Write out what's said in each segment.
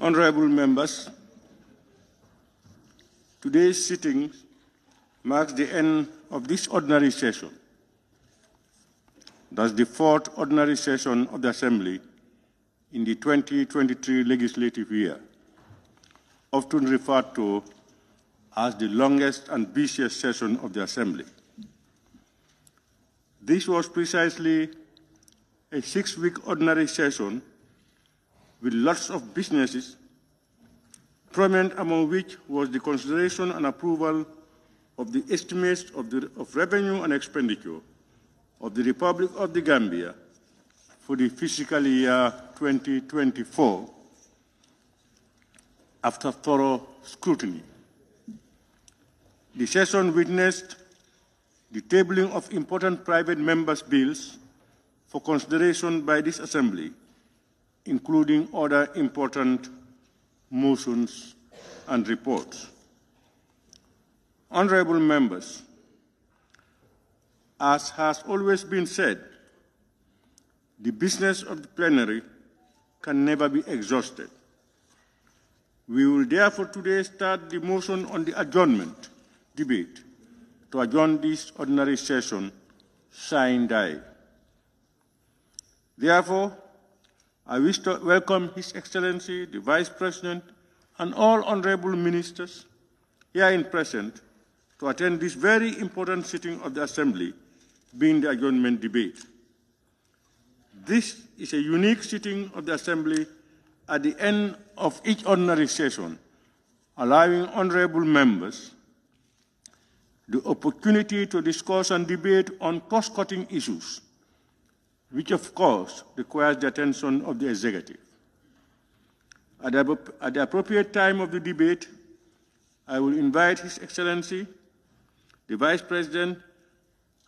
Honorable members, today's sitting marks the end of this ordinary session. Thus, the fourth ordinary session of the Assembly in the 2023 legislative year, often referred to as the longest and busiest session of the Assembly. This was precisely a 6-week ordinary session with lots of businesses, prominent among which was the consideration and approval of the estimates of revenue and expenditure of the Republic of the Gambia for the fiscal year 2024 after thorough scrutiny. The session witnessed the tabling of important private members' bills for consideration by this Assembly, including other important motions and reports. Honorable members, as has always been said, the business of the plenary can never be exhausted. We will therefore today start the motion on the adjournment debate to adjourn this ordinary session, sine die. Therefore, I wish to welcome His Excellency, the Vice President, and all honorable ministers here in present to attend this very important sitting of the Assembly, being the adjournment debate. This is a unique sitting of the Assembly at the end of each ordinary session, allowing honorable members the opportunity to discuss and debate on cost-cutting issues, which of course requires the attention of the executive. At the appropriate time of the debate, I will invite His Excellency, the Vice President,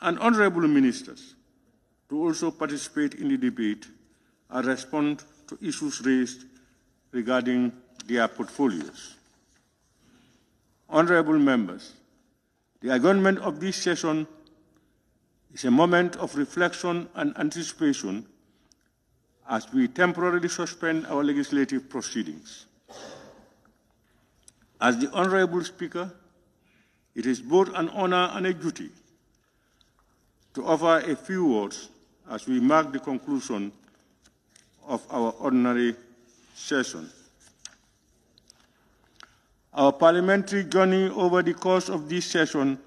and honorable ministers to also participate in the debate and respond to issues raised regarding their portfolios. Honorable members, the adjournment of this session is a moment of reflection and anticipation as we temporarily suspend our legislative proceedings. As the Honorable Speaker, it is both an honor and a duty to offer a few words as we mark the conclusion of our ordinary session. Our parliamentary journey over the course of this session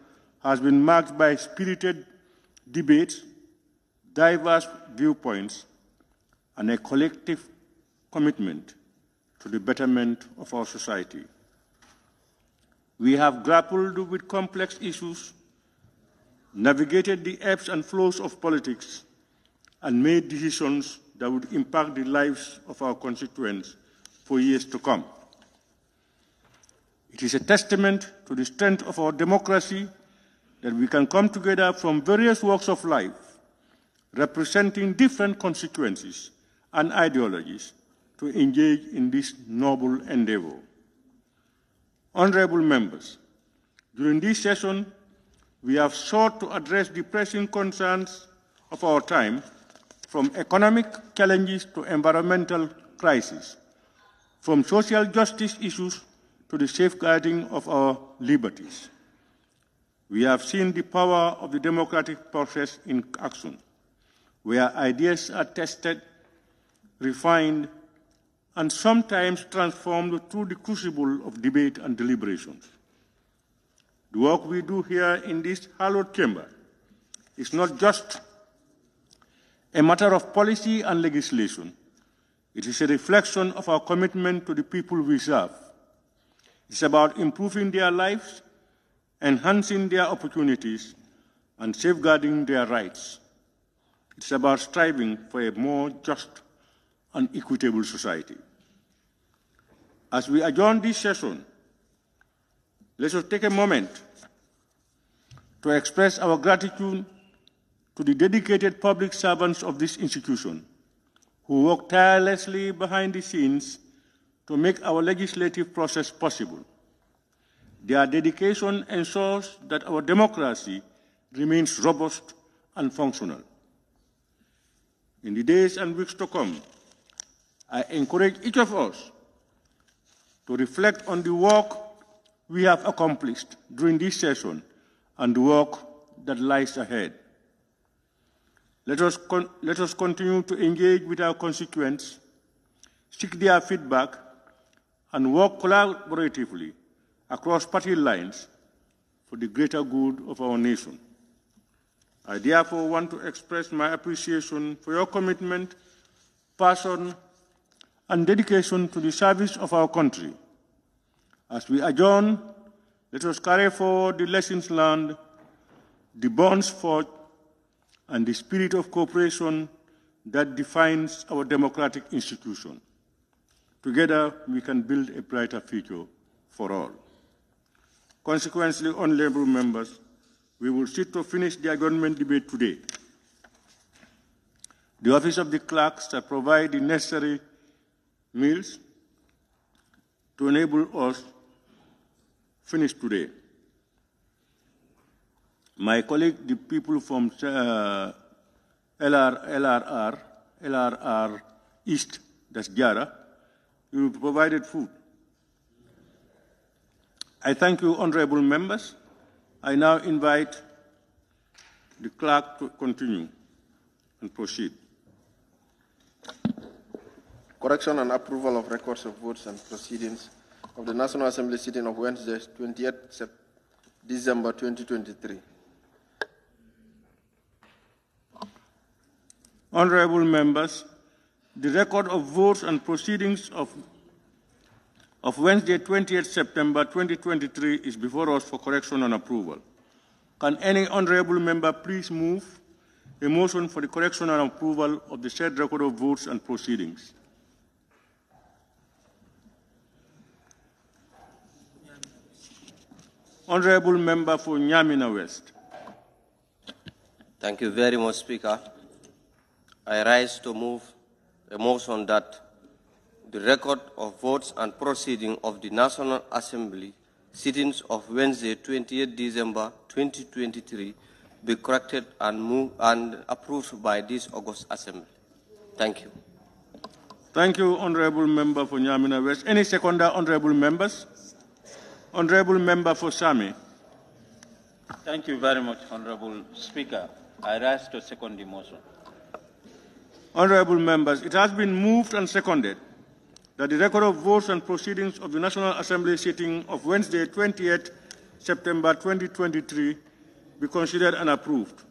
has been marked by spirited debates, diverse viewpoints, and a collective commitment to the betterment of our society. We have grappled with complex issues, navigated the ebbs and flows of politics, and made decisions that would impact the lives of our constituents for years to come. It is a testament to the strength of our democracy that we can come together from various walks of life, representing different constituencies and ideologies, to engage in this noble endeavor. Honorable members, during this session, we have sought to address the pressing concerns of our time, from economic challenges to environmental crises, from social justice issues to the safeguarding of our liberties. We have seen the power of the democratic process in action, where ideas are tested, refined, and sometimes transformed through the crucible of debate and deliberations. The work we do here in this hallowed chamber is not just a matter of policy and legislation. It is a reflection of our commitment to the people we serve. It's about improving their lives, enhancing their opportunities, and safeguarding their rights. It's about striving for a more just and equitable society. As we adjourn this session, let us take a moment to express our gratitude to the dedicated public servants of this institution who work tirelessly behind the scenes to make our legislative process possible. Their dedication ensures that our democracy remains robust and functional. In the days and weeks to come, I encourage each of us to reflect on the work we have accomplished during this session and the work that lies ahead. Let us continue to engage with our constituents, seek their feedback, and work collaboratively across party lines for the greater good of our nation. I therefore want to express my appreciation for your commitment, passion, and dedication to the service of our country. As we adjourn, let us carry forward the lessons learned, the bonds forged, and the spirit of cooperation that defines our democratic institution. Together, we can build a brighter future for all. Consequently, honorable members, we will sit to finish the adjournment debate today. The Office of the Clerk shall provide the necessary meals to enable us to finish today. My colleague, the people from LRR East, that's Jara, you provided food. I thank you, honorable members. I now invite the clerk to continue and proceed. Correction and approval of records of votes and proceedings of the National Assembly sitting of Wednesday, 28th December 2023. Honorable members, the record of votes and proceedings of Wednesday, 28th September 2023 is before us for correction and approval. Can any honorable member please move a motion for the correction and approval of the said record of votes and proceedings? Honorable member for Nyamina West. Thank you very much, Speaker. I rise to move a motion that the record of votes and proceedings of the National Assembly sittings of Wednesday, 28 December 2023 be corrected and moved and approved by this August Assembly. Thank you. Thank you, honorable member for Nyamina West. Any seconder, honorable members? Honorable member for Sami. Thank you very much, Honorable Speaker. I rise to second the motion. Honorable members, it has been moved and seconded that the record of votes and proceedings of the National Assembly sitting of Wednesday, 28 September 2023 be considered and approved.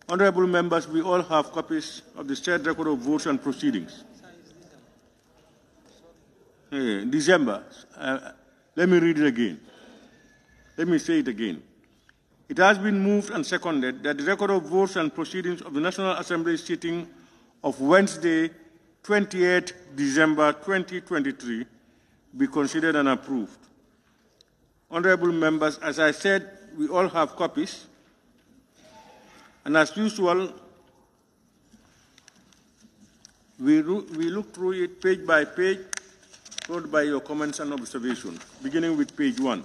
Honorable members, we all have copies of the said record of votes and proceedings. December. Let me read it again. Let me say it again. It has been moved and seconded that the record of votes and proceedings of the National Assembly sitting of Wednesday, 28 December 2023 be considered and approved. Honorable members, as I said, we all have copies. And as usual, we look through it page by page, followed by your comments and observations, beginning with page 1.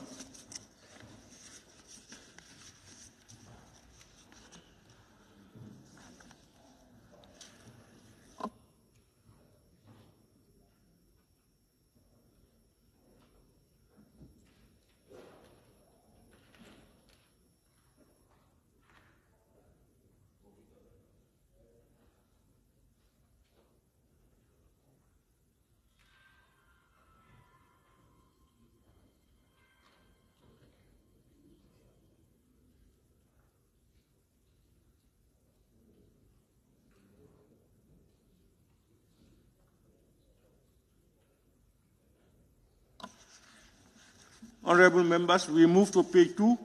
Honorable members, we move to page 2.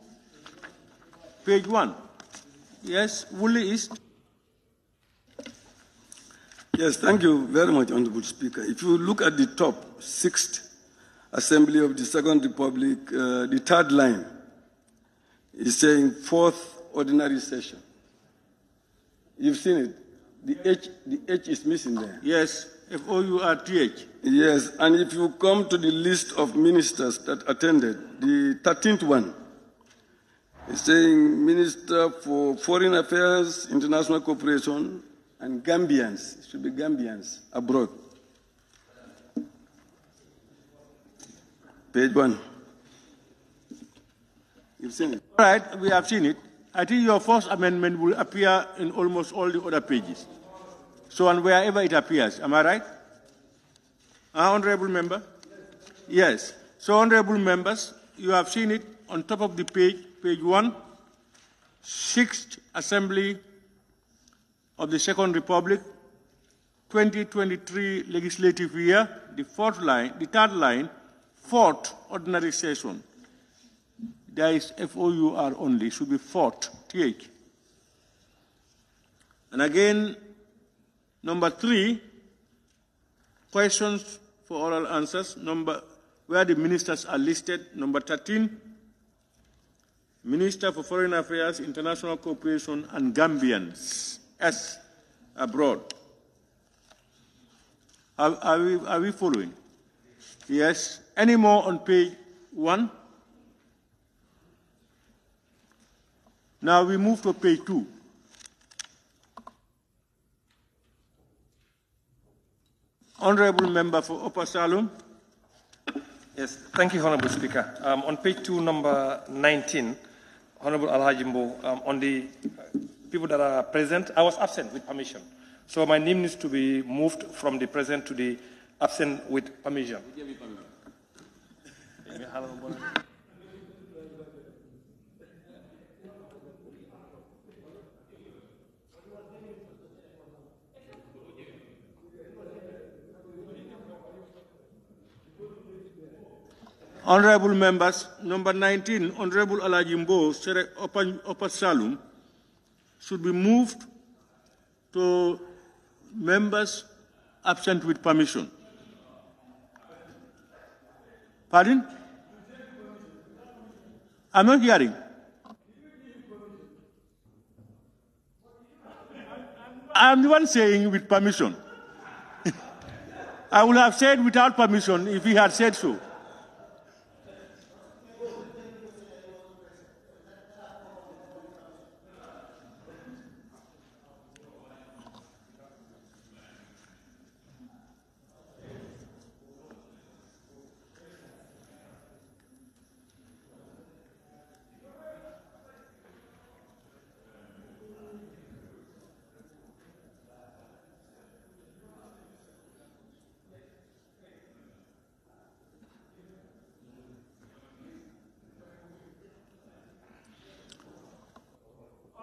Page 1. Yes, Woolley East. Yes, thank you very much, Honorable Speaker. If you look at the top, 6th Assembly of the Second Republic, the third line is saying 4th Ordinary Session. You've seen it. The H is missing there. Yes, F-O-U-R-T-H. Yes, and if you come to the list of ministers that attended, the 13th one is saying Minister for Foreign Affairs, International Cooperation, and Gambians. It should be Gambians abroad. Page 1. You've seen it? All right, we have seen it. I think your first amendment will appear in almost all the other pages. So, and wherever it appears, am I right? Honorable member? Yes. So, honorable members, you have seen it on top of the page, page 1, 6th Assembly of the Second Republic, 2023 legislative year, the third line, 4th ordinary session. There is FOUR only, should be 4th, TH. And again, number 3, questions for oral answers, where the ministers are listed. Number 13, Minister for Foreign Affairs, International Cooperation, and Gambians, S, abroad. Are we following? Yes. Any more on page 1? Now we move to page 2. Honorable Member for Upper Salum. Yes, thank you, Honorable Speaker. On page 2, number 19, Honorable Al-Hajimbo, on the people that are present, I was absent with permission. So my name needs to be moved from the present to the absent with permission. Honorable members, number 19, Honorable Al-Hajimbo, Upper Salum, should be moved to members absent with permission. Pardon? I'm not hearing. I'm the one saying with permission. I would have said without permission if he had said so.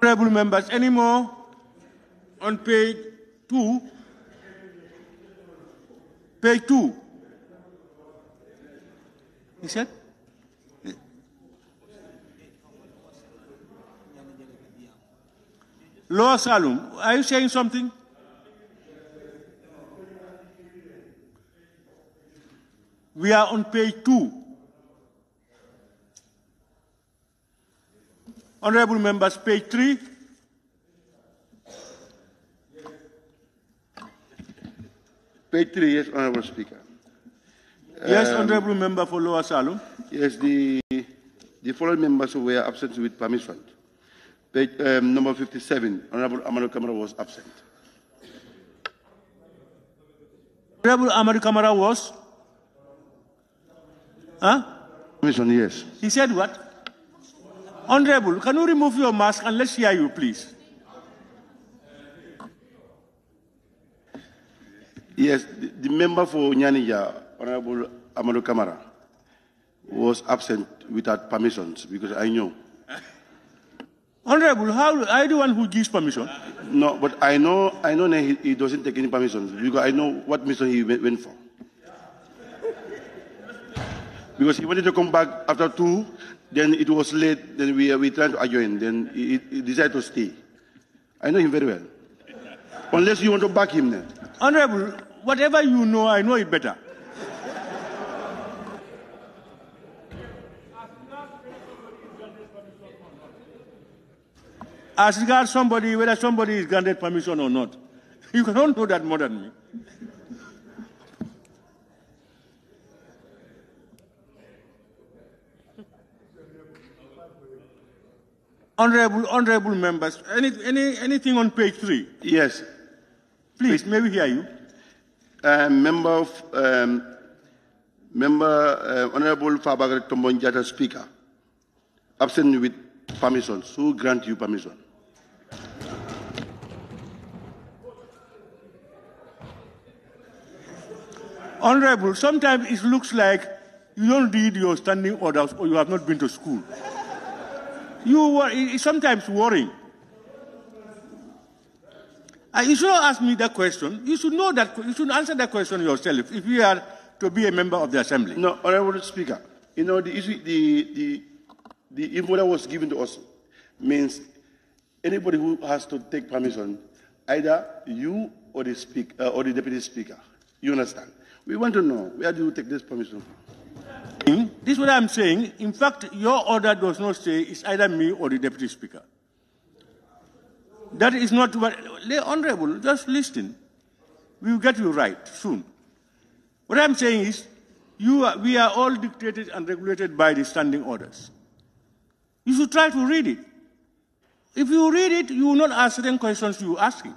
Honorable members, any more on page 2? Page 2. He said? Lower Salum, are you saying something? We are on page 2. Honorable members, page 3. Page 3, yes, Honorable Speaker. Yes, Honorable Member for Lower Salum. Yes, the following members who were absent with permission. Page number 57, Honorable Amadou Camara was absent. Honorable Amadou Camara was? Huh? Permission, yes. He said what? Honorable, can you remove your mask and let's hear you, please? Yes, the member for Nyanija, Honorable Amadou Camara, was absent without permissions because I know. Honorable, how are you the one who gives permission? No, but I know that he doesn't take any permissions because I know what mission he went for. Because he wanted to come back after 2. Then it was late, then we tried to adjourn, then he decided to stay. I know him very well. Unless you want to back him then. Honorable, whatever you know, I know it better. As regards somebody, whether somebody is granted permission or not, you don't know that more than me. Honorable members, anything on page 3? Yes. Please, may we hear you? Member Member Honorable 𝒂𝒄𝒄𝒏𝒂𝒏𝒆𝒍, Speaker. Absent with permission. So grant you permission. Honorable, sometimes it looks like you don't read your standing orders or you have not been to school. It's sometimes worrying. You should not ask me that question. You should know that. You should answer that question yourself if you are to be a member of the assembly. No, Honorable Speaker. You know, the issue, the info that was given to us means anybody who has to take permission, either you or the speaker or the deputy speaker. You understand? We want to know, where do you take this permission from? This is what I'm saying. In fact, your order does not say it's either me or the deputy speaker. That is not what... Honorable, just listen. We will get you right soon. What I'm saying is, we are all dictated and regulated by the standing orders. You should try to read it. If you read it, you will not ask certain questions you are asking.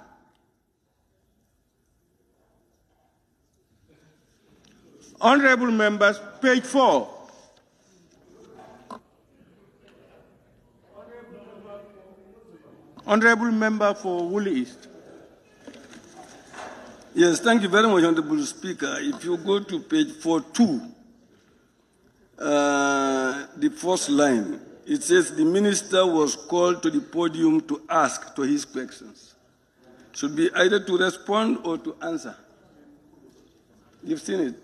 Honorable members, page 4. Honorable member for Woolly East. Yes, thank you very much, Honorable Speaker. If you go to page 4.2, the first line, it says the minister was called to the podium to ask to his questions. Should be either to respond or to answer. You've seen it.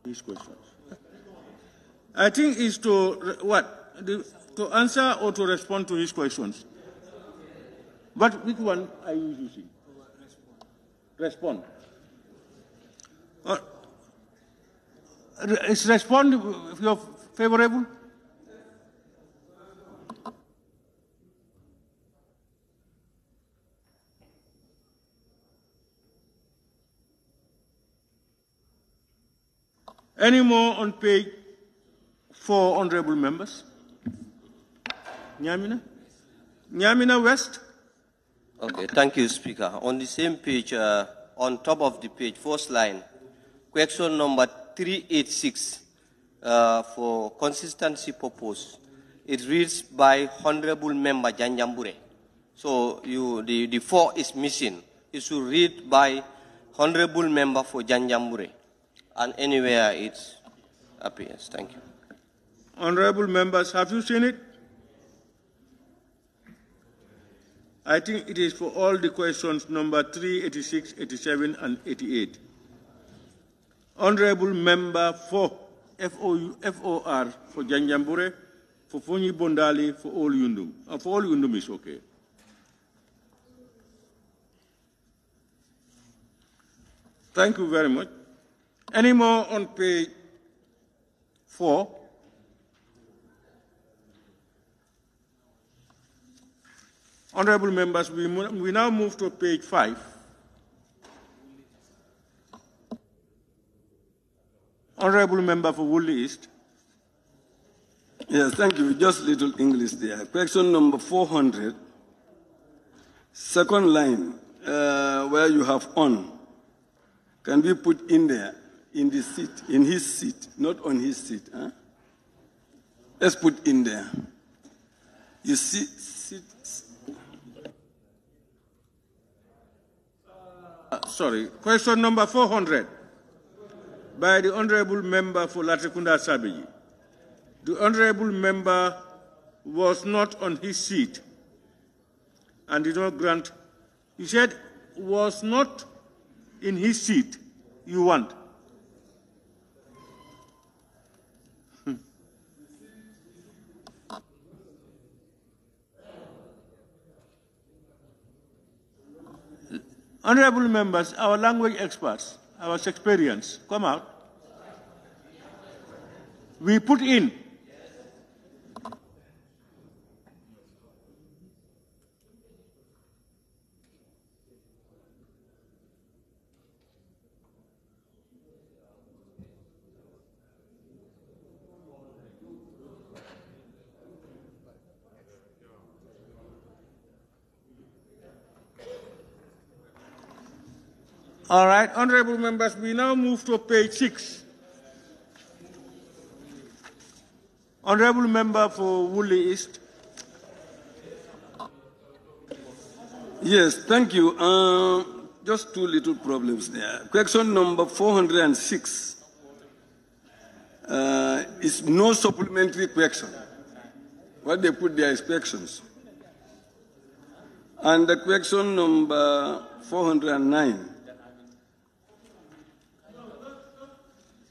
His questions. I think it's to what? To answer or to respond to his questions. But which one are you using? Respond. Is respond if you're favorable? Any more on page 4, honorable members? Nyamina? Nyamina West? Okay, thank you, Speaker. On the same page, on top of the page, first line, question number 386, for consistency purpose, it reads by Honorable Member Janjambure. So the 4 is missing. It should read by Honorable Member for Janjambure. And anywhere it appears. Thank you. Honorable members, have you seen it? I think it is for all the questions number 3, 86, 87, and 88. Honorable member for FOR for Janjambure, for Fonyi Bondali, for all Yundum. For all Yundum is okay. Thank you very much. Any more on page 4? Honorable members, we now move to page 5. Honorable member for Woolly East. Yes, thank you. Just little English there. Question number 400, second line, where you have on, can be put in there, in the seat, in his seat, not on his seat. Huh? Let's put in there. You see, seat. Sorry, question number 400 by the Honorable Member for Latrikunda Sabiji. The Honorable Member was not on his seat and did not grant. He said, was not in his seat. You want? Honorable members, our language experts, our experience, come out. We put in. All right, honorable members, we now move to page 6. Honorable member for Woolly East. Yes, thank you. Just two little problems there. Question number 406 is no supplementary question. What they put there is questions. And the question number 409.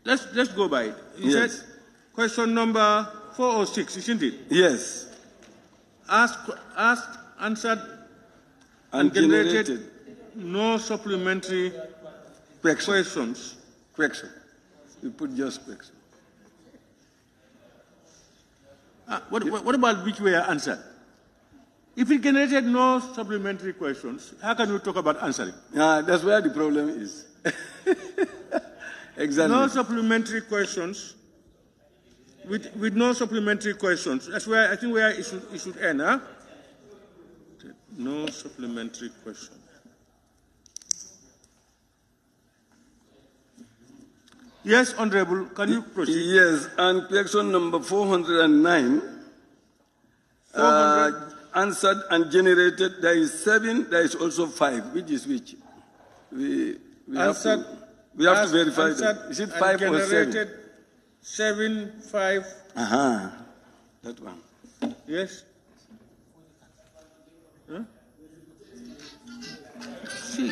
Let's go by it. You Yes. said question number 406, isn't it? Yes. Asked, answered, and generated no supplementary questions. Question. You put just question. What about which were answered? If it generated no supplementary questions, how can you talk about answering? That's where the problem is. Exactly. No supplementary questions. With no supplementary questions. That's where I think where it should end, huh? No supplementary questions. Yes, Honorable, can you proceed? Yes, and question number 409. Answered and generated, there is 7, there is also 5. Which is which? We have to verify that. Is it 5 or 7? 7, 5. That one. Yes. Huh? See.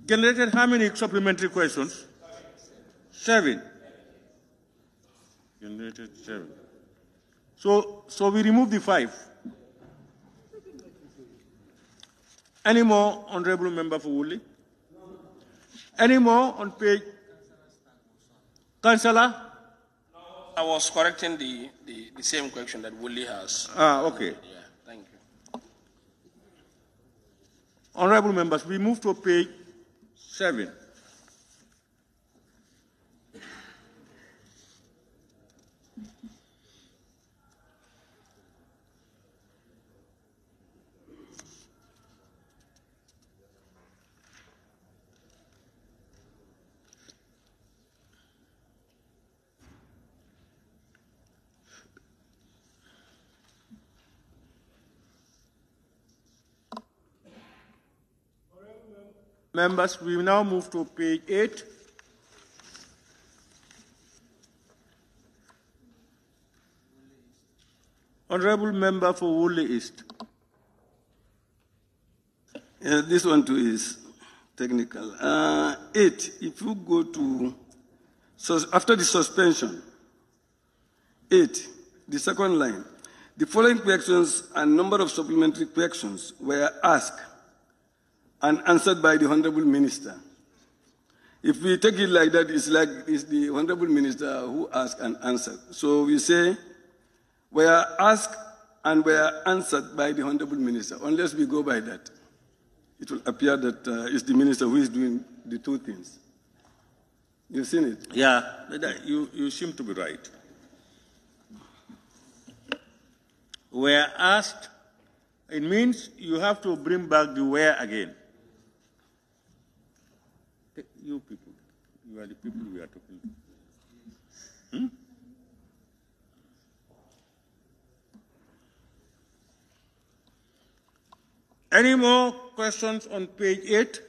Generated how many supplementary questions? 7. Generated 7. So we remove the 5. Any more, honorable member for Woolly? Any more on page? Councillor? I was correcting the same question that Woolly has. Okay. Yeah, thank you. Honorable members, we move to page 7. Members, we now move to page 8. Honorable member for Woolly East. This one too is technical. 8, if you go to, after the suspension, 8, the second line, the following questions and number of supplementary questions were asked and answered by the Honorable Minister. If we take it like that, it's the Honorable Minister who asked and answered. So we say, were asked and were answered by the Honorable Minister. Unless we go by that, it will appear that it's the Minister who is doing the two things. You've seen it? Yeah, you seem to be right. Were asked, it means you have to bring back the where again. You people, you are the people we are talking to. Any more questions on page 8?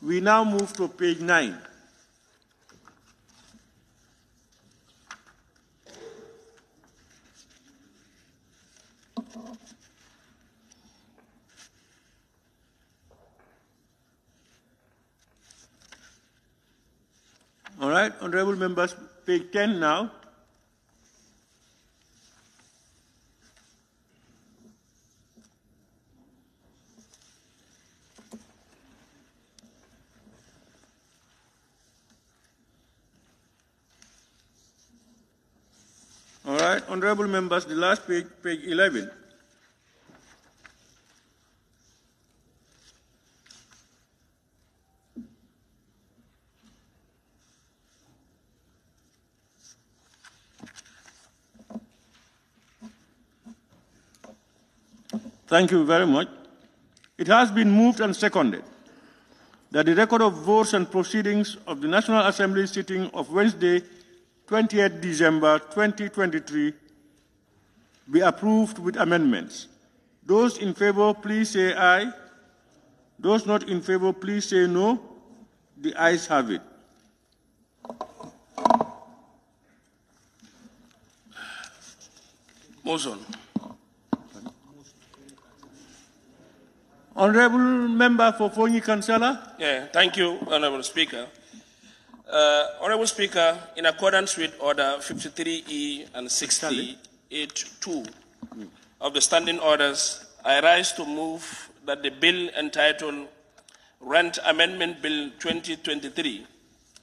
We now move to page 9. All right, honorable members, page 10 now. All right. right, honorable members, the last page, page 11. Thank you very much. It has been moved and seconded that the record of votes and proceedings of the National Assembly sitting of Wednesday, 28 December 2023 be approved with amendments. Those in favor, please say aye. Those not in favor, please say no. The ayes have it. Motion. Honorable Member for 𝒂𝒄𝒄𝒏𝒆𝒍. Yeah, thank you, Honorable Speaker. Honorable Speaker, in accordance with Order 53E and 68.2 of the Standing Orders, I rise to move that the bill entitled Rent Amendment Bill 2023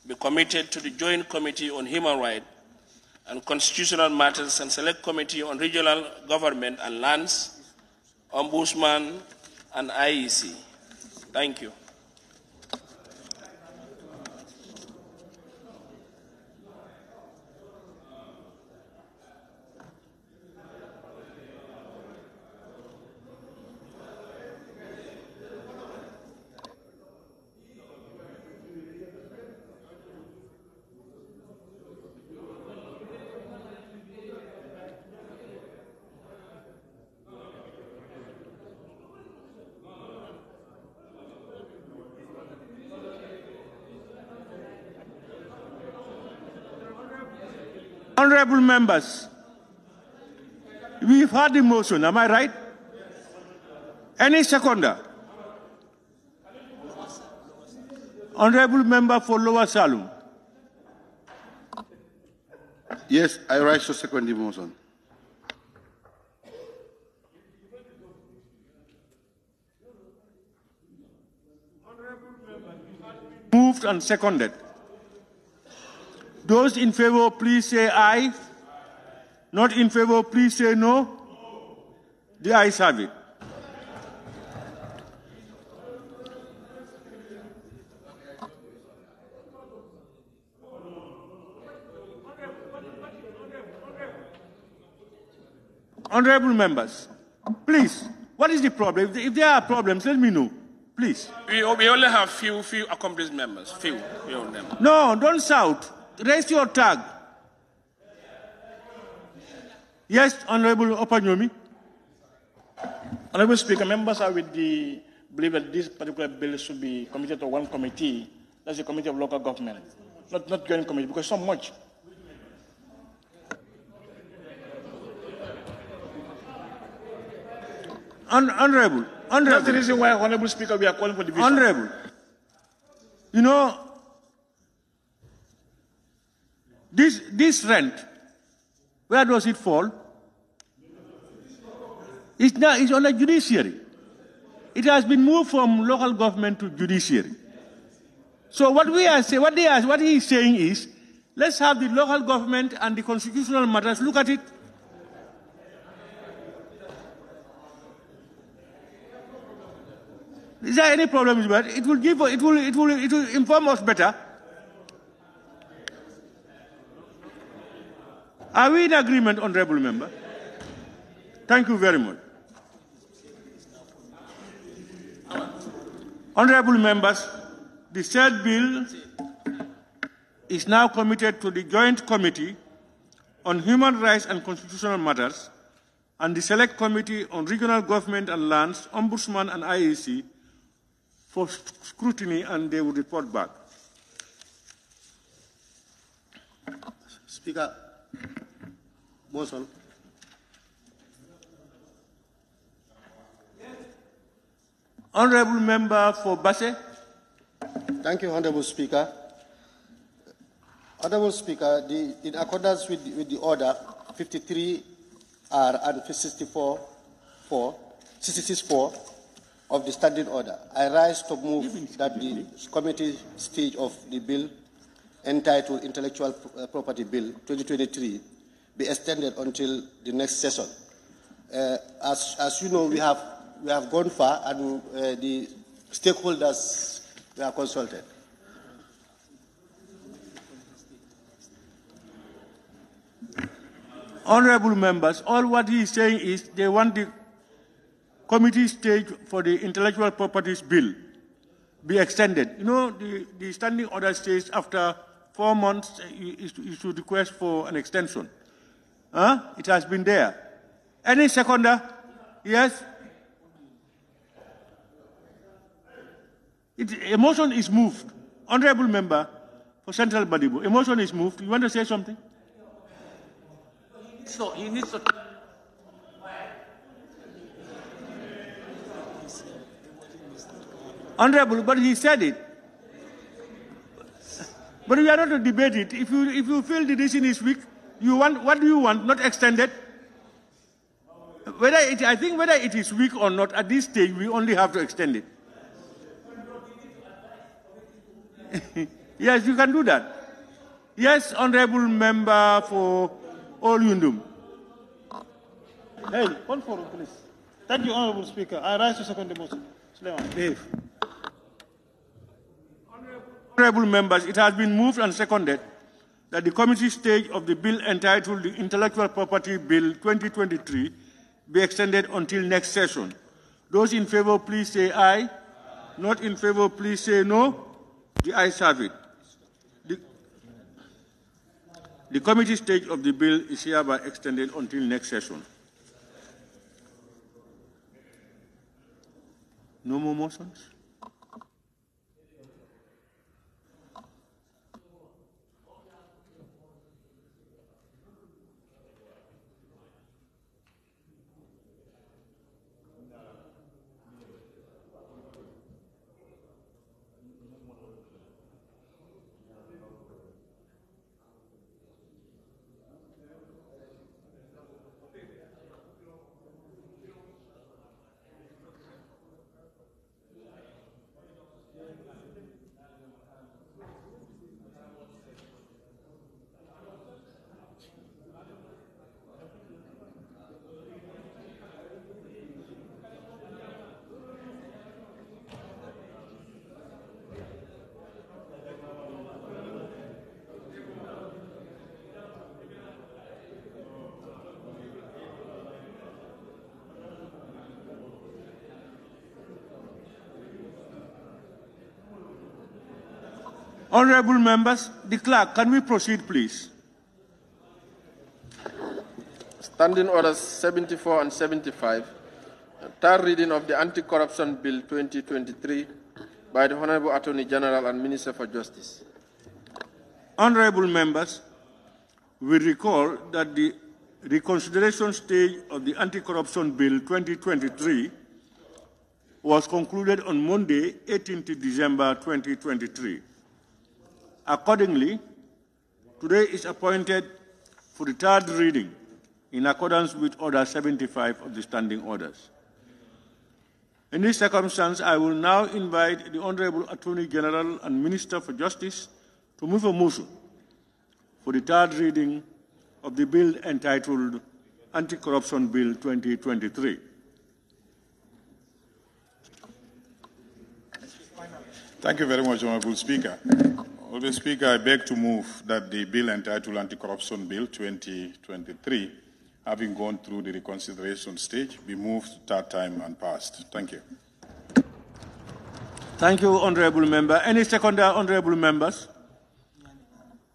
be committed to the Joint Committee on Human Rights and Constitutional Matters and Select Committee on Regional Government and Lands, Ombudsman, and IEC. Thank you. Honorable members, we've heard the motion, am I right? Any seconder? Honorable member for Lower Salum. Yes, I rise to second the motion. Moved and seconded. Those in favor, please say aye. Not in favor, please say no. The ayes have it. Honorable members, please, what is the problem? If there are problems, let me know, please. We only have few accomplished members. Few of them. No, don't shout. Raise your tag. Yes, Honorable Opanyomi. Honorable Speaker, members are with the believe that this particular bill should be committed to one committee. That's the Committee of Local Government, not joint committee, because so much. Honorable. That's the reason why, Honorable Speaker, we are calling for division. Honorable. You know, this rent, where does it fall? It's on the judiciary. It has been moved from local government to judiciary. So what he is saying is, let's have the local government and the constitutional matters look at it. Is there any problem with that? It will inform us better. Are we in agreement, honorable member? Thank you very much. Honorable members, the said bill is now committed to the Joint Committee on Human Rights and Constitutional Matters and the Select Committee on Regional Government and Lands, Ombudsman and IEC for scrutiny, and they will report back. Speaker, motion. Honorable member for Basse. Thank you, Honorable Speaker. Honorable Speaker, in accordance with the order 53R and 66.4 of the Standing Order, I rise to move that the committee stage of the bill entitled Intellectual Property Bill 2023 be extended until the next session. As you know, we have gone far, and the stakeholders were consulted. Honorable members, all what he is saying is they want the committee stage for the intellectual properties bill be extended. You know, the standing order says after 4 months you should request for an extension. It has been there. Any seconder? Yes? A motion is moved. Honorable member for Central Badibu, a motion is moved. You want to say something? So he needs to. Honorable, but he said it. But we are not to debate it. If you feel the decision is weak, you want, what do you want? Not extended? I think whether it is weak or not, at this stage, we only have to extend it. Yes, you can do that. Yes, honorable member for All Yundum. Hey, one for please. Thank you, Honorable Speaker. I rise to second the motion. Behave. Honorable members, it has been moved and seconded that the committee stage of the bill entitled the Intellectual Property Bill 2023 be extended until next session. Those in favor, please say aye. Not in favor, please say no. The ayes have it. The committee stage of the bill is hereby extended until next session. No more motions? Honorable members, the clerk, can we proceed, please? Standing Orders 74 and 75, third reading of the Anti-Corruption Bill 2023 by the Honorable Attorney General and Minister for Justice. Honorable members, we recall that the reconsideration stage of the Anti-Corruption Bill 2023 was concluded on Monday, 18th December 2023. Accordingly, today is appointed for the third reading in accordance with Order 75 of the Standing Orders. In this circumstance, I will now invite the Honorable Attorney General and Minister for Justice to move a motion for the third reading of the bill entitled Anti-Corruption Bill 2023. Thank you very much, Honorable Speaker. Honorable Speaker, I beg to move that the bill entitled Anti-Corruption Bill 2023, having gone through the reconsideration stage, be moved third time and passed. Thank you. Thank you, Honorable Member. Any seconder, Honorable Members?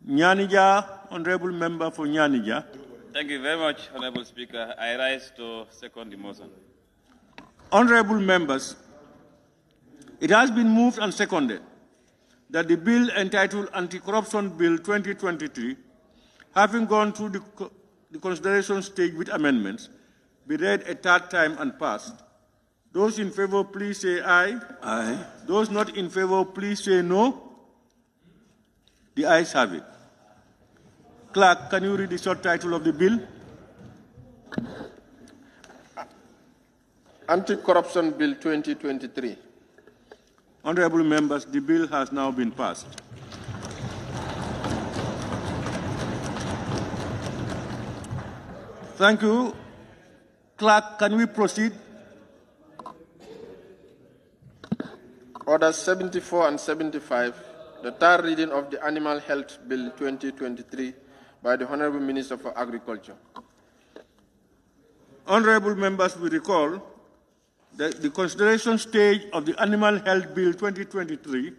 Nyanija, Honorable Member for Nyanija. Thank you very much, Honorable Speaker. I rise to second the motion. Honorable Members, it has been moved and seconded that the bill entitled Anti-Corruption Bill 2023, having gone through the consideration stage with amendments, be read a third time and passed. Those in favor, please say aye. Aye. Those not in favor, please say no. The ayes have it. Clerk, can you read the short title of the bill? Anti-Corruption Bill 2023. Honorable members, the bill has now been passed. Thank you. Clerk, can we proceed? Orders 74 and 75, the third reading of the Animal Health Bill 2023 by the Honorable Minister for Agriculture. Honorable members, we recall that the consideration stage of the Animal Health Bill 2023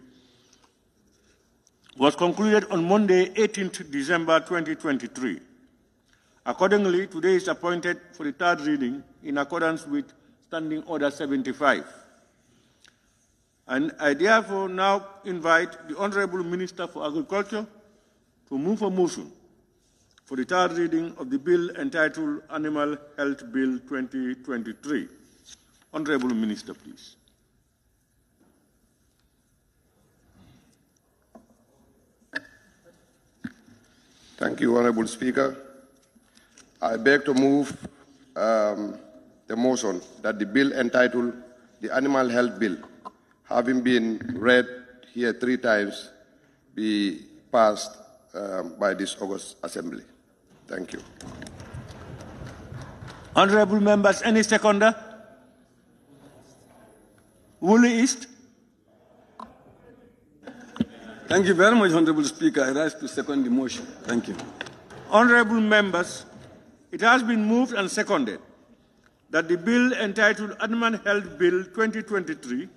was concluded on Monday, 18th December 2023. Accordingly, today is appointed for the third reading in accordance with Standing Order 75. And I therefore now invite the Honorable Minister for Agriculture to move a motion for the third reading of the bill entitled Animal Health Bill 2023. Honorable Minister, please. Thank you, Honorable Speaker. I beg to move the motion that the bill entitled the Animal Health Bill, having been read here 3 times, be passed by this August Assembly. Thank you. Honorable members, any seconder? Woolley East. Thank you very much, Honorable Speaker. I rise to second the motion. Thank you. Honorable members, it has been moved and seconded that the bill entitled Animal Health Bill 2023,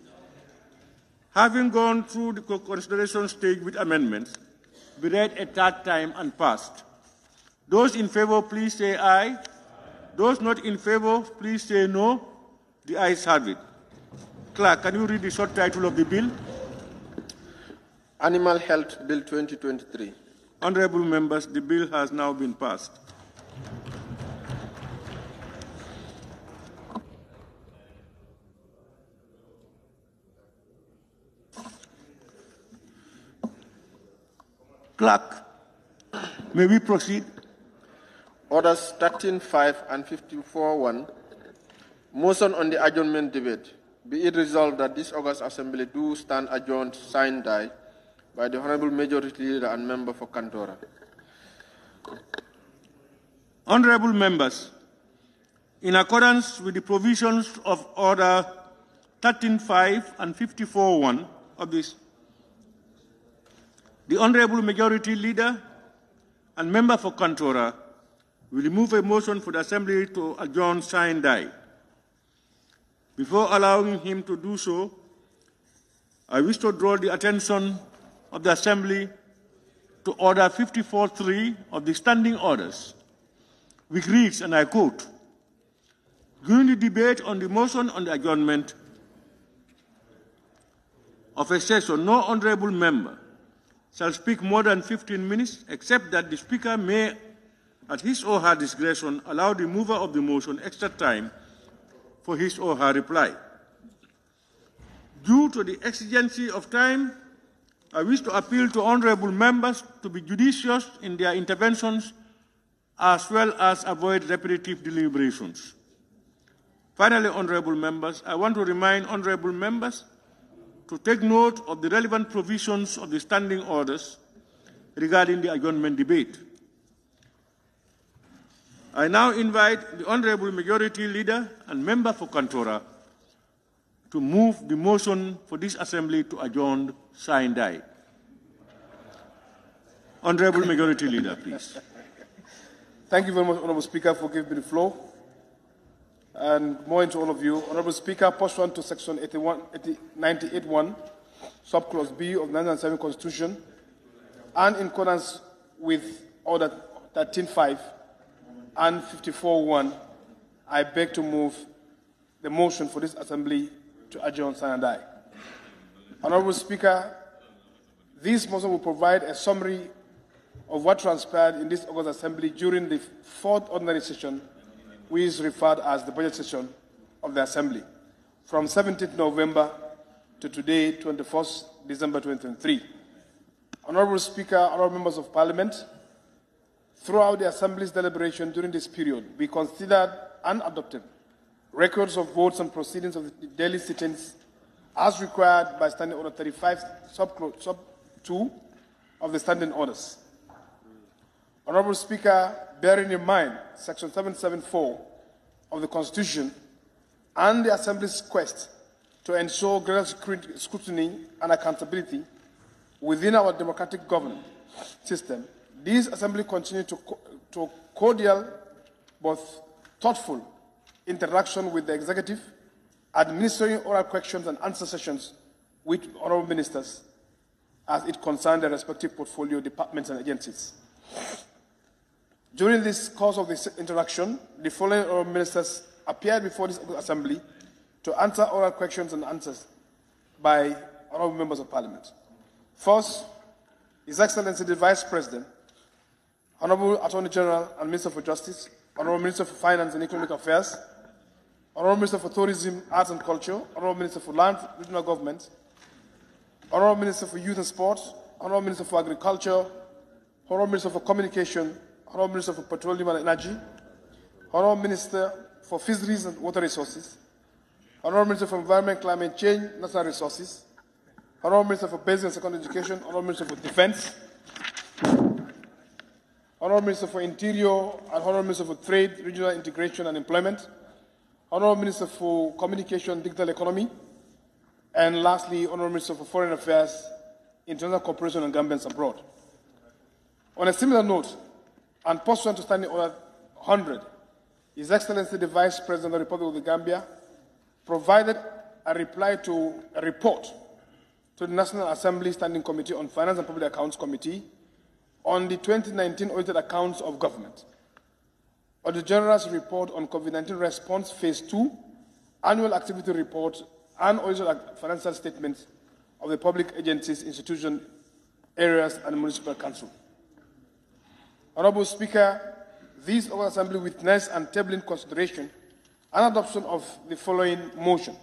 having gone through the consideration stage with amendments, be read a third time and passed. Those in favor, please say aye. Those not in favor, please say no. The ayes have it. Clerk, can you read the short title of the bill? Animal Health Bill 2023. Honorable members, the bill has now been passed. Clerk, may we proceed? Orders 13.5 and 54.1. Motion on the adjournment debate. Be it resolved that this August Assembly do stand adjourned, signed, die by the Honorable Majority Leader and Member for Kantora. Honorable members, in accordance with the provisions of Order 13.5 and 54.1 of this, the Honorable Majority Leader and Member for Kantora will move a motion for the Assembly to adjourn, sign, die. Before allowing him to do so, I wish to draw the attention of the Assembly to Order 54.3 of the Standing Orders, which reads, and I quote, "During the debate on the motion on the adjournment of a session, no honorable member shall speak more than 15 minutes, except that the Speaker may, at his or her discretion, allow the mover of the motion extra time for his or her reply. Due to the exigency of time, I wish to appeal to honorable members to be judicious in their interventions as well as avoid repetitive deliberations. Finally, honorable members, I want to remind honorable members to take note of the relevant provisions of the standing orders regarding the adjournment debate. I now invite the Honorable Majority Leader and Member for Kantora to move the motion for this Assembly to adjourn, sign, die. Honorable Majority Leader, please. Thank you very much, Honorable Speaker, for giving me the floor. And good morning to all of you. Honorable Speaker, pursuant to Section 98.1, Subclause B of the 1997 Constitution, and in accordance with Order 13.5 and 54.1, I beg to move the motion for this Assembly to adjourn, sign, and die. Honorable Speaker, this motion will provide a summary of what transpired in this August Assembly during the 4th ordinary session, which is referred as the budget session of the Assembly, from 17th November to today, 21st December 2023. Honorable Speaker, honorable members of Parliament, throughout the Assembly's deliberation during this period, we considered and adopted records of votes and proceedings of the daily sittings as required by Standing Order 35, sub 2 of the Standing Orders. Honorable Speaker, bearing in mind Section 774 of the Constitution and the Assembly's quest to ensure greater scrutiny and accountability within our democratic governance system, this Assembly continues to cordial but thoughtful interaction with the Executive, administering oral questions and answer sessions with honorable ministers as it concerns their respective portfolio departments and agencies. During this course of this interaction, the following honorable ministers appeared before this Assembly to answer oral questions and answers by honorable members of Parliament. First, His Excellency the Vice President, Honorable Attorney General and Minister for Justice, Honorable Minister for Finance and Economic Affairs, Honorable Minister for Tourism, Arts and Culture, Honorable Minister for Land, Regional Government, Honorable Minister for Youth and Sports, Honorable Minister for Agriculture, Honorable Minister for Communication, Honorable Minister for Petroleum and Energy, Honorable Minister for Fisheries and Water Resources, Honorable Minister for Environment, Climate Change, Natural Resources, Honorable Minister for Basic and Secondary Education, Honorable Minister for Defense, Honorable Minister for Interior, and Honorable Minister for Trade, Regional Integration and Employment, Honorable Minister for Communication and Digital Economy, and lastly, Honorable Minister for Foreign Affairs, International Cooperation and Gambians Abroad. On a similar note, and pursuant to Standing Order 100, His Excellency the Vice President of the Republic of the Gambia provided a reply to a report to the National Assembly Standing Committee on Finance and Public Accounts Committee on the 2019 audited accounts of government, on the General's report on COVID-19 response Phase 2, annual activity report, and audited financial statements of the public agencies, institutions, areas, and municipal council. Honorable Speaker, this Assembly witnessed and tabled in consideration and adoption of the following motion.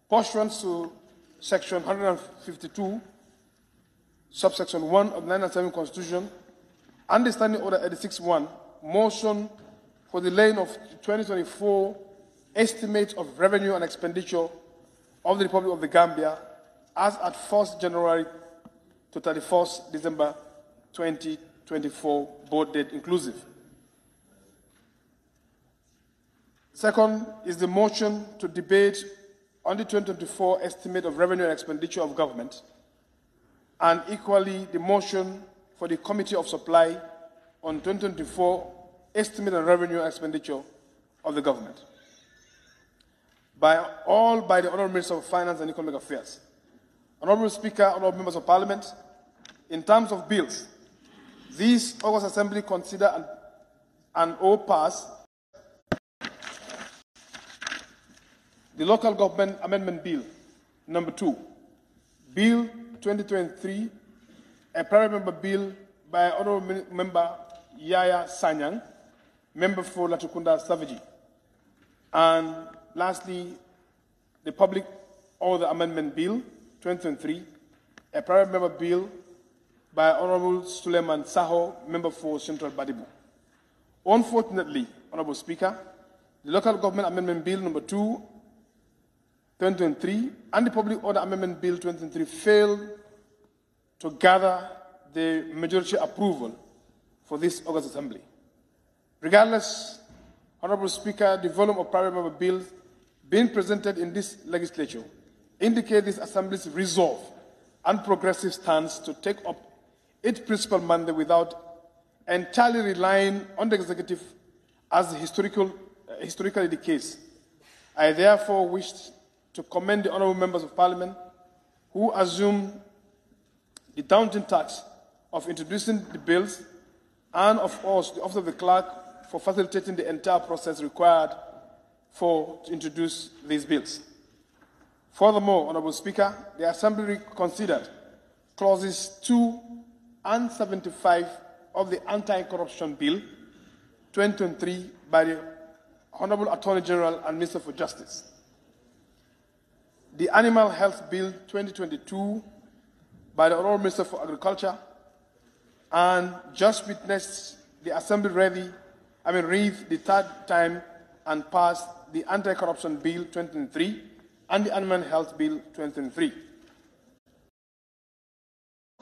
Pursuant to Section 152, subsection 1 of the 1997 Constitution, and the Standing Order 86-1, motion for the laying of 2024 estimate of revenue and expenditure of the Republic of the Gambia as at 1st January to 31st December 2024, board date inclusive. Second is the motion to debate on the 2024 estimate of revenue and expenditure of government, and equally the motion for the Committee of Supply on 2024 estimate of revenue and expenditure of the government. By the Honourable Minister of Finance and Economic Affairs. Honourable Speaker, Honourable Members of Parliament, in terms of bills, this August Assembly consider and or pass the Local Government Amendment Bill, number 2, Bill 2023, a private member bill by Honourable Member Yaya Sanyang, member for 𝒂𝒄𝒏𝒏𝒆𝒍. And lastly, the Public Order Amendment Bill 2023, a private member bill by Honourable Suleiman Saho, member for Central Badibu. Unfortunately, Honourable Speaker, the Local Government Amendment Bill number 2, 2023, and the Public Order Amendment Bill 2023 failed to gather the majority approval for this August Assembly. Regardless, Honourable Speaker, the volume of private member bills being presented in this legislature indicate this Assembly's resolve and progressive stance to take up its principal mandate without entirely relying on the executive as historically the case. I therefore wish to commend the honourable members of Parliament who assumed the daunting task of introducing the bills, and of course the Office of the Clerk for facilitating the entire process required to introduce these bills. Furthermore, Honourable Speaker, the Assembly considered clauses 2 and 75 of the Anti-Corruption Bill 2023 by the Honourable Attorney General and Minister for Justice, the Animal Health Bill 2022 by the Honourable Minister for Agriculture, and just witnessed the Assembly read the third time and passed the Anti-Corruption Bill 2023 and the Animal Health Bill 2023.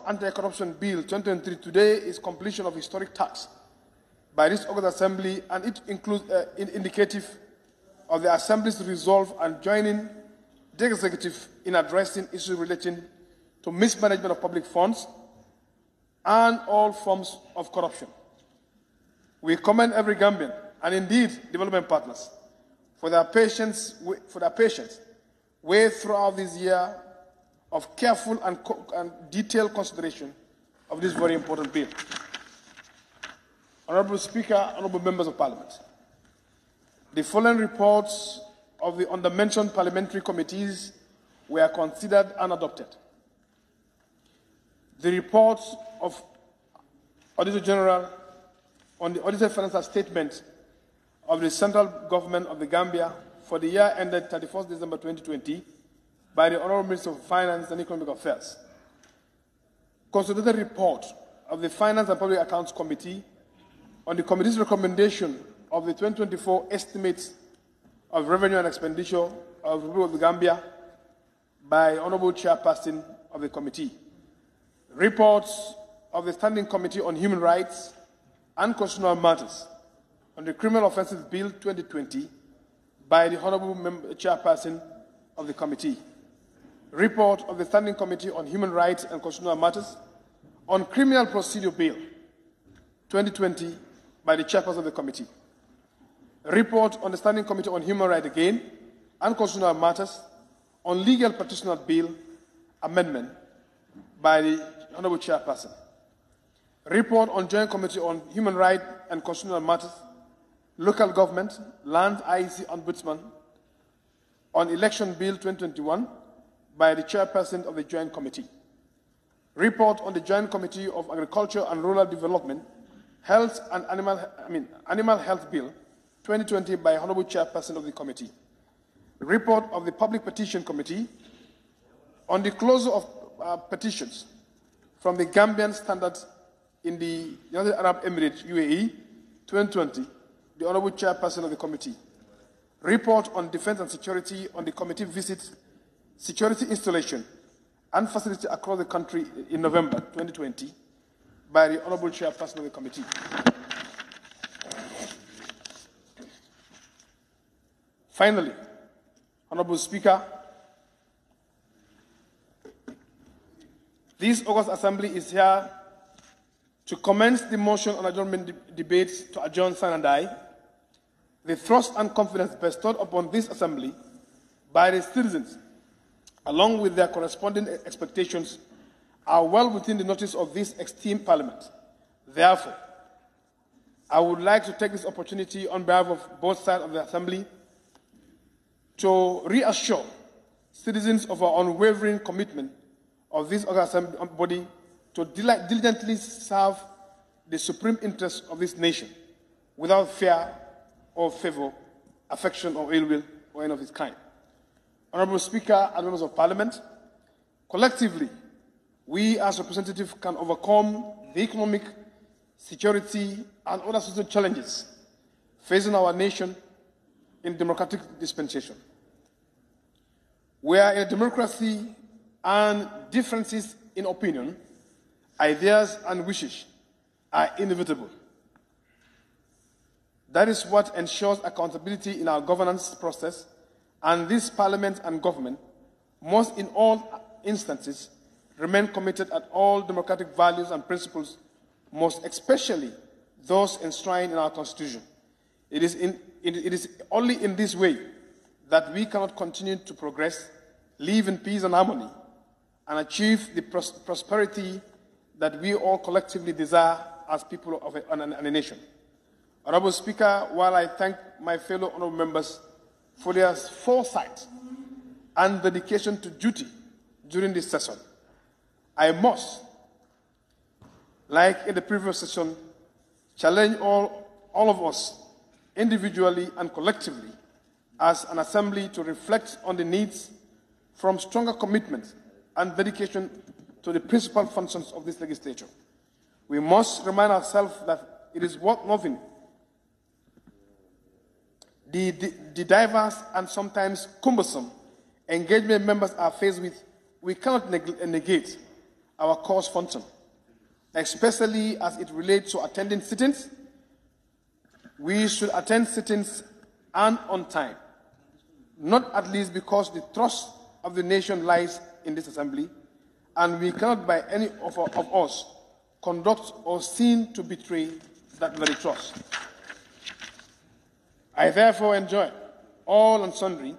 Anti-Corruption Bill 2023 today is completion of historic task by this August Assembly, and it includes indicative of the Assembly's resolve and joining the Executive in addressing issues relating to mismanagement of public funds and all forms of corruption. We commend every Gambian, and indeed development partners, for their patience way throughout this year of careful and detailed consideration of this very important bill. Honourable Speaker, honourable members of Parliament, the following reports of the undermentioned parliamentary committees were considered and adopted. The reports of Auditor General on the audited financial statement of the central government of the Gambia for the year ended 31st December 2020 by the Honourable Minister of Finance and Economic Affairs. Consolidated report of the Finance and Public Accounts Committee on the committee's recommendation of the 2024 estimates of revenue and expenditure of the Republic of the Gambia by Honourable Chairperson of the committee. Reports of the Standing Committee on Human Rights and Constitutional Matters on the Criminal Offences Bill 2020 by the Honourable Chairperson of the committee. Report of the Standing Committee on Human Rights and Constitutional Matters on Criminal Procedure Bill 2020 by the Chairperson of the committee. Report on the Standing Committee on Human Rights again and Constitutional Matters on Legal Petitioner Bill Amendment by the Honourable Chairperson. Report on Joint Committee on Human Rights and Constitutional Matters, Local Government, Land IEC Ombudsman on Election Bill 2021 by the Chairperson of the Joint Committee. Report on the Joint Committee of Agriculture and Rural Development, Health and Animal Health Bill 2020 by Honourable Chairperson of the Committee. Report of the Public Petition Committee on the closure of petitions from the Gambian Standards in the United Arab Emirates, UAE, 2020, the Honourable Chairperson of the Committee. Report on Defence and Security on the Committee visits security installation and facility across the country in November 2020 by the Honourable Chairperson of the Committee. Finally, Honourable Speaker, this August Assembly is here to commence the motion on adjournment debates to adjourn sign and die. The trust and confidence bestowed upon this Assembly by the citizens, along with their corresponding expectations, are well within the notice of this esteemed Parliament. Therefore, I would like to take this opportunity on behalf of both sides of the Assembly to reassure citizens of our unwavering commitment of this August Assembly body to diligently serve the supreme interests of this nation without fear or favour, affection or ill will or any of its kind. Honourable Speaker and members of Parliament, collectively, we as representatives can overcome the economic, security and other social challenges facing our nation in democratic dispensation. We are in a democracy, and differences in opinion, ideas and wishes are inevitable. That is what ensures accountability in our governance process, and this Parliament and government must in all instances remain committed at all democratic values and principles, most especially those enshrined in our Constitution. It is only in this way that we cannot continue to progress, live in peace and harmony, and achieve the prosperity that we all collectively desire as people of a nation. Honourable Speaker, while I thank my fellow honourable members for their foresight and dedication to duty during this session, I must, like in the previous session, challenge all of us individually and collectively as an assembly to reflect on the needs from stronger commitment and dedication to the principal functions of this legislature. We must remind ourselves that it is worth nothing the diverse and sometimes cumbersome engagement members are faced with. We cannot negate our cause function, especially as it relates to attending sittings. We should attend sittings and on time, not at least because the trust of the nation lies in this assembly, and we cannot by any of us conduct or seem to betray that very trust. I therefore enjoin all and sundry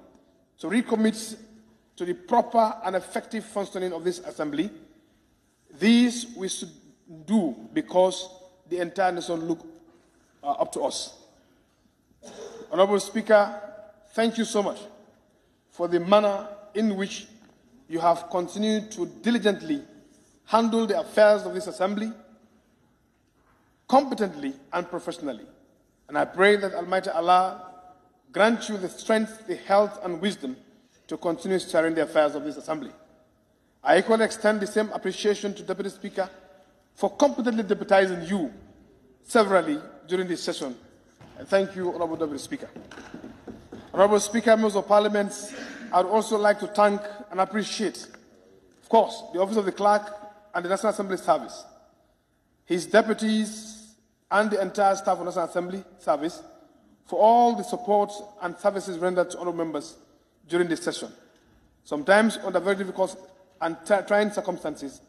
to recommit to the proper and effective functioning of this assembly. These we should do because the entire nation look up to us. Honorable Speaker, thank you so much for the manner in which you have continued to diligently handle the affairs of this assembly competently and professionally. And I pray that Almighty Allah grant you the strength, the health, and wisdom to continue steering the affairs of this assembly. I equally extend the same appreciation to Deputy Speaker for competently deputizing you severally during this session. And thank you, Honorable Deputy Speaker. Honorable Speaker, members of Parliament, I would also like to thank and appreciate, of course, the Office of the Clerk and the National Assembly Service, his deputies, and the entire staff of the National Assembly Service for all the support and services rendered to honourable members during this session. Sometimes under very difficult and trying circumstances,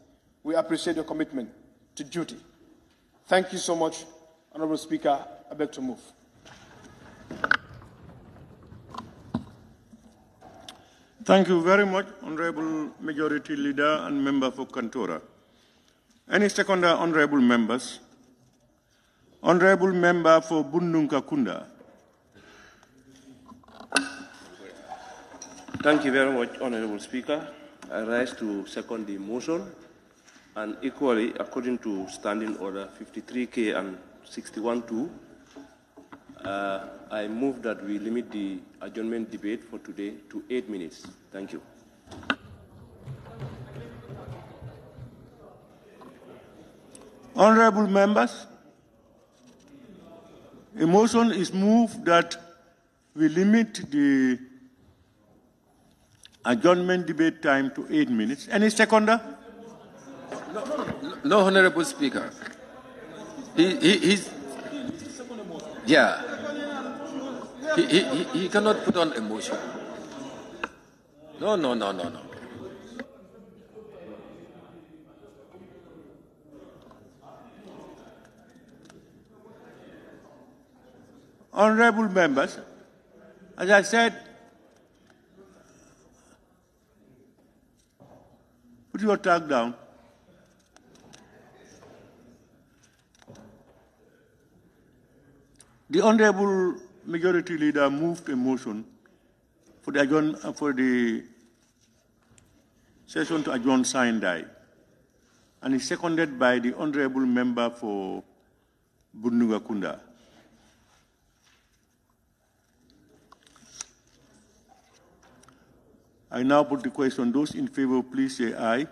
we appreciate your commitment to duty. Thank you so much, Honourable Speaker. I beg to move. Thank you very much, Honourable Majority Leader and Member for Kantora. Any second honourable members? Honourable Member for Bundung-Kakunda. Thank you very much, Honourable Speaker. I rise to second the motion, and equally, according to Standing Order 53K and 61-2, I move that we limit the adjournment debate for today to 8 minutes. Thank you. Honourable members, a motion is moved that we limit the adjournment debate time to 8 minutes. Any seconder? No, Honourable Speaker. Yeah. He cannot put on a motion. No. Honourable members, as I said, put your tag down. The Honourable Majority Leader moved a motion for the session to adjourn Sine-Dai, and is seconded by the Honourable Member for Bundung-Kakunda. I now put the question. Those in favor, please say aye.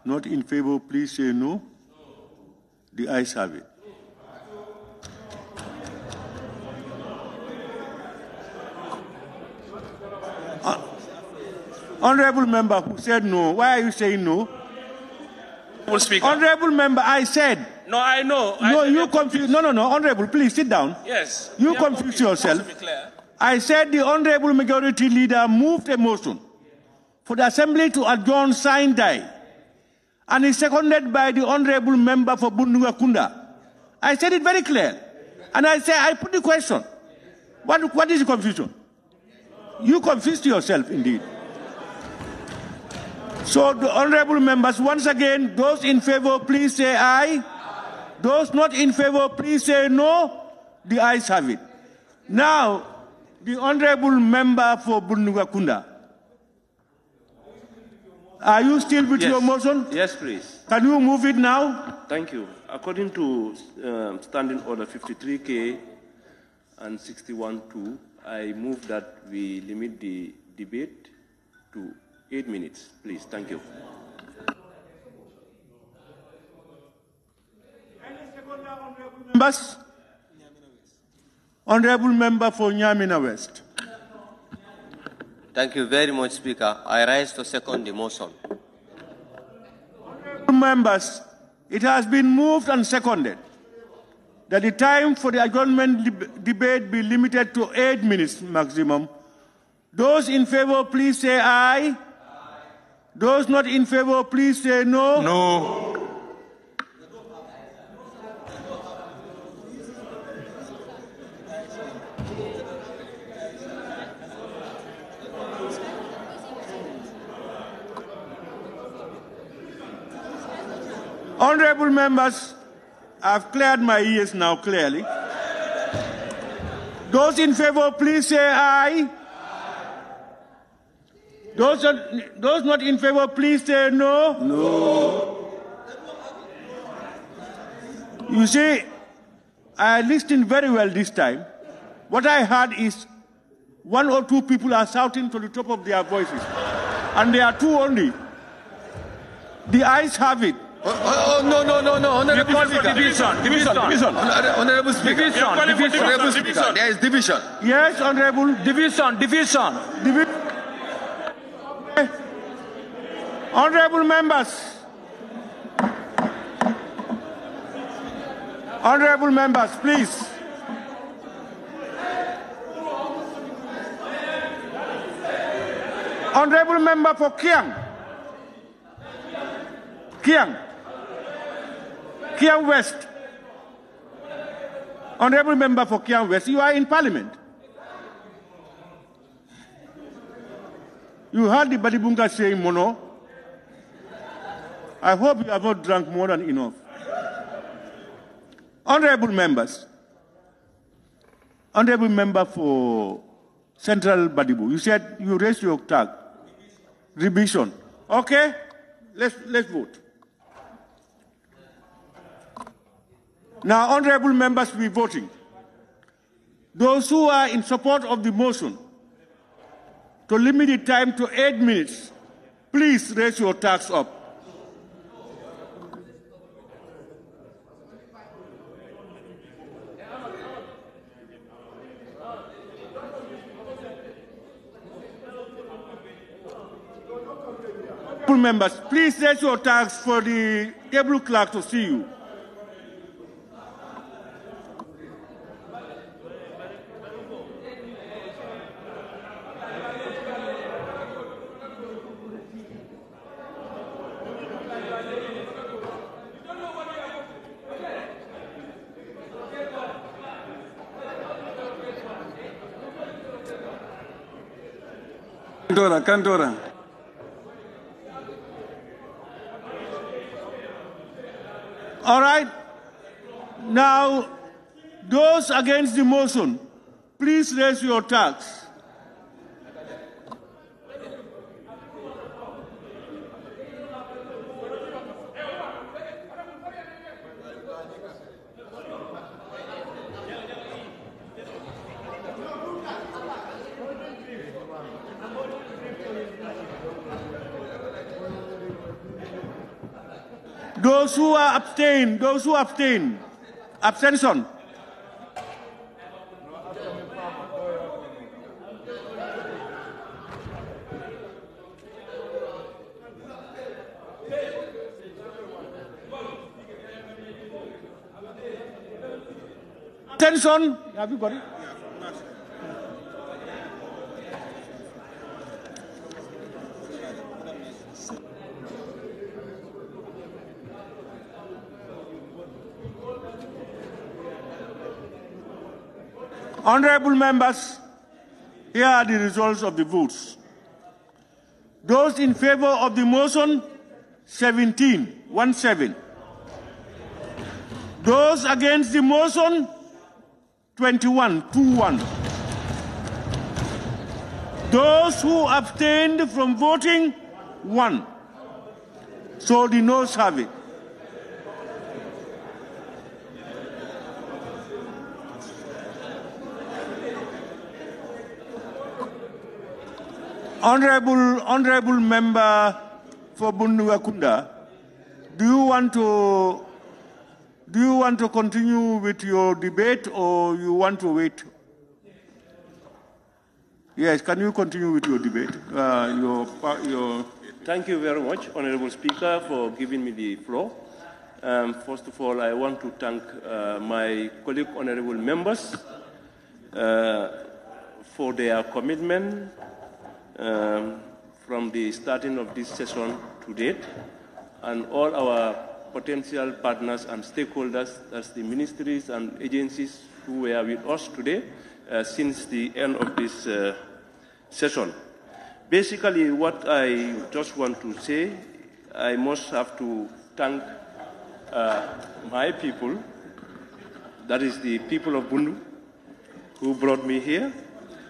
Not in favor, please say no. The ayes have it. Honourable Member who said no, why are you saying no? Honourable Member, I said. No, I know. No, you confused. No. Honourable, please sit down. Yes. You confused yourself. I said the Honourable Majority Leader moved a motion for the Assembly to adjourn Sine-Dai, and is seconded by the Honourable Member for Bundung-Kakunda. I said it very clear. And I put the question. What is the confusion? You confused yourself indeed. So the honourable members, once again, those in favor, please say aye. Those not in favor, please say no. The ayes have it. Now, the honourable member for Bundung-Kakunda. Are you still with your motion? Yes, please. Can you move it now? Thank you. According to Standing Order 53K and 61-2, I move that we limit the debate to 8 minutes, please. Thank you. Members? Honourable Member for Nyamina West. Thank you very much, Speaker. I rise to second the motion. Members, it has been moved and seconded that the time for the adjournment debate be limited to 8 minutes maximum. Those in favor, please say aye. Those not in favor, please say no. No. Honorable members, I've cleared my ears now clearly. Those in favor, please say aye. Those not in favor, please say no. No. You see, I listened very well this time. What I heard is 1 or 2 people are shouting to the top of their voices. And there are 2 only. The ayes have it. No. Honorable Speaker. Division. Honorable Speaker. Division. There is division. Yes, Honorable. Division. Honorable members. Honorable members, please. Honorable member for Kiang West. Honorable member for Kiang West, you are in Parliament. You heard the Badibunga saying mono. I hope you have not drunk more than enough. Honorable members, Honorable member for Central Badibu, you said you raised your tag. Revision. Okay, let's vote. Now, honorable members will be voting. Those who are in support of the motion to limit the time to 8 minutes, please raise your tags up. Members, please raise your tags for the table clerk to see you. Cantora. All right. Now, those against the motion, please raise your tags. Those who abstain, abstention. Abstention. Have you got it? Honorable members, here are the results of the votes. Those in favor of the motion, 17. Those against the motion, 21. Those who abstained from voting, 1. So the noes have it. Honorable member for Bunduwakunda, do you want to continue with your debate or you want to wait? Yes, can you continue with your debate? Thank you very much, Honorable Speaker, for giving me the floor. First of all, I want to thank my colleague honorable members for their commitment from the starting of this session to date, and all our potential partners and stakeholders, as the ministries and agencies who were with us today since the end of this session. Basically, what I just want to say, I must have to thank my people, that is the people of Bundu, who brought me here,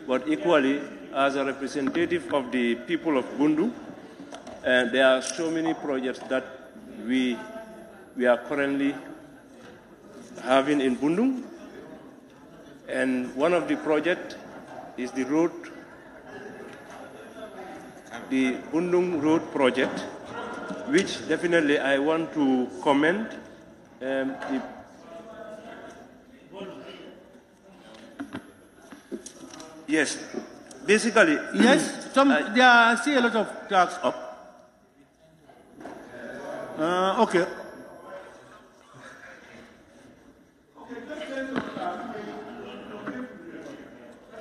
but equally, as a representative of the people of Bundu, there are so many projects that we are currently having in Bundu, and one of the projects is the Bundung Road project, which definitely I want to commend. Yes, basically. Yes, there are still a lot of tracks up. Okay.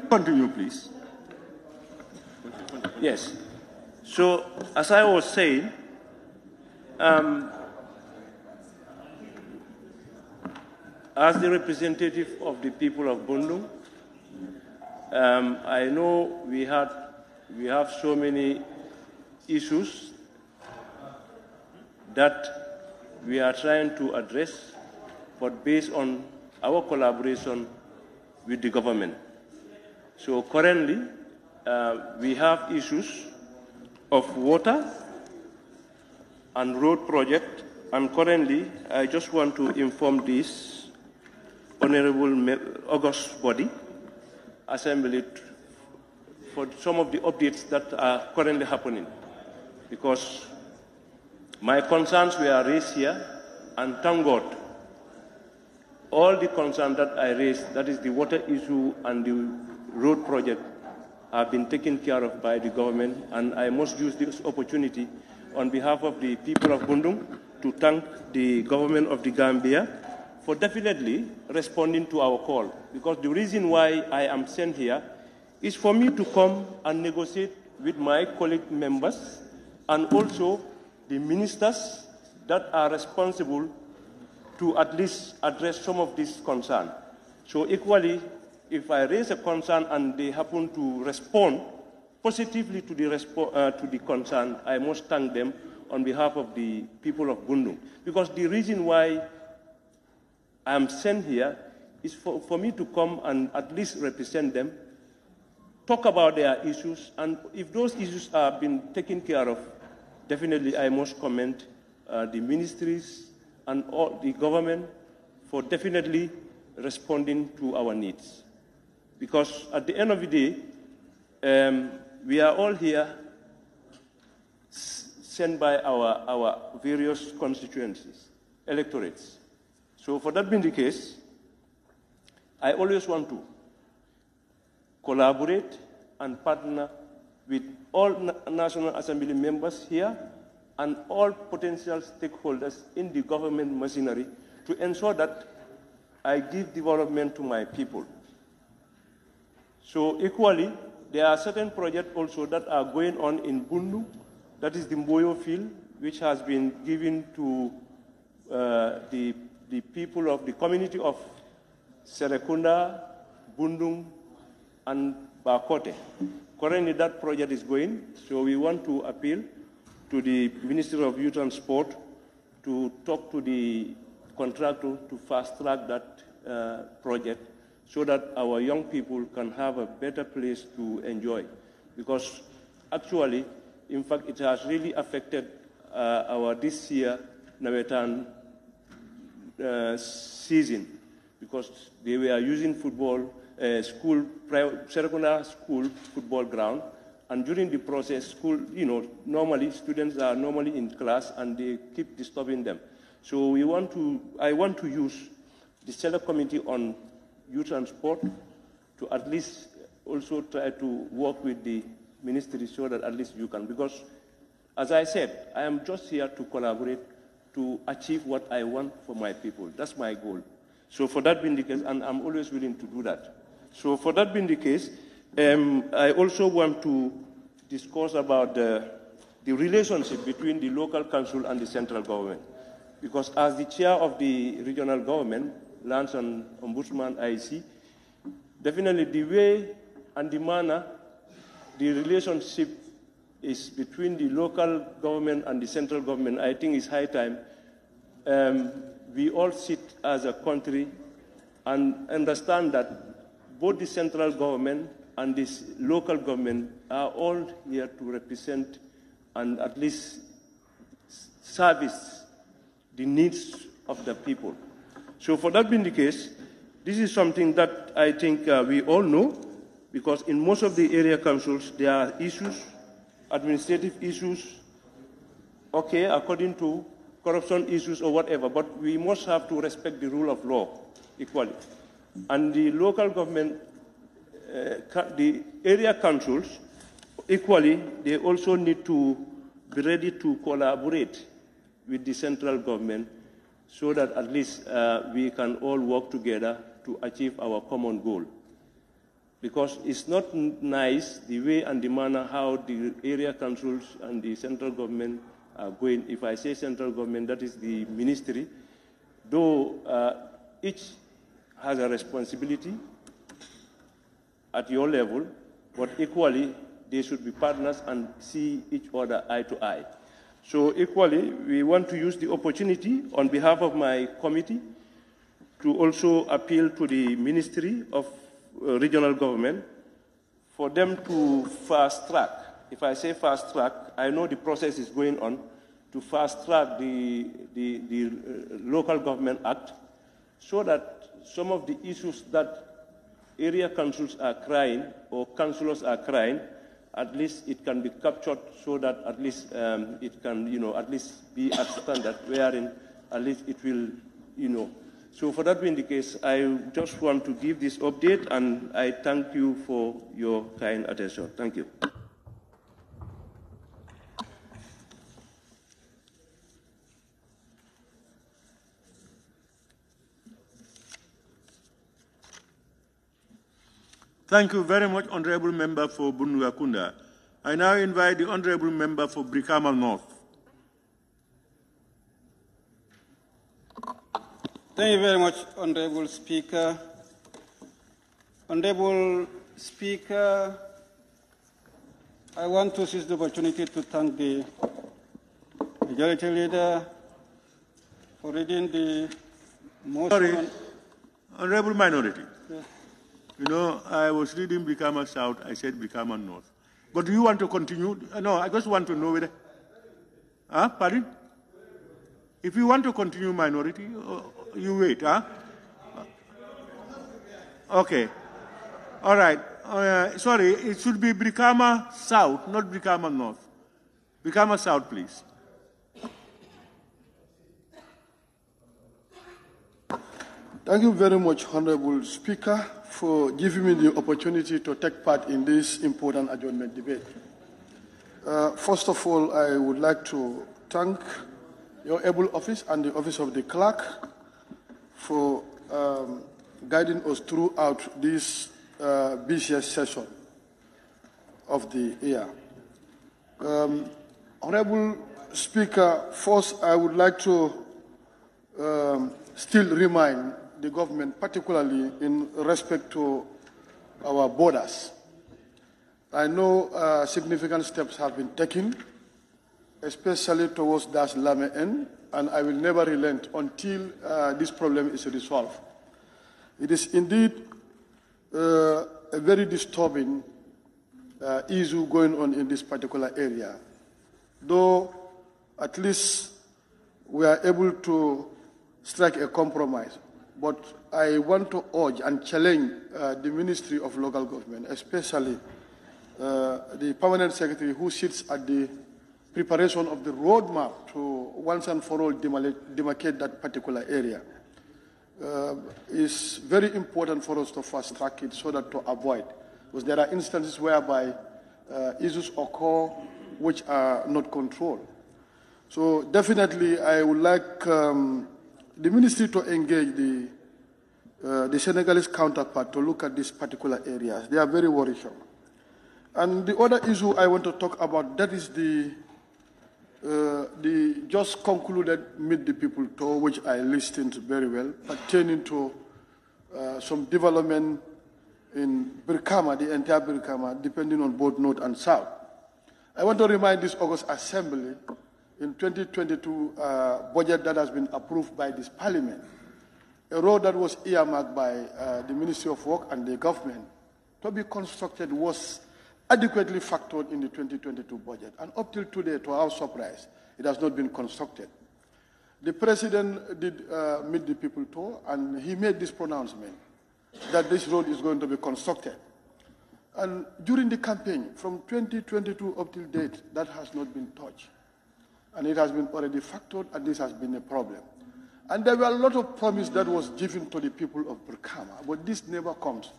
Continue, please. Yes. So, as I was saying, as the representative of the people of Bundu, I know we have so many issues that we are trying to address, but based on our collaboration with the government. So currently, we have issues of water and road project, and currently, I just want to inform this Honorable August body assembly for some of the updates that are currently happening, because my concerns were raised here, and thank God, all the concerns that I raised, that is the water issue and the road project, have been taken care of by the government, and I must use this opportunity on behalf of the people of Bundung to thank the government of the Gambia for definitely responding to our call. Because the reason why I am sent here is for me to come and negotiate with my colleague members and also the ministers that are responsible to at least address some of these concerns. So equally, if I raise a concern and they happen to respond positively to the concern, I must thank them on behalf of the people of Bundung. Because the reason why I am sent here is for me to come and at least represent them, talk about their issues, and if those issues have been taken care of, definitely I must commend the ministries and all the government for definitely responding to our needs. Because at the end of the day, we are all here sent by our various constituencies, electorates. So for that being the case, I always want to collaborate and partner with all National Assembly members here and all potential stakeholders in the government machinery to ensure that I give development to my people. So equally, there are certain projects also that are going on in Bundu, that is the Mboyo field, which has been given to the people of the community of Serekunda, Bundung, and Bakote. Currently, that project is going, so we want to appeal to the Ministry of Youth and Sport to talk to the contractor to fast-track that project so that our young people can have a better place to enjoy. Because actually, in fact, it has really affected our this year Nawetan season, because they were using football, Serekunda school football ground, and during the process, school, normally students are normally in class and they keep disturbing them. So I want to use the Select Committee on Youth and Sport to at least also try to work with the ministry so that at least you can, because As I said, I am just here to collaborate to achieve what I want for my people. That's my goal. So for that being the case, and I'm always willing to do that. So for that being the case, I also want to discuss about the relationship between the local council and the central government. Because as the chair of the regional government, Lands and Ombudsman IC, definitely the way and the manner the relationship is between the local government and the central government, I think it's high time we all sit as a country and understand that both the central government and this local government are all here to represent and at least service the needs of the people. So for that being the case, this is something that I think we all know, because in most of the area councils, there are issues, administrative issues, okay, according to corruption issues or whatever, but we must have to respect the rule of law equally. And the local government, the area councils, equally, they also need to be ready to collaborate with the central government so that at least we can all work together to achieve our common goal. Because it's not nice the way and the manner how the area councils and the central government are going. If I say central government, that is the ministry, though each has a responsibility at your level, but equally they should be partners and see each other eye to eye. So equally, we want to use the opportunity on behalf of my committee to also appeal to the Ministry of Regional Government for them to fast track. If I say fast track, I know the process is going on to fast track the Local Government Act so that some of the issues that area councils are crying or councillors are crying, at least it can be captured so that at least it can, at least be a standard wherein at least it will, So for that being the case, I just want to give this update and I thank you for your kind attention. Thank you. Thank you very much, Honorable Member for Bunugakunda. I now invite the Honorable Member for Brikama North. Thank you very much, Honorable Speaker. Honorable Speaker, I want to seize the opportunity to thank the Majority Leader for reading the motion. Sorry, Honorable Minority. Yes. I was reading Brikama South, I said Brikama North. But do you want to continue? No, I just want to know whether... Pardon? If you want to continue minority, you wait, Okay. All right. Sorry, it should be Brikama South, not Brikama North. Brikama South, please. Thank you very much, Honorable Speaker, for giving me the opportunity to take part in this important adjournment debate. First of all, I would like to thank your able office and the office of the clerk for guiding us throughout this busiest session of the year. Honorable Speaker, first I would like to still remind the government, particularly in respect to our borders. I know significant steps have been taken, especially towards Das Lame end, and I will never relent until this problem is resolved. It is indeed a very disturbing issue going on in this particular area, though at least we are able to strike a compromise. But I want to urge and challenge the Ministry of Local Government, especially the Permanent Secretary who sits at the preparation of the roadmap to once and for all demarcate that particular area. It's very important for us to fast track it so that to avoid, because there are instances whereby issues occur which are not controlled. So definitely I would like the ministry to engage the Senegalese counterpart to look at these particular areas. They are very worrisome. And the other issue I want to talk about, that is the just concluded Meet the People tour, which I listened very well, pertaining to some development in Brikama, the entire Brikama, depending on both North and South. I want to remind this August Assembly, in 2022 budget that has been approved by this Parliament, a road that was earmarked by the Ministry of Work and the government to be constructed was adequately factored in the 2022 budget. And up till today, to our surprise, it has not been constructed. The President did Meet the People tour, and he made this pronouncement that this road is going to be constructed. And during the campaign, from 2022 up till date, that has not been touched. And it has been already factored, and this has been a problem. And there were a lot of promise that was given to the people of Brikama, but this never comes.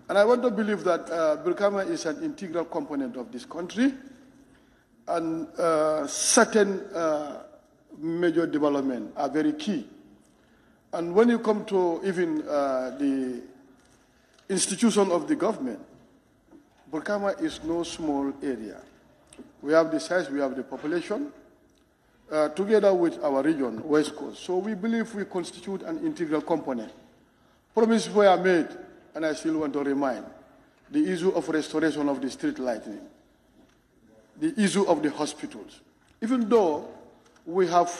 And I want to believe that Brikama is an integral component of this country, and certain major development are very key. And when you come to even the institution of the government, Brikama is no small area. We have the size, we have the population, together with our region, West Coast. So we believe we constitute an integral component. Promises were made, and I still want to remind, the issue of restoration of the street lighting, the issue of the hospitals. Even though we have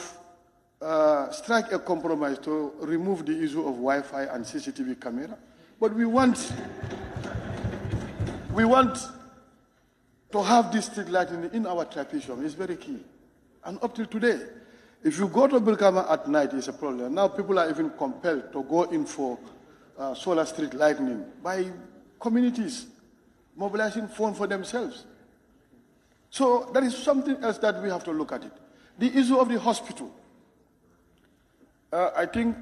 struck a compromise to remove the issue of Wi-Fi and CCTV camera, but we want to have this street lighting in our tradition. It's very key. And up till today, if you go to Brikama at night, it's a problem. Now people are even compelled to go in for solar street lighting by communities mobilizing funds for themselves. So there is something else that we have to look at it. The issue of the hospital. I think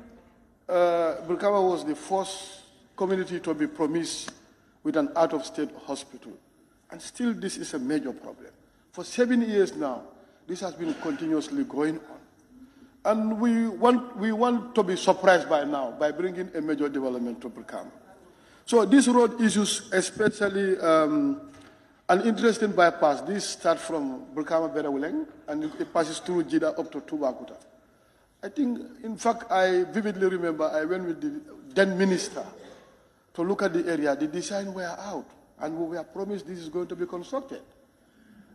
Brikama was the first community to be promised with an out-of-state hospital. And still this is a major problem. For 7 years now, this has been continuously going on. And we want to be surprised by now by bringing a major development to Brikama. So these road issues, especially an interesting bypass, this starts from Brikama Berawuleng and it passes through Jida up to Tubakuta. I think, in fact, I vividly remember I went with the then minister to look at the area. The design were out and we were promised this is going to be constructed.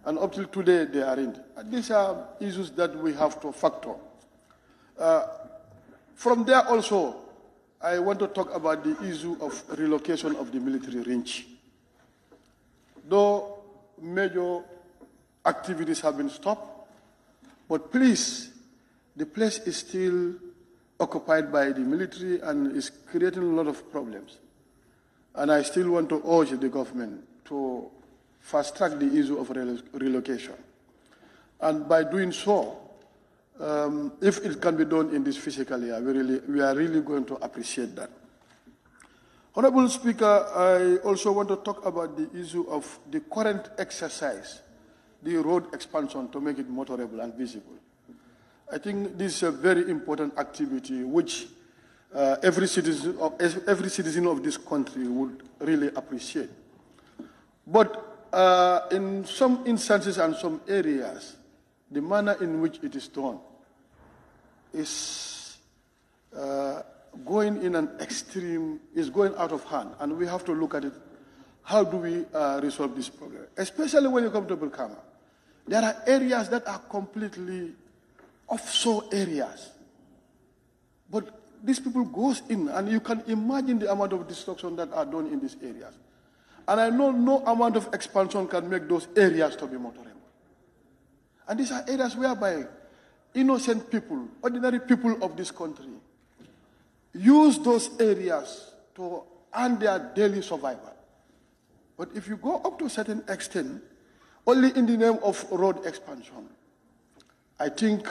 And up till today, they aren't. And these are issues that we have to factor. From there also, I want to talk about the issue of relocation of the military range. Though major activities have been stopped, but please, the place is still occupied by the military and is creating a lot of problems. And I still want to urge the government to fast-track the issue of relocation. And by doing so, if it can be done in this fiscal year, we are really going to appreciate that. Honorable Speaker, I also want to talk about the issue of the current exercise, the road expansion to make it motorable and visible. I think this is a very important activity which every citizen of this country would really appreciate. But in some instances and some areas, the manner in which it is done is going in an extreme, is going out of hand, and we have to look at it. How do we resolve this problem? Especially when you come to Brikama. There are areas that are completely offshore areas. But these people goes in, and you can imagine the amount of destruction that are done in these areas. And I know no amount of expansion can make those areas to be motorable. And these are areas whereby innocent people, ordinary people of this country, use those areas to earn their daily survival. But if you go up to a certain extent, only in the name of road expansion, I think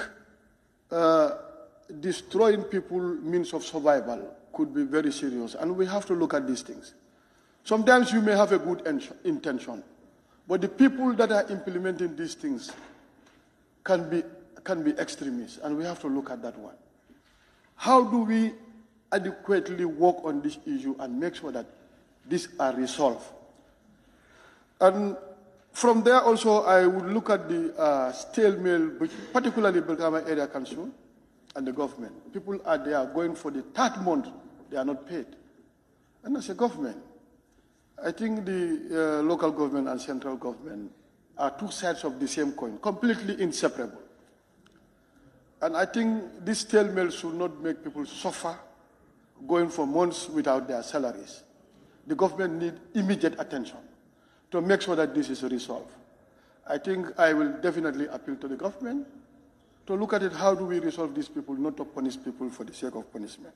destroying people's means of survival could be very serious. And we have to look at these things. Sometimes you may have a good intention, But the people that are implementing these things can be extremists, and we have to look at that one. How do we adequately work on this issue and make sure that these are resolved? And from there also, I would look at the stalemate, particularly 𝒂𝒂𝒏 Area Council and the government. People are there going for the third month, they are not paid. And as a government, I think the local government and central government are two sides of the same coin, completely inseparable. And I think this stalemate should not make people suffer going for months without their salaries. The government needs immediate attention to make sure that this is resolved. I think I will definitely appeal to the government to look at it, how do we resolve these people, not to punish people for the sake of punishment.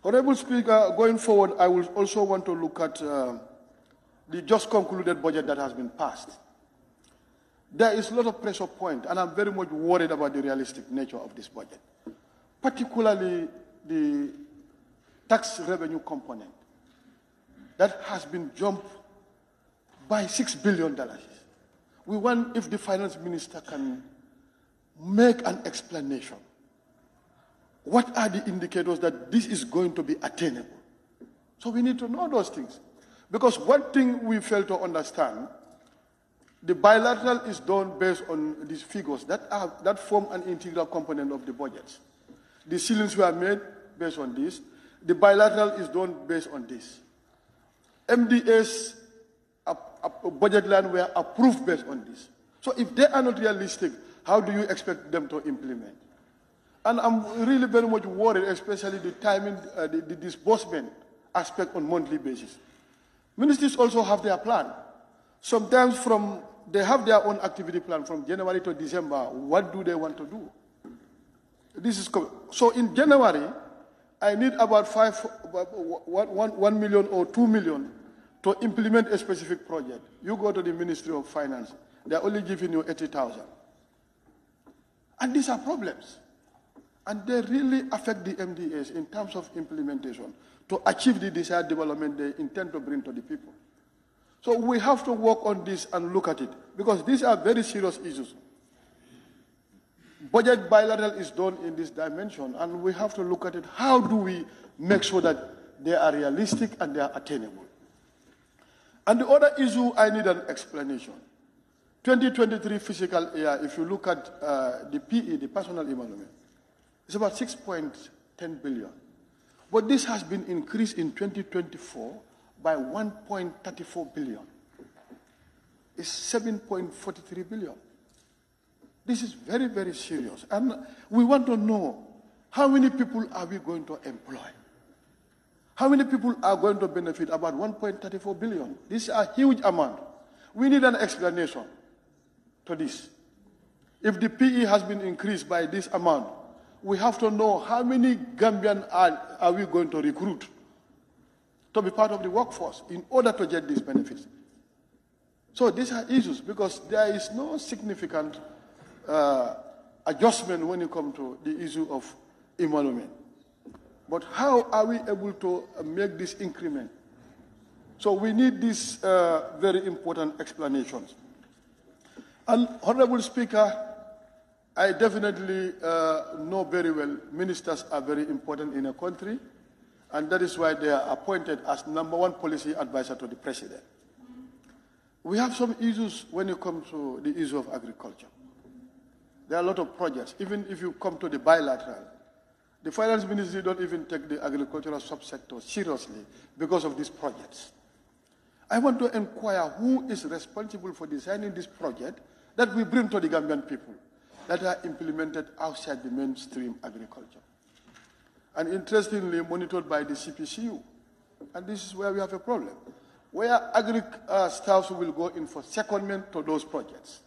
Honorable Speaker, going forward, I will also want to look at the just concluded budget that has been passed. There is a lot of pressure point, and I'm very much worried about the realistic nature of this budget, particularly the tax revenue component that has been jumped by $6 billion. We want if the finance minister can make an explanation. What are the indicators that this is going to be attainable? So we need to know those things. Because one thing we fail to understand, the bilateral is done based on these figures that form an integral component of the budgets. The ceilings were made based on this. The bilateral is done based on this. MDA's budget line were approved based on this. So if they are not realistic, how do you expect them to implement? And I'm really very much worried, especially the timing, the disbursement aspect on monthly basis. Ministries also have their plan. Sometimes they have their own activity plan from January to December. What do they want to do? So in January, I need about 1 million or 2 million to implement a specific project. You go to the Ministry of Finance, they're only giving you 80,000. And these are problems. And they really affect the MDAs in terms of implementation to achieve the desired development they intend to bring to the people. So we have to work on this and look at it, because these are very serious issues. Budget bilateral is done in this dimension, and we have to look at it. How do we make sure that they are realistic and they are attainable? And the other issue, I need an explanation. 2023 fiscal year, if you look at the PE, the personal emolument, it's about 6.10 billion. But this has been increased in 2024 by 1.34 billion. It's 7.43 billion. This is very, very serious. And we want to know, how many people are we going to employ? How many people are going to benefit? About 1.34 billion. This is a huge amount. We need an explanation to this. If the PE has been increased by this amount, we have to know how many Gambians are we going to recruit to be part of the workforce in order to get these benefits. So these are issues, because there is no significant adjustment when you come to the issue of emolument. But how are we able to make this increment? So we need these very important explanations. And Honorable Speaker, I definitely know very well ministers are very important in a country, and that is why they are appointed as #1 policy advisor to the president. We have some issues when you come to the issue of agriculture. There are a lot of projects. Even if you come to the bilateral, the finance ministry don't even take the agricultural subsector seriously because of these projects. I want to inquire who is responsible for designing this project that we bring to the Gambian people that are implemented outside the mainstream agriculture. And interestingly, monitored by the CPCU. And this is where we have a problem, where staffs will go in for secondment to those projects.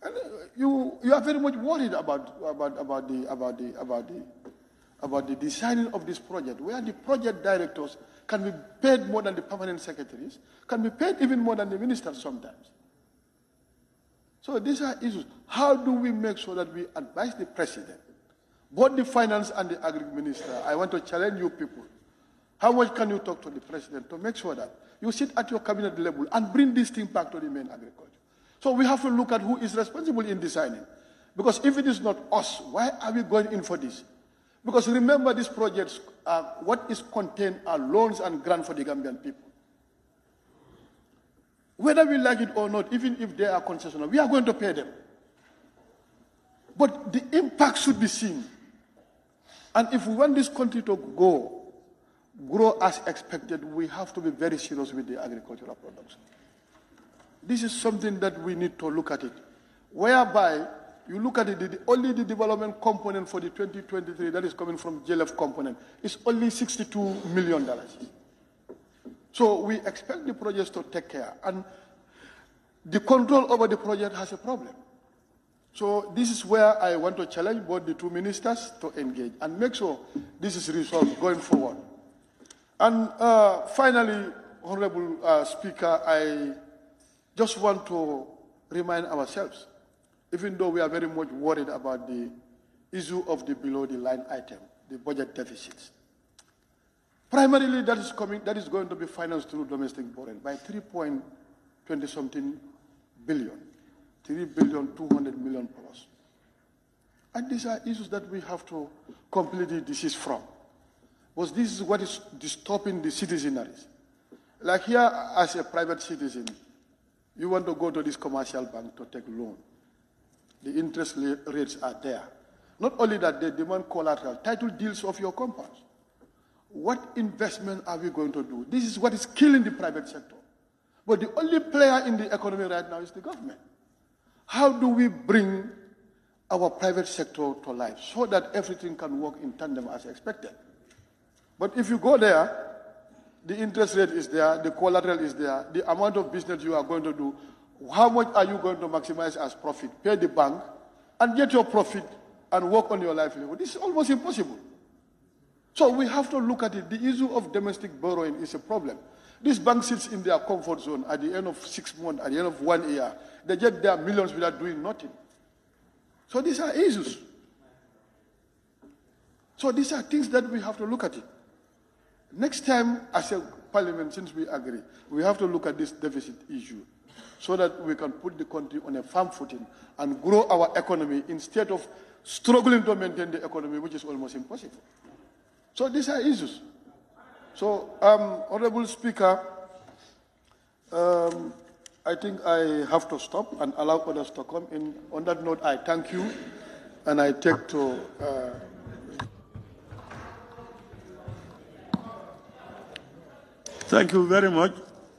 And you are very much worried about the designing of this project, where the project directors can be paid more than the permanent secretaries, can be paid even more than the ministers sometimes. So these are issues. How do we make sure that we advise the president, both the finance and the agri minister? I want to challenge you people. How much can you talk to the president to make sure that you sit at your cabinet level and bring this thing back to the main agriculture? So we have to look at who is responsible in designing. Because if it is not us, why are we going in for this? Because remember, these projects, what is contained are loans and grants for the Gambian people. Whether we like it or not, even if they are concessional, we are going to pay them. But the impact should be seen. And if we want this country to grow as expected, we have to be very serious with the agricultural production. This is something that we need to look at it. Whereby, you look at it, only the development component for the 2023 that is coming from JLF component is only $62 million. So we expect the projects to take care. And the control over the project has a problem. So this is where I want to challenge both the two ministers to engage and make sure this is resolved going forward. And finally, Honorable Speaker, I just want to remind ourselves, even though we are very much worried about the issue of the below the line item, the budget deficits. Primarily, that is going to be financed through domestic borrowing by 3.20-something billion, 3.2 billion plus. And these are issues that we have to completely desist from. Because this is what is disturbing the citizenry. Like here, as a private citizen, you want to go to this commercial bank to take loan. The interest rates are there. Not only that, they demand collateral, title deals of your compounds. What investment are we going to do? This is what is killing the private sector. But the only player in the economy right now is the government. How do we bring our private sector to life so that everything can work in tandem as expected? But if you go there, the interest rate is there, the collateral is there, the amount of business you are going to do, how much are you going to maximize as profit? Pay the bank and get your profit and work on your livelihood. This is almost impossible. So we have to look at it. The issue of domestic borrowing is a problem. This bank sits in their comfort zone at the end of 6 months, at the end of 1 year. They get their millions without doing nothing. So these are issues. So these are things that we have to look at it. Next time, as a parliament, since we agree, we have to look at this deficit issue so that we can put the country on a firm footing and grow our economy instead of struggling to maintain the economy, which is almost impossible. So these are issues. So, Honorable Speaker, I think I have to stop and allow others to come in. On that note, I thank you, and I take to... Thank you very much,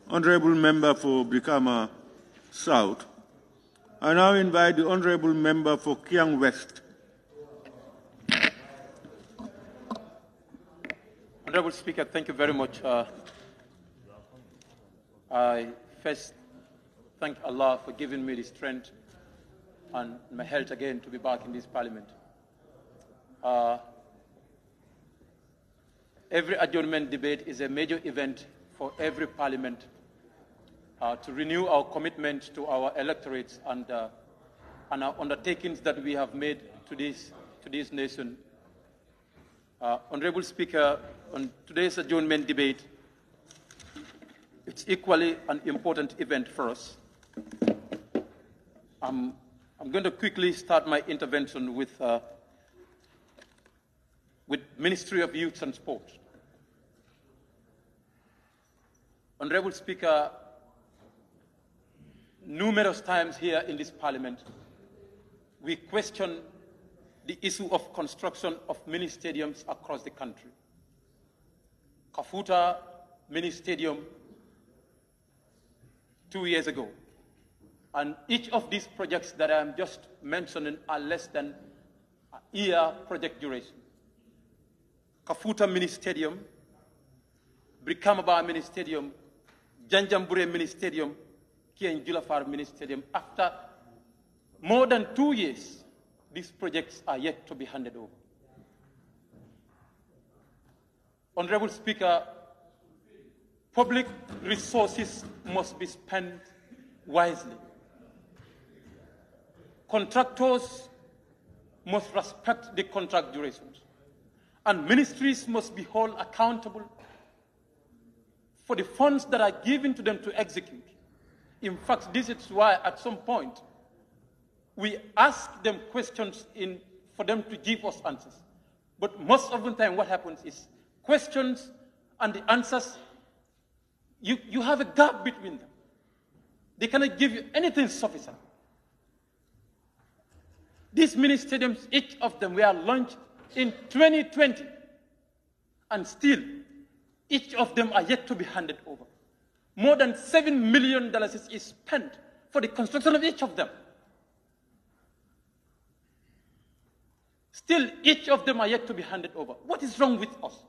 Honorable Member for Brikama South. I now invite the Honorable Member for Kiang West. Honorable Speaker, thank you very much. I first thank Allah for giving me the strength and my health again to be back in this parliament. Every adjournment debate is a major event for every parliament to renew our commitment to our electorates and our undertakings that we have made to this nation. Honorable Speaker, on today's adjournment debate, it's equally an important event for us. I'm going to quickly start my intervention with Ministry of Youth and Sport. Honorable Speaker, numerous times here in this parliament, we question the issue of construction of mini stadiums across the country. Kafuta Mini Stadium 2 years ago. And each of these projects that I'm just mentioning are less than a year project duration. Kafuta Mini Stadium, Brikama Mini Stadium, Janjambure Mini Stadium, Kien Julafar Mini Stadium. After more than 2 years, these projects are yet to be handed over. Honorable Speaker, public resources must be spent wisely. Contractors must respect the contract durations, and ministries must be held accountable for the funds that are given to them to execute. In fact, this is why at some point we ask them questions for them to give us answers. But most of the time what happens is questions and the answers, you have a gap between them. They cannot give you anything sufficient. These mini stadiums, each of them were launched in 2020, and still each of them are yet to be handed over. More than $7 million is spent for the construction of each of them. Still, each of them are yet to be handed over. What is wrong with us?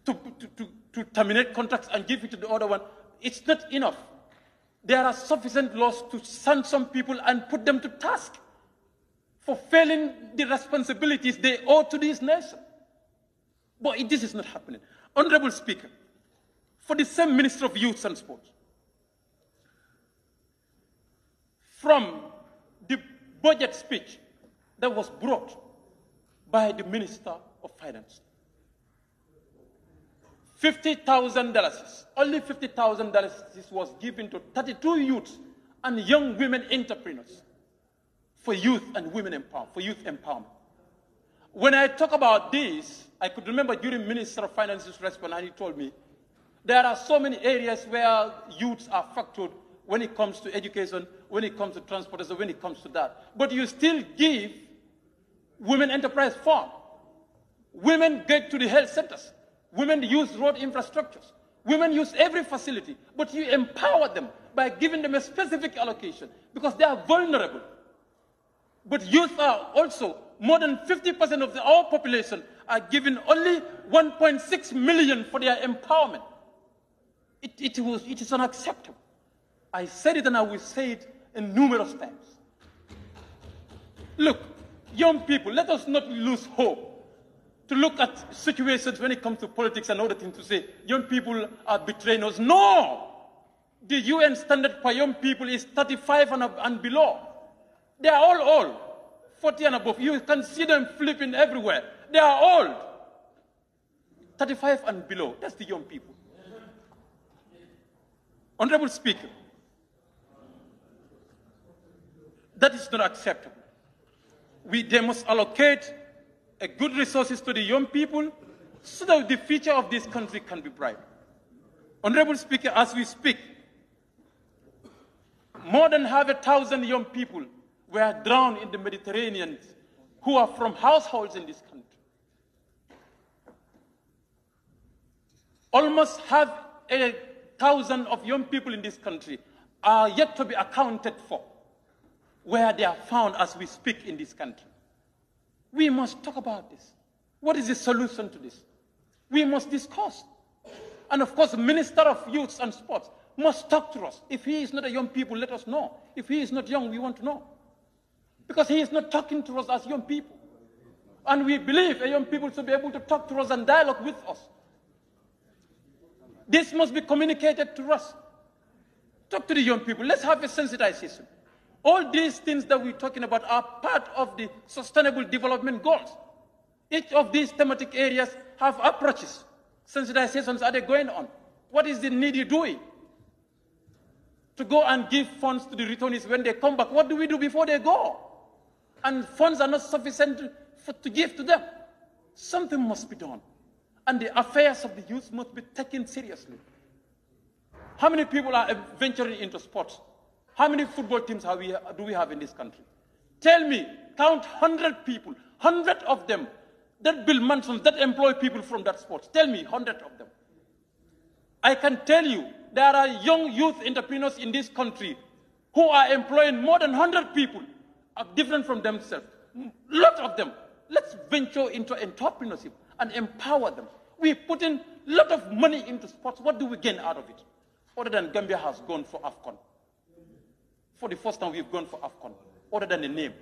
To terminate contracts and give it to the other one, it's not enough. There are sufficient laws to send some people and put them to task for failing the responsibilities they owe to this nation. But this is not happening. Honorable Speaker, for the same Minister of Youth and Sports, from the budget speech that was brought by the Minister of Finance, $50,000, only $50,000 was given to 32 youths and young women entrepreneurs for youth and women empowerment, for youth empowerment. When I talk about this, I could remember during Minister of Finance's response, and he told me, there are so many areas where youths are factored when it comes to education, when it comes to transportation, when it comes to that. But you still give women enterprise fund. Women get to the health centers. Women use road infrastructures. Women use every facility, but you empower them by giving them a specific allocation because they are vulnerable. But youth are also, more than 50% of our population are given only 1.6 million for their empowerment. It is unacceptable. I said it and I will say it in numerous times. Look, young people, let us not lose hope to look at situations when it comes to politics and other things to say, young people are betraying us. No! The UN standard for young people is 35 and below. They are all old, 40 and above. You can see them flipping everywhere. They are old. 35 and below, that's the young people. Honorable Speaker, that is not acceptable. They must allocate a good resources to the young people so that the future of this country can be bright. Honorable Speaker, as we speak, more than 1,000 young people were drowned in the Mediterranean who are from households in this country. Almost 1,000 of young people in this country are yet to be accounted for, where they are found as we speak in this country. We must talk about this. What is the solution to this? We must discuss. And of course, the Minister of Youth and Sports must talk to us. If he is not a young people, let us know. If he is not young, we want to know. Because he is not talking to us as young people. And we believe a young people should be able to talk to us and dialogue with us. This must be communicated to us. Talk to the young people. Let's have a sensitization. All these things that we're talking about are part of the Sustainable Development Goals. Each of these thematic areas have approaches. Sensitizations are they going on? What is the need you're doing? To go and give funds to the returnees when they come back. What do we do before they go? And funds are not sufficient to give to them. Something must be done. And the affairs of the youth must be taken seriously. How many people are venturing into sports? How many football teams do we have in this country? Tell me, count 100 people, 100 of them that build mansions, that employ people from that sport. Tell me, 100 of them. I can tell you, there are young youth entrepreneurs in this country who are employing more than 100 people, different from themselves. Lot of them. Let's venture into entrepreneurship and empower them. We put in a lot of money into sports. What do we gain out of it? Other than Gambia has gone for AFCON. For the first time, we've gone for AFCON, other than the name.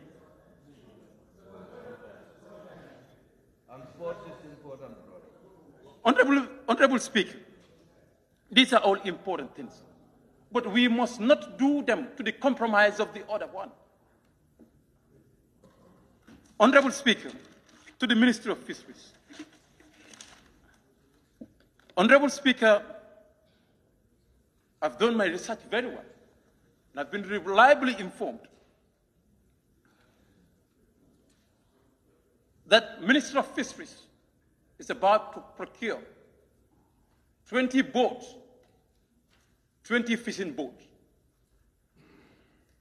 And sports is important, brother. Honorable Speaker, these are all important things. But we must not do them to the compromise of the other one. Honorable Speaker, to the Ministry of Fisheries, Honorable Speaker, I've done my research very well, and I've been reliably informed that Minister of Fisheries is about to procure 20 boats, 20 fishing boats.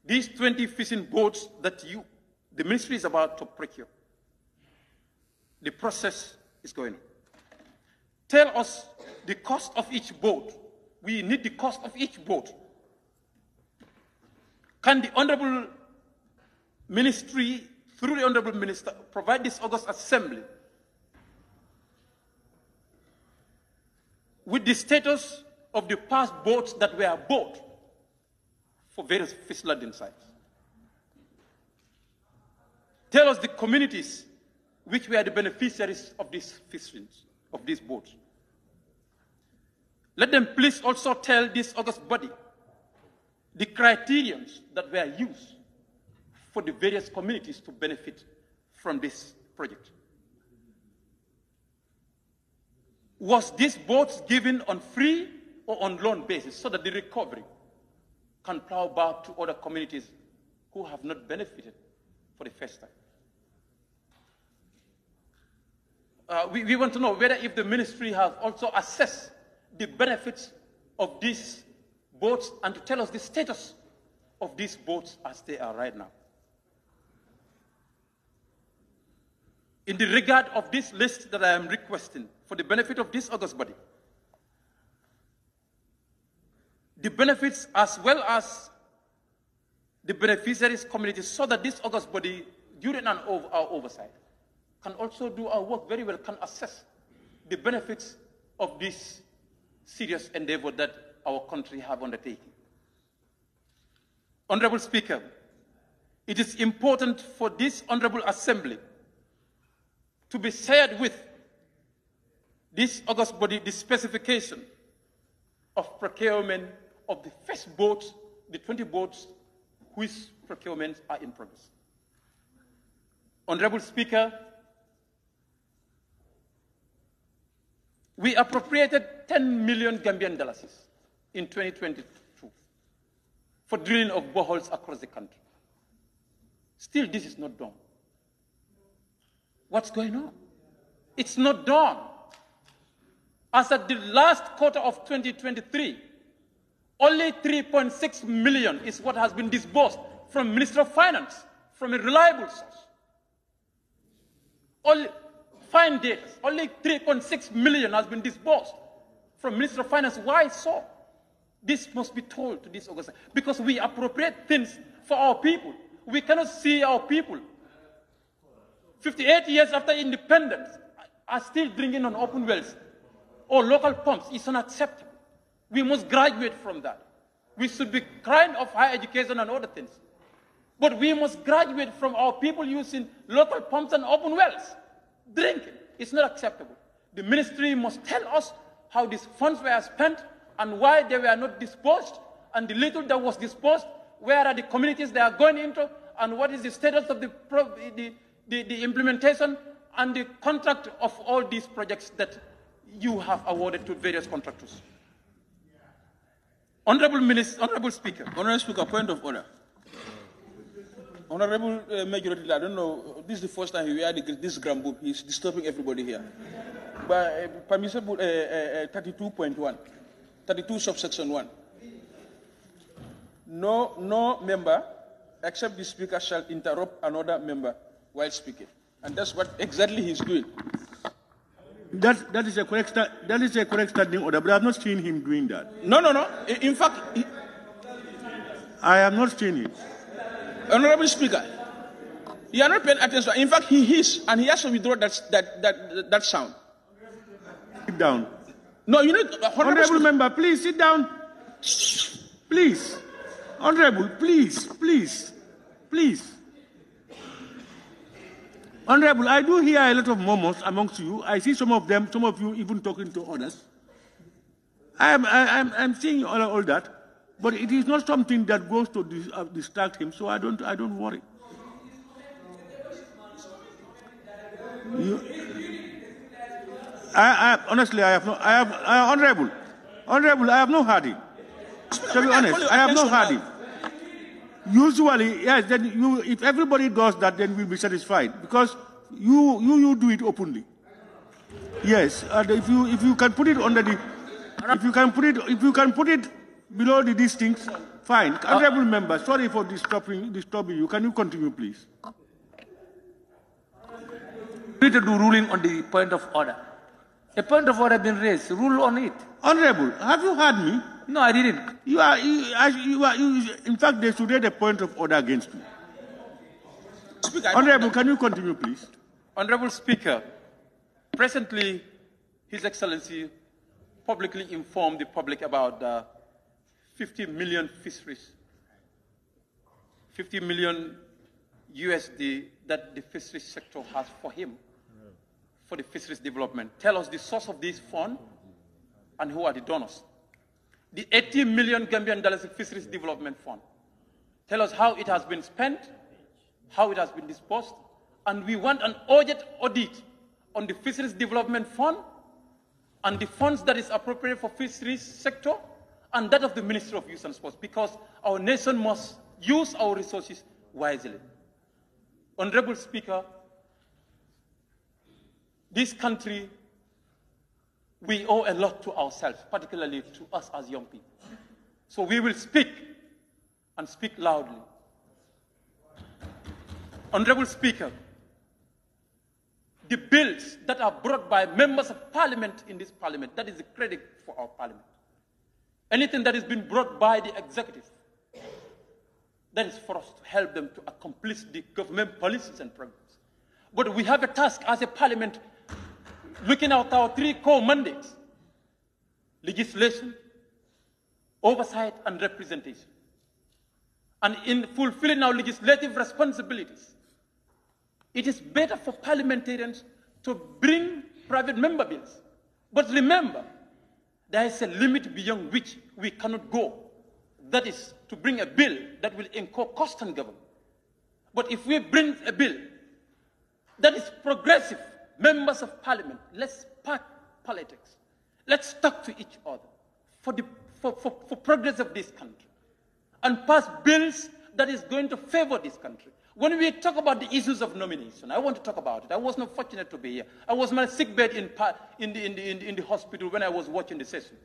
These 20 fishing boats that the ministry is about to procure, the process is going on. Tell us the cost of each boat. We need the cost of each boat. Can the Honorable Ministry, through the Honorable Minister, provide this August Assembly with the status of the past boats that were bought for various fish landing sites? Tell us the communities which were the beneficiaries of these fishings, of these boats. Let them please also tell this august body the criterions that were used for the various communities to benefit from this project. Was these boats given on free or on loan basis so that the recovery can plow back to other communities who have not benefited for the first time? We want to know whether if the ministry has also assessed the benefits of these boats and to tell us the status of these boats as they are right now. In the regard of this list that I am requesting for the benefit of this august body, the benefits as well as the beneficiaries communities, so that this august body, during our oversight, can also do our work very well, can assess the benefits of this serious endeavor that our country have undertaken. Honorable Speaker, it is important for this Honorable Assembly to be shared with this august body the specification of procurement of the first boats, the 20 boats whose procurements are in progress. Honorable Speaker, we appropriated 10 million Gambian dollars in 2022 for drilling of boreholes across the country. Still, this is not done. What's going on? It's not done. As at the last quarter of 2023, only 3.6 million is what has been disbursed from Minister of Finance, from a reliable source. Only fine data, only 3.6 million has been disbursed from Minister of Finance. Why so? This must be told to this organization, because we appropriate things for our people. We cannot see our people 58 years after independence are still drinking on open wells or local pumps. It's unacceptable. We must graduate from that. We should be crying of higher education and other things. But we must graduate from our people using local pumps and open wells. Drinking. It's not acceptable. The ministry must tell us how these funds were spent and why they were not disposed, and the little that was disposed, where are the communities they are going into, and what is the status of the implementation and the contract of all these projects that you have awarded to various contractors. Honorable Speaker. Honorable Speaker, point of order. Honorable Majority, I don't know, this is the first time we hear this Grambo. He's disturbing everybody here. But permissible 32.1, 32 subsection 1. No member except the speaker shall interrupt another member while speaking. And that's what exactly he's doing. That is a correct standing order, but I have not seen him doing that. No. In fact, I have not seen it. Honorable Speaker, you are not paying attention. In fact, he is, and he has to withdraw that sound. Sit down. No, you need... Honorable member, please sit down. Please. Honorable, please. Honorable, I do hear a lot of murmurs amongst you. I see some of you even talking to others. I'm seeing all that, but it is not something that goes to distract him, so I don't worry. Honestly, I have no, Honorable, I have not heard it. To be honest, I have not heard it. Usually, yes, then if everybody does that, then we'll be satisfied because you do it openly. Yes, and if you can put it under the, if you can put it below these things, fine. Honorable member, sorry for disturbing you. Can you continue, please? Free to do ruling on the point of order. A point of order has been raised. Rule on it. Honorable, have you heard me? No, I didn't. In fact, they should raise a point of order against me. Honorable, can you continue, please? Honorable Speaker, presently, His Excellency publicly informed the public about 50 million fisheries, 50 million USD that the fisheries sector has for him, for the fisheries development. Tell us the source of this fund and who are the donors. The 80 million Gambian dollars fisheries development fund. Tell us how it has been spent, how it has been disposed, and we want an urgent audit on the fisheries development fund and the funds that is appropriate for fisheries sector and that of the Ministry of Youth and Sports, because our nation must use our resources wisely. Honorable Speaker, this country, we owe a lot to ourselves, particularly to us as young people. So we will speak and speak loudly. Honorable Speaker, the bills that are brought by members of parliament in this parliament, that is the credit for our parliament. Anything that has been brought by the executive, that is for us to help them to accomplish the government policies and programs. But we have a task as a parliament looking at our 3 core mandates: legislation, oversight, and representation. And in fulfilling our legislative responsibilities, it is better for parliamentarians to bring private member bills. But remember, there is a limit beyond which we cannot go. That is to bring a bill that will incur cost on government. But if we bring a bill that is progressive, members of parliament, let's park politics. Let's talk to each other for progress of this country and pass bills that is going to favor this country. When we talk about the issues of nomination, I want to talk about it. I was not fortunate to be here. I was on my sick bed in the hospital when I was watching the session.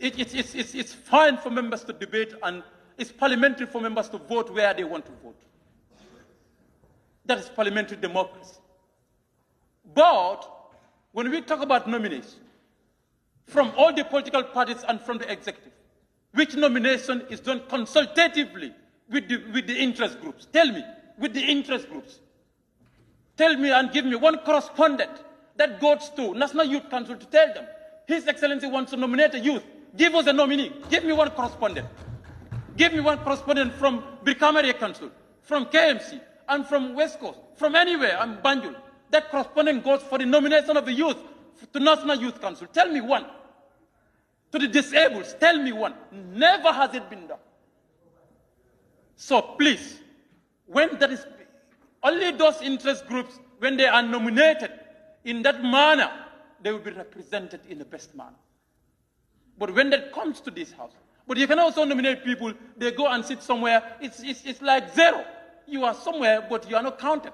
It's fine for members to debate, and it's parliamentary for members to vote where they want to vote. That is parliamentary democracy. But when we talk about nomination, from all the political parties and from the executive, which nomination is done consultatively with the interest groups? Tell me, with the interest groups. Tell me and give me one correspondent that goes to National Youth Council to tell them, His Excellency wants to nominate a youth. Give us a nominee. Give me one correspondent. Give me one correspondent from Brikamaria Council, from KMC, and from West Coast, from anywhere, and Banjul. That correspondent goes for the nomination of the youth to National Youth Council. Tell me one. To the disabled, tell me one. Never has it been done. So please, when that is, only those interest groups, when they are nominated in that manner, they will be represented in the best manner. But when that comes to this house, but you can also nominate people, they go and sit somewhere, it's like zero. You are somewhere, but you are not counted.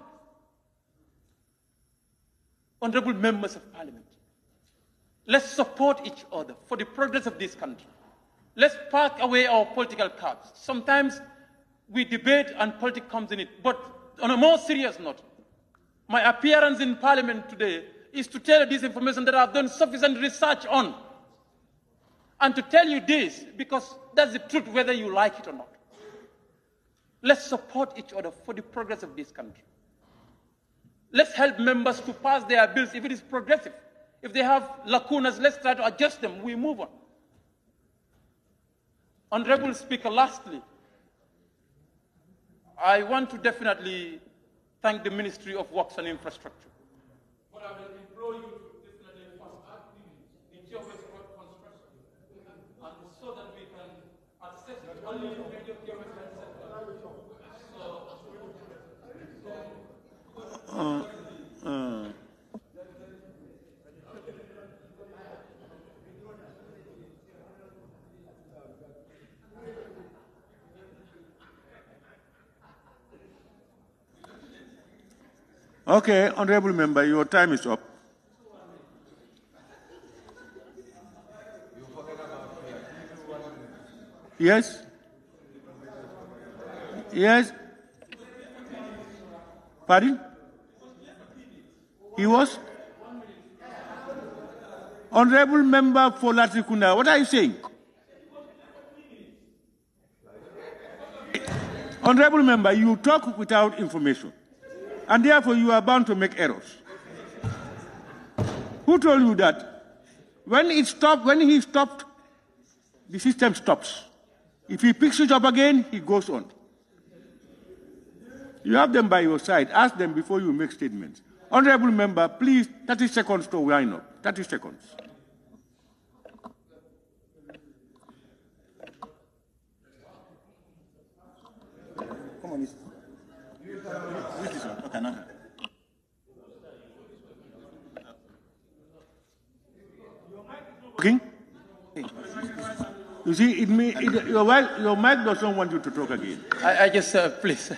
Honorable members of parliament, let's support each other for the progress of this country. Let's park away our political cards. Sometimes we debate and politics comes in it. But on a more serious note, my appearance in parliament today is to tell you this information that I've done sufficient research on. And to tell you this, because that's the truth whether you like it or not. Let's support each other for the progress of this country. Let's help members to pass their bills if it is progressive. If they have lacunas, let's try to adjust them. We move on. Honorable Speaker, lastly, I want to definitely thank the Ministry of Works and Infrastructure. But I will implore you to definitely fast-track the geographical construction, and so that we can access it only to the geographical sector. Okay, honorable member, your time is up. Yes? Yes? Pardon? He was? Honorable member for Latrikunda, what are you saying? Honorable member, you talk without information, and therefore you are bound to make errors. Who told you that? When he stopped, the system stops. If he picks it up again, he goes on. You have them by your side. Ask them before you make statements. Honorable member, please, 30 seconds to wind up. 30 seconds. Come on, Mr. Okay, no. Okay? You see, your mic doesn't want you to talk again. I just, please.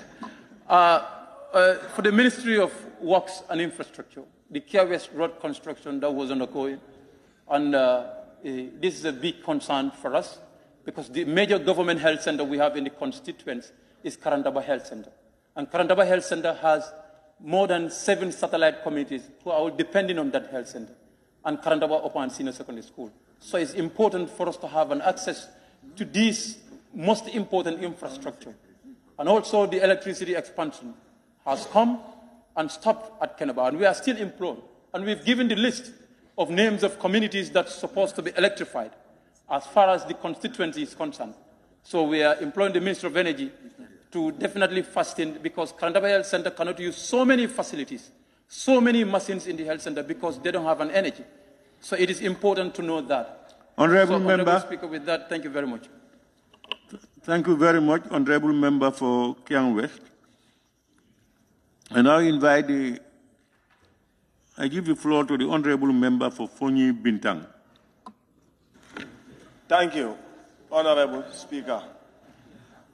For the Ministry of Works and Infrastructure, the Q-West road construction that was undergoing, and this is a big concern for us because the major government health center we have in the constituents is Karandaba Health Center. And Karandaba Health Center has more than 7 satellite communities who are depending on that health center, and Karandaba Upper and Senior Secondary School. So it's important for us to have an access to this most important infrastructure. And also the electricity expansion has come and stopped at Kenaba, and we are still employed. And we've given the list of names of communities that's supposed to be electrified as far as the constituency is concerned. So we are employing the Minister of Energy to definitely fasten, because Karandaba Health Center cannot use so many facilities, so many machines in the health center because they don't have an energy. So it is important to know that. Honorable member. Honorable Speaker, with that, thank you very much. Thank you very much, Honorable Member for Kiang West. I now invite I give the floor to the Honorable Member for Fonyi Bintang. Thank you, Honorable Speaker.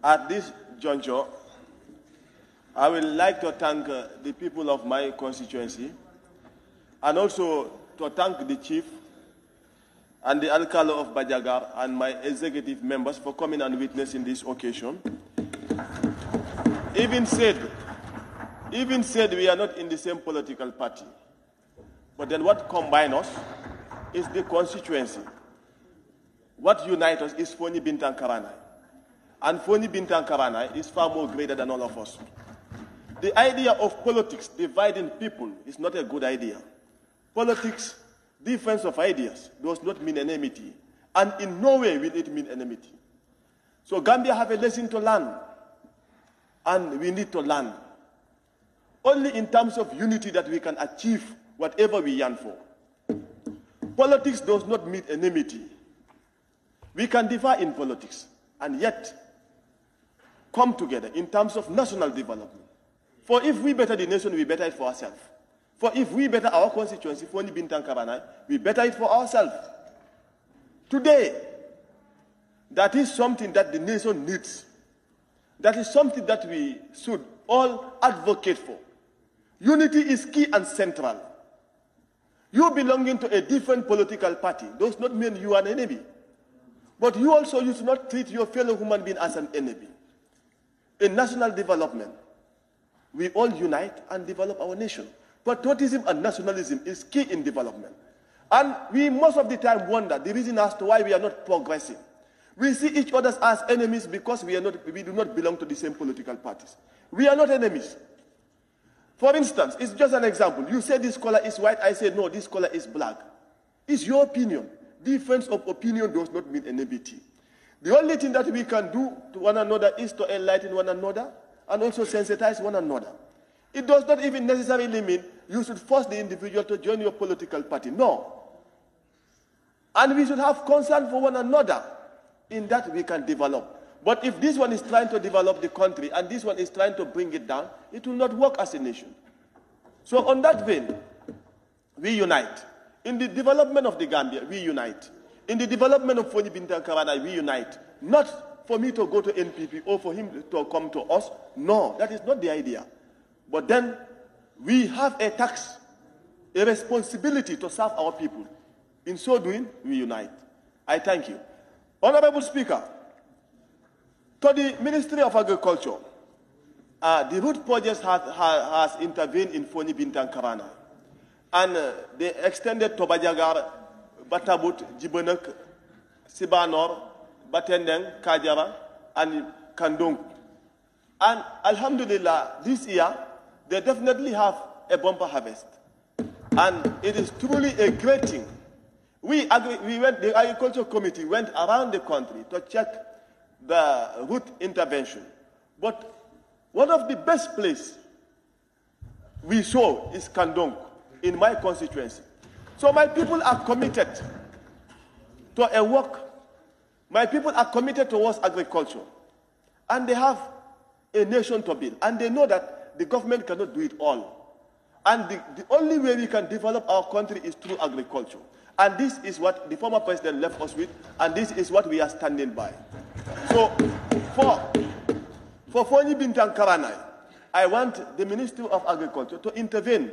At this juncture, I would like to thank the people of my constituency and also to thank the Chief and the Alcalde of Bajagar and my executive members for coming and witnessing this occasion. Even said we are not in the same political party, but then what combines us is the constituency. What unites us is Fonyi Bintang Karanai. And Fonyi Bintang Karanai is far more greater than all of us. The idea of politics dividing people is not a good idea. Politics, difference of ideas, does not mean enmity. And in no way will it mean enmity. So Gambia have a lesson to learn. And we need to learn. Only in terms of unity that we can achieve whatever we yearn for. Politics does not mean enmity. We can differ in politics and yet come together in terms of national development. For if we better the nation, we better it for ourselves. For if we better our constituency, Fonyi Bintang Karanai, we better it for ourselves. Today, that is something that the nation needs. That is something that we should all advocate for. Unity is key and central. You belonging to a different political party does not mean you are an enemy. But you also should not treat your fellow human being as an enemy. In national development, we all unite and develop our nation. Patriotism and nationalism is key in development. And we most of the time wonder the reason as to why we are not progressing. We see each other as enemies because we do not belong to the same political parties. We are not enemies. For instance, it's just an example. You say this color is white, I say no, this color is black. It's your opinion. Difference of opinion does not mean enmity. The only thing that we can do to one another is to enlighten one another and also sensitize one another. It does not even necessarily mean you should force the individual to join your political party. No. And we should have concern for one another. In that we can develop. But if this one is trying to develop the country and this one is trying to bring it down, it will not work as a nation. So on that vein, we unite. In the development of the Gambia, we unite. In the development of Fonyi Bintang Karanai, we unite. Not for me to go to NPP or for him to come to us. No, that is not the idea. But then, We have a tax, a responsibility to serve our people. In so doing, we unite. I thank you. Honorable Speaker, to the Ministry of Agriculture, the root project has intervened in Foni Bintang Karana. And they extended to Bajagar, Batabut, Jibonek, Sibanor, Batendeng, Kajara, and Kandung. And Alhamdulillah, this year, they definitely have a bumper harvest. And it is truly a great thing. The Agriculture Committee went around the country to check the root intervention. But one of the best places we saw is Kandung in my constituency. So my people are committed to a work. My people are committed towards agriculture. And they have a nation to build. And they know that the government cannot do it all. And the only way we can develop our country is through agriculture. And this is what the former president left us with, and this is what we are standing by. So, for Foni Bintang Karanai, I want the Ministry of Agriculture to intervene.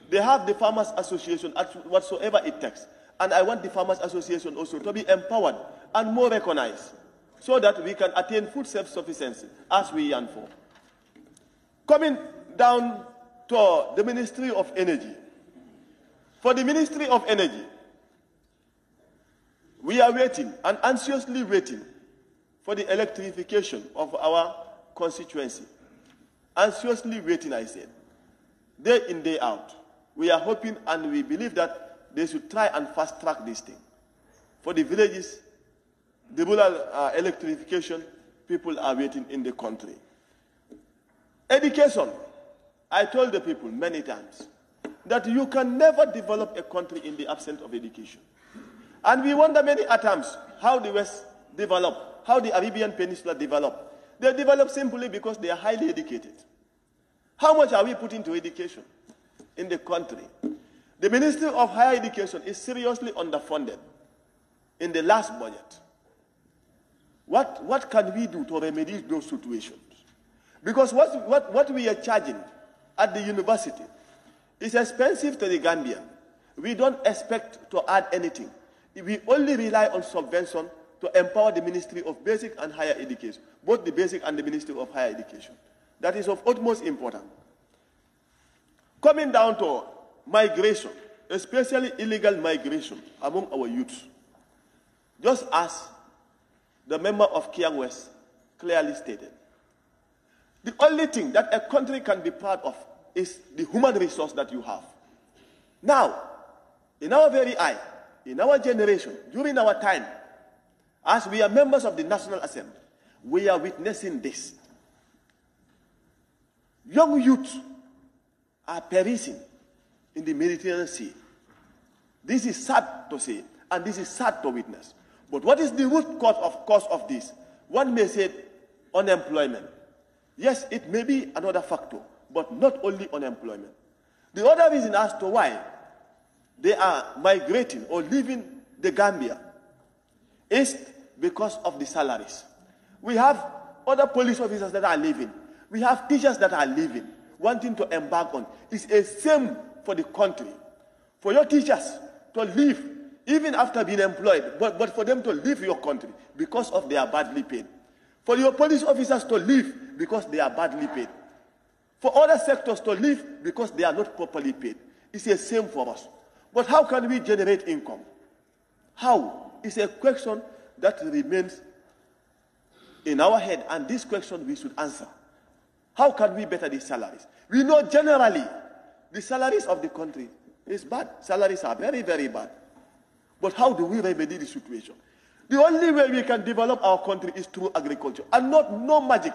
They have the Farmers Association, whatsoever it takes. And I want the Farmers Association also to be empowered and more recognized, so that we can attain food self-sufficiency as we yearn for. Coming down to the Ministry of Energy. For the Ministry of Energy, we are waiting and anxiously waiting for the electrification of our constituency. Anxiously waiting, I said. Day in, day out. We are hoping and we believe that they should try and fast-track this thing. For the villages, the rural electrification, people are waiting in the country. Education. I told the people many times that you can never develop a country in the absence of education. And we wonder many times how the West developed, how the Arabian Peninsula developed. They developed simply because they are highly educated. How much are we putting into education in the country? The Ministry of Higher Education is seriously underfunded in the last budget. What can we do to remedy those situations? Because what we are charging at the university is expensive to the Gambian. We don't expect to add anything. We only rely on subvention to empower the Ministry of Basic and Higher Education, both the Basic and the Ministry of Higher Education. That is of utmost importance. Coming down to migration, especially illegal migration among our youths, just as the member of Kiang West clearly stated, the only thing that a country can be proud of is the human resource that you have. Now, in our very eye, in our generation, during our time, as we are members of the National Assembly, we are witnessing this. Young youth are perishing in the Mediterranean Sea. This is sad to say, and this is sad to witness. But what is the root cause of this? One may say unemployment. Yes, it may be another factor, but not only unemployment. The other reason as to why they are migrating or leaving the Gambia is because of the salaries. We have other police officers that are leaving. We have teachers that are leaving, wanting to embark on. It's a shame for the country, for your teachers to leave, even after being employed, but for them to leave your country because of they are badly paid. For your police officers to leave because they are badly paid. For other sectors to leave because they are not properly paid. It's a shame for us. But how can we generate income? How? It's a question that remains in our head, and this question we should answer. How can we better the salaries? We know generally the salaries of the country is bad. Salaries are very, very bad. But how do we remedy the situation? The only way we can develop our country is through agriculture, and no magic.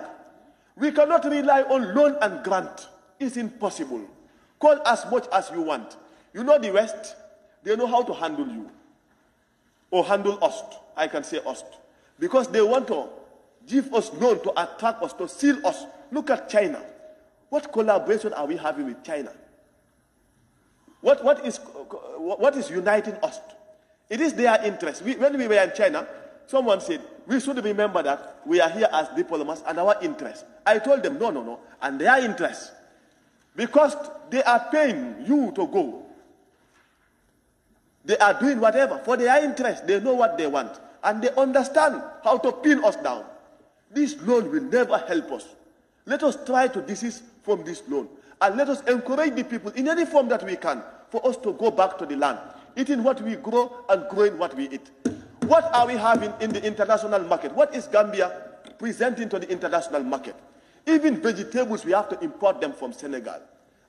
We cannot rely on loan and grant. It's impossible. Call as much as you want. You know the West, they know how to handle you. Or handle us, I can say us. Because they want to give us loan to attract us, to seal us. Look at China. What collaboration are we having with China? What is uniting us? It is their interest. When we were in China, someone said, we should remember that we are here as diplomats and our interest. I told them, no, and their interest. because they are paying you to go. They are doing whatever for their interest. They know what they want. And they understand how to pin us down. This loan will never help us. Let us try to desist from this loan. And let us encourage the people in any form that we can for us to go back to the land, eating what we grow and growing what we eat. What are we having in the international market? What is Gambia presenting to the international market? Even vegetables, we have to import them from Senegal.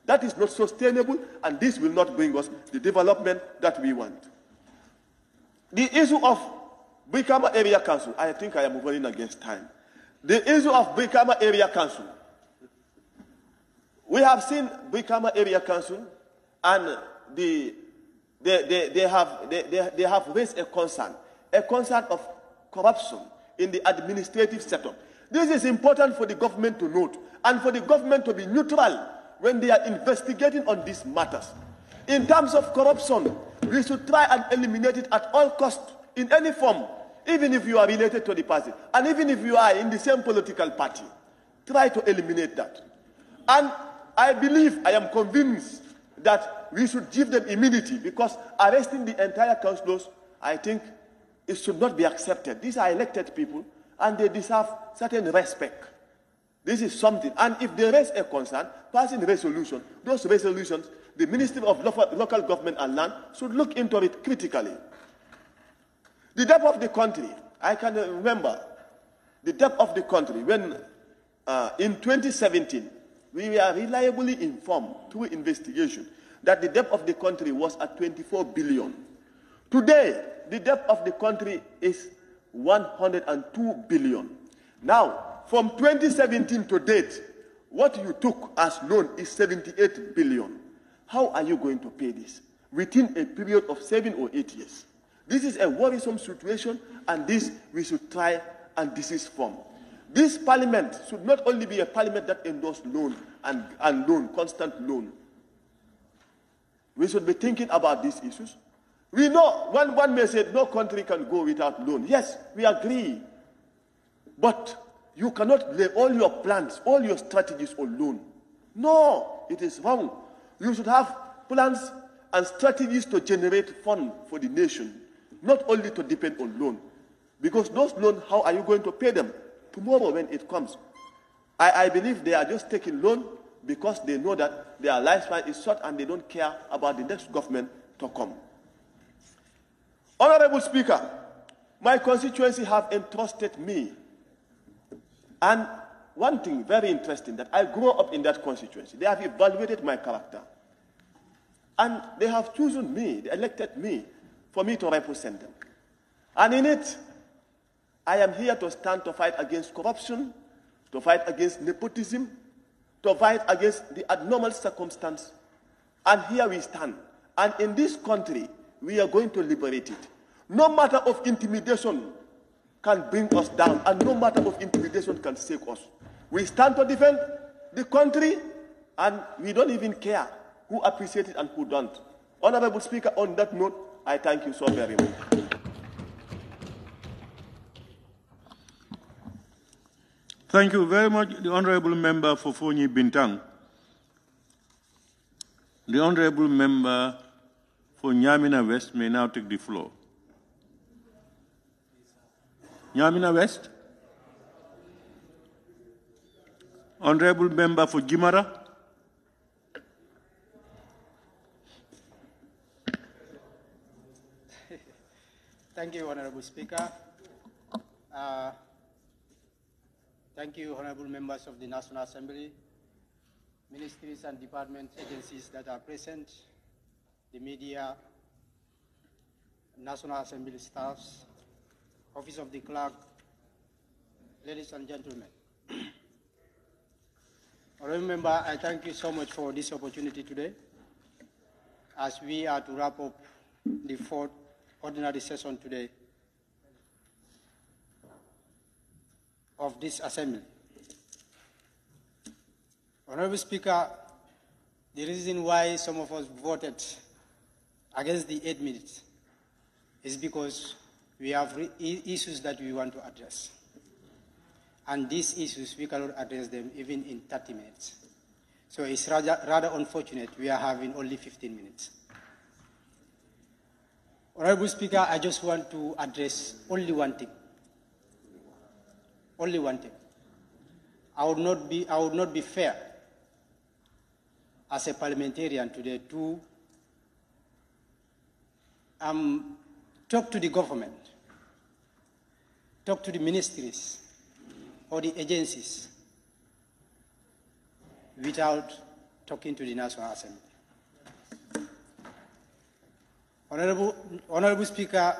That is not sustainable, and this will not bring us the development that we want. The issue of Brikama Area Council, I think I am running against time. The issue of Brikama Area Council. We have seen Brikama Area Council, and they have raised a concern of corruption in the administrative setup. This is important for the government to note, and for the government to be neutral when they are investigating on these matters. In terms of corruption, we should try and eliminate it at all costs, in any form, even if you are related to the party, and even if you are in the same political party. Try to eliminate that. And I believe, I am convinced that we should give them immunity, because arresting the entire councillors, I think it should not be accepted. These are elected people, and they deserve certain respect. This is something. And if they raise a concern, passing resolution, those resolutions, the Ministry of Local Government and Land should look into it critically. The depth of the country, I can remember the depth of the country when in 2017, we were reliably informed through investigation that the depth of the country was at 24 billion. Today, the depth of the country is 102 billion. Now, from 2017 to date, what you took as loan is 78 billion. How are you going to pay this within a period of 7 or 8 years? This is a worrisome situation, and this we should try and desist from. This parliament should not only be a parliament that endorses loan and loan, constant loan. We should be thinking about these issues. We know, one may say no country can go without loan. Yes, we agree. But you cannot lay all your plans, all your strategies on loan. No, it is wrong. You should have plans and strategies to generate funds for the nation, not only to depend on loan. Because those loans, how are you going to pay them tomorrow when it comes? I believe they are just taking loan because they know that their lifespan is short and they don't care about the next government to come. Honorable Speaker, my constituency have entrusted me. And one thing very interesting, that I grew up in that constituency. They have evaluated my character. And they have chosen me, they elected me, for me to represent them. And in it, I am here to stand to fight against corruption, to fight against nepotism, to fight against the abnormal circumstance. And here we stand. And in this country, we are going to liberate it. No matter of intimidation can bring us down, and no matter of intimidation can shake us. We stand to defend the country, and we don't even care who appreciates it and who don't. Honorable Speaker, on that note, I thank you so very much. Thank you very much, the Honorable Member for Fonyi Bintang. The Honorable Member for Nyamina West may now take the floor. Nyamina West. Honorable Member for Gimara. Thank you, Honorable Speaker. Thank you, Honorable Members of the National Assembly, ministries and department agencies that are present, the media, National Assembly staffs, Office of the Clerk, ladies and gentlemen. Honorable Member, I thank you so much for this opportunity today, as we are to wrap up the fourth ordinary session today of this assembly. Honorable Speaker, the reason why some of us voted against the 8 minutes is because we have issues that we want to address. And these issues, we cannot address them even in 30 minutes. So it's rather unfortunate we are having only 15 minutes. Honorable Speaker, I just want to address only one thing. Only one thing. I would not be fair as a parliamentarian today to talk to the government, talk to the ministries or the agencies without talking to the National Assembly. Honorable Speaker,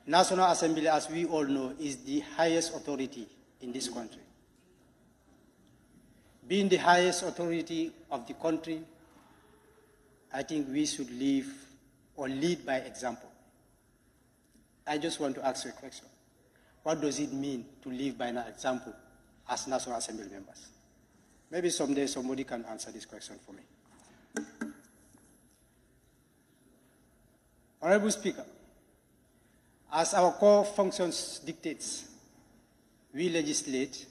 National Assembly, as we all know, is the highest authority in this country. Being the highest authority of the country, I think we should live or lead by example. I just want to ask you a question. What does it mean to live by an example as National Assembly members? Maybe someday somebody can answer this question for me. Honorable Speaker, as our core functions dictates, we legislate,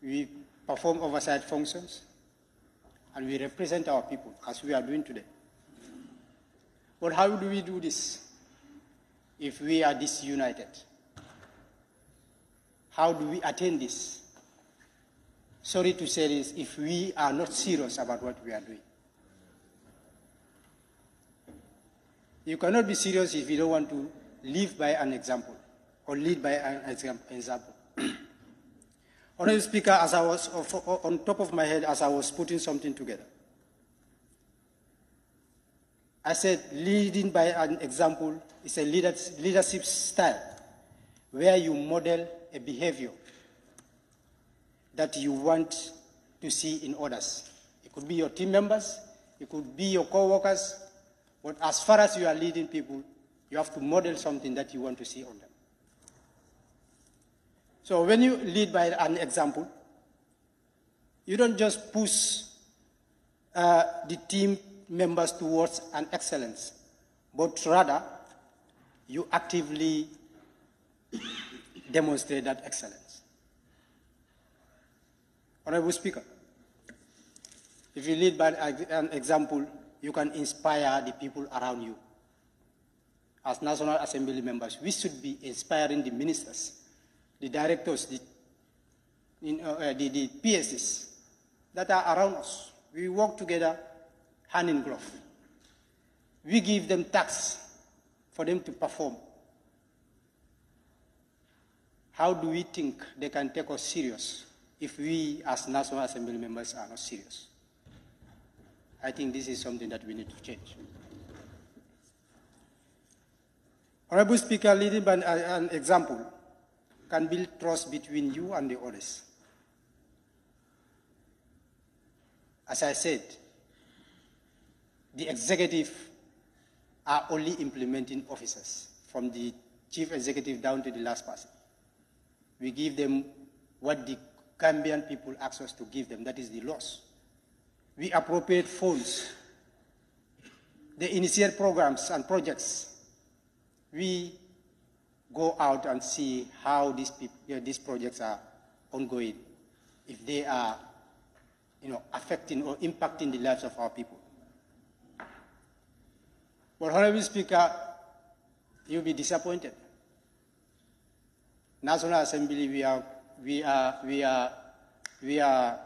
we perform oversight functions, and we represent our people, as we are doing today. But how do we do this if we are disunited? How do we attain this? Sorry to say this, if we are not serious about what we are doing. You cannot be serious if you don't want to live by an example or lead by an example. Honorable Speaker, as I was on top of my head, as I was putting something together, I said leading by an example is a leadership style where you model a behavior that you want to see in others. It could be your team members, it could be your co-workers, but as far as you are leading people, you have to model something that you want to see on them. So when you lead by an example, you don't just push the team members towards an excellence, but rather you actively demonstrate that excellence. Honorable Speaker, if you lead by an example, you can inspire the people around you. As National Assembly members, we should be inspiring the ministers, the directors, the PSs that are around us. We work together hand in glove. We give them tasks for them to perform. How do we think they can take us serious if we as National Assembly members are not serious? I think this is something that we need to change. Honorable Speaker, leading by an example can build trust between you and the others. As I said, the executive are only implementing officers, from the chief executive down to the last person. We give them what the Gambian people ask us to give them, that is the laws. We appropriate funds. They initiate programs and projects. We go out and see how these projects are ongoing, if they are affecting or impacting the lives of our people. But Honorable Speaker, you'll be disappointed. National Assembly, we are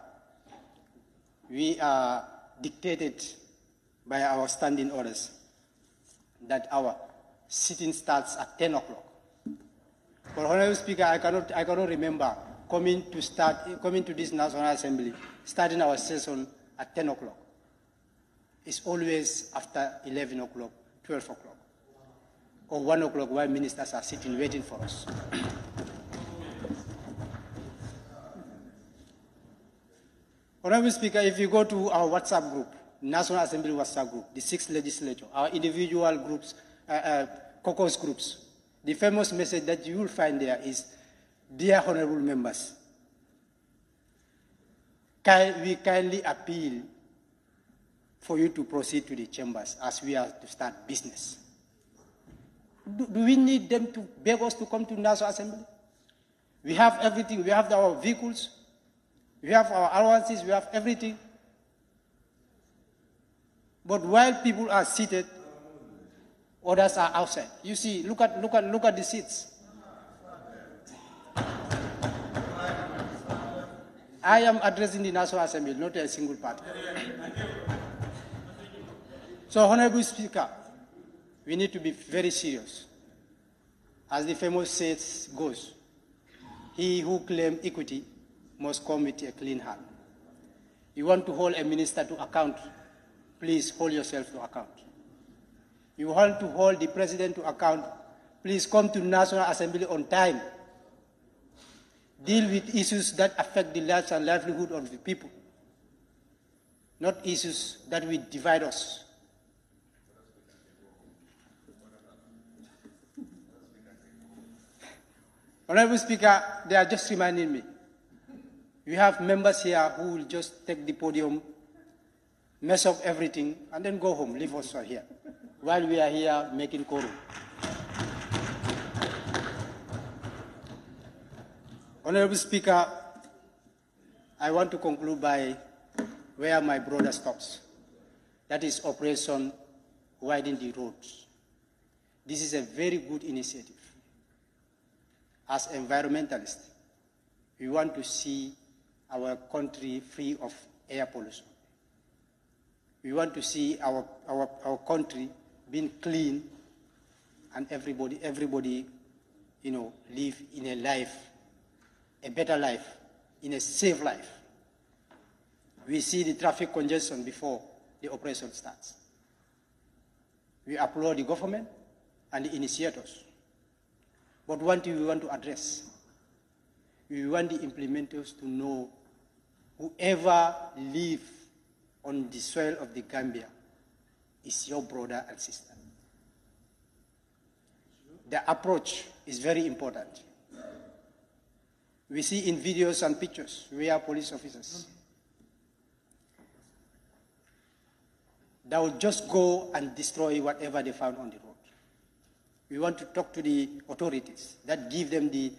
dictated by our standing orders that our sitting starts at 10 o'clock. But Honorable Speaker, I cannot remember coming to this National Assembly, starting our session at 10 o'clock. It's always after 11 o'clock, 12 o'clock, or 1 o'clock while ministers are sitting waiting for us. Honorable Speaker, if you go to our WhatsApp group, National Assembly WhatsApp group, the 6th legislature, our individual groups, caucus groups, the famous message that you will find there is, dear honorable members, we kindly appeal for you to proceed to the chambers as we are to start business. Do we need them to beg us to come to National Assembly? We have everything. We have our vehicles. We have our allowances, we have everything. But while people are seated, others are outside. You see, look at the seats. I am addressing the National Assembly, not a single party. So, Honorable Speaker, we need to be very serious. As the famous saying goes, he who claims equity must come with a clean hand. You want to hold a minister to account, please hold yourself to account. You want to hold the president to account, please come to the National Assembly on time. Deal with issues that affect the lives and livelihood of the people, not issues that will divide us. Honorable Speaker, they are just reminding me. We have members here who will just take the podium, mess up everything, and then go home, leave us here, while we are here making quorum. Honorable Speaker, I want to conclude by where my brother stops. That is Operation Widen the Roads. This is a very good initiative. As environmentalists, we want to see our country free of air pollution. We want to see our country being clean and everybody, live in a life, a better life, in a safe life. We see the traffic congestion before the operation starts. We applaud the government and the initiators. But one thing we want to address, we want the implementers to know whoever lives on the soil of the Gambia is your brother and sister. The approach is very important. We see in videos and pictures where police officers, they will just go and destroy whatever they found on the road. We want to talk to the authorities that give them the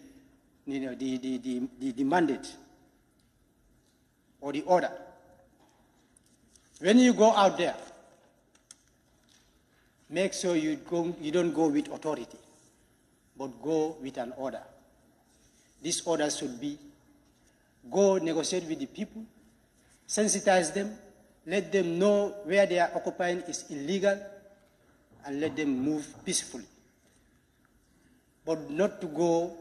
mandate or the order. When you go out there, make sure you don't go with authority, but go with an order. This order should be, go negotiate with the people, sensitize them, let them know where they are occupying is illegal, and let them move peacefully. But not to go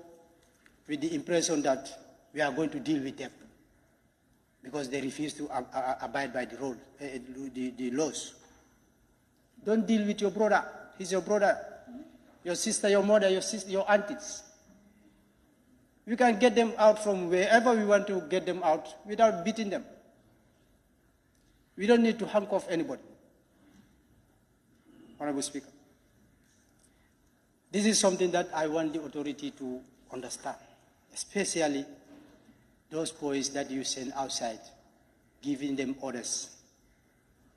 with the impression that we are going to deal with them because they refuse to abide by the laws. Don't deal with your brother. He's your brother, your sister, your mother, your aunties. We can get them out from wherever we want to get them out without beating them. We don't need to handcuff anybody. Honorable Speaker, this is something that I want the authority to understand, especially those boys that you send outside, giving them orders.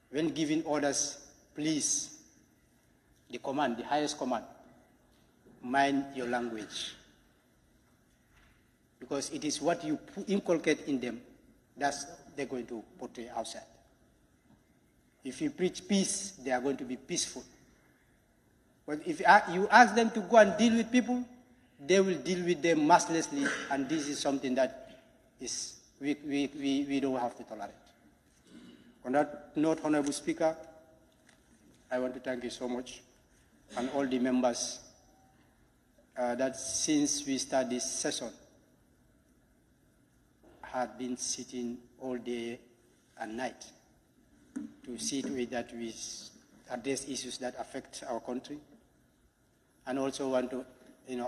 When giving orders, please, the command, the highest command, mind your language. Because it is what you inculcate in them that they're going to portray outside. If you preach peace, they are going to be peaceful. But if you ask them to go and deal with people, they will deal with them mercilessly, and this is something that we don't have to tolerate. On that note, Honorable Speaker, I want to thank you so much, and all the members that since we started this session had been sitting all day and night to see to it that we address issues that affect our country, and also want to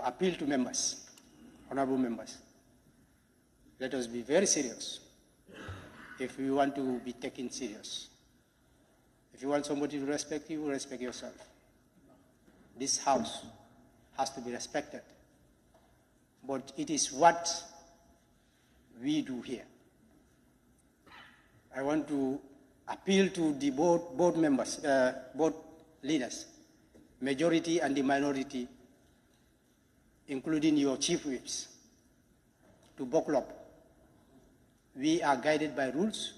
appeal to members, honorable members. Let us be very serious if we want to be taken serious. If you want somebody to respect you, respect yourself. This house has to be respected. But it is what we do here. I want to appeal to the board members, board leaders, majority and the minority, including your chief whips, to buckle up We are guided by rules.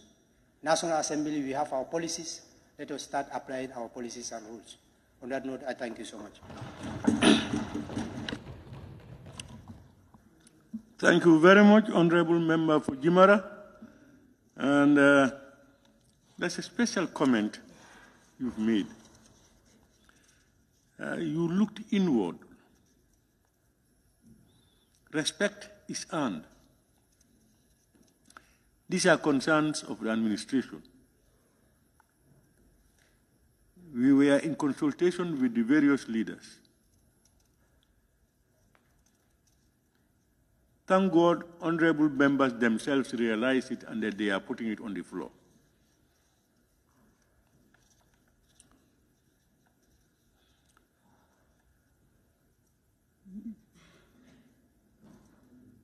National Assembly, we have our policies. Let us start applying our policies and rules. On that note, I thank you so much. Thank you very much, Honorable Member for Jimara. And there's a special comment you've made. You looked inward. Respect is earned. These are concerns of the administration. We were in consultation with the various leaders. Thank God, honorable members themselves realize it and that they are putting it on the floor.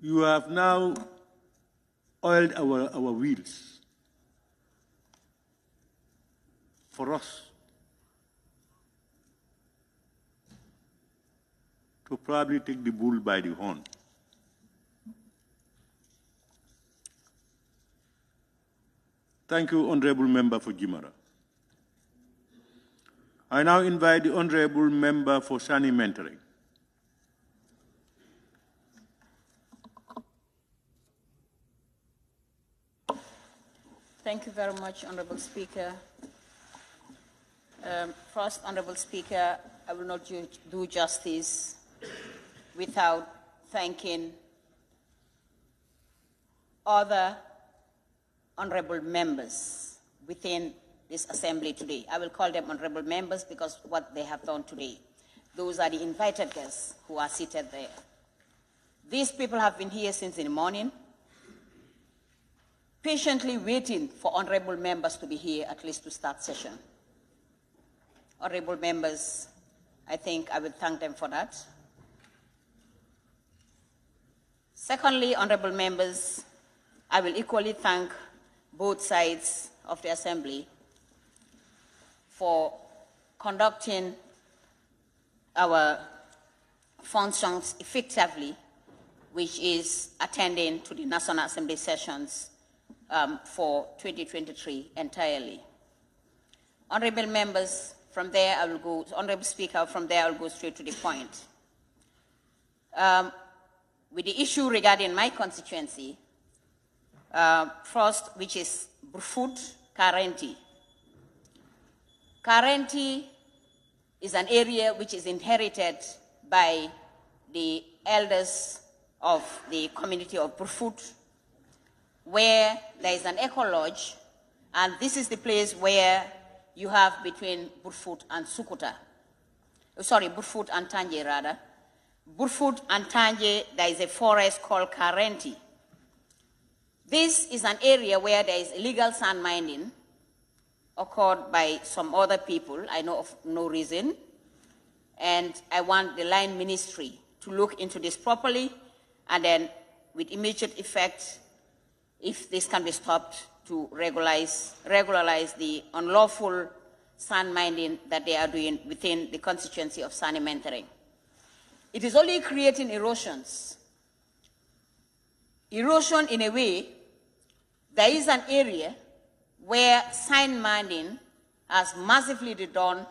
You have now oiled our wheels for us to probably take the bull by the horn. Thank you, Honorable Member for Jimara. I now invite the Honorable Member for Sani Mentoring. Thank you very much, Honorable Speaker. First, Honorable Speaker, I will not do justice without thanking other honorable members within this assembly today. I will call them honorable members because of what they have done today. Those are the invited guests who are seated there. These people have been here since in the morning, patiently waiting for honorable members to be here at least to start session. Honorable members, I think I will thank them for that. Secondly, honorable members, I will equally thank both sides of the assembly for conducting our functions effectively, which is attending to the National Assembly sessions for 2023 entirely. Honorable members, from there I will go, Honorable Speaker, from there I will go straight to the point. With the issue regarding my constituency, first, which is Burfoot Karenti. Karenti is an area which is inherited by the elders of the community of Burfoot, where there is an eco lodge, and this is the place where you have between Burfoot and Sukuta. Burfoot and Tanje rather. Burfoot and Tanje, there is a forest called Karenti. This is an area where there is illegal sand mining occurred by some other people, I know of no reason, and I want the line ministry to look into this properly and then with immediate effect, if this can be stopped, to regularize the unlawful sand mining that they are doing within the constituency of Sani Mentoring. It is only creating erosions. Erosion in a way, there is an area where sand mining has massively done,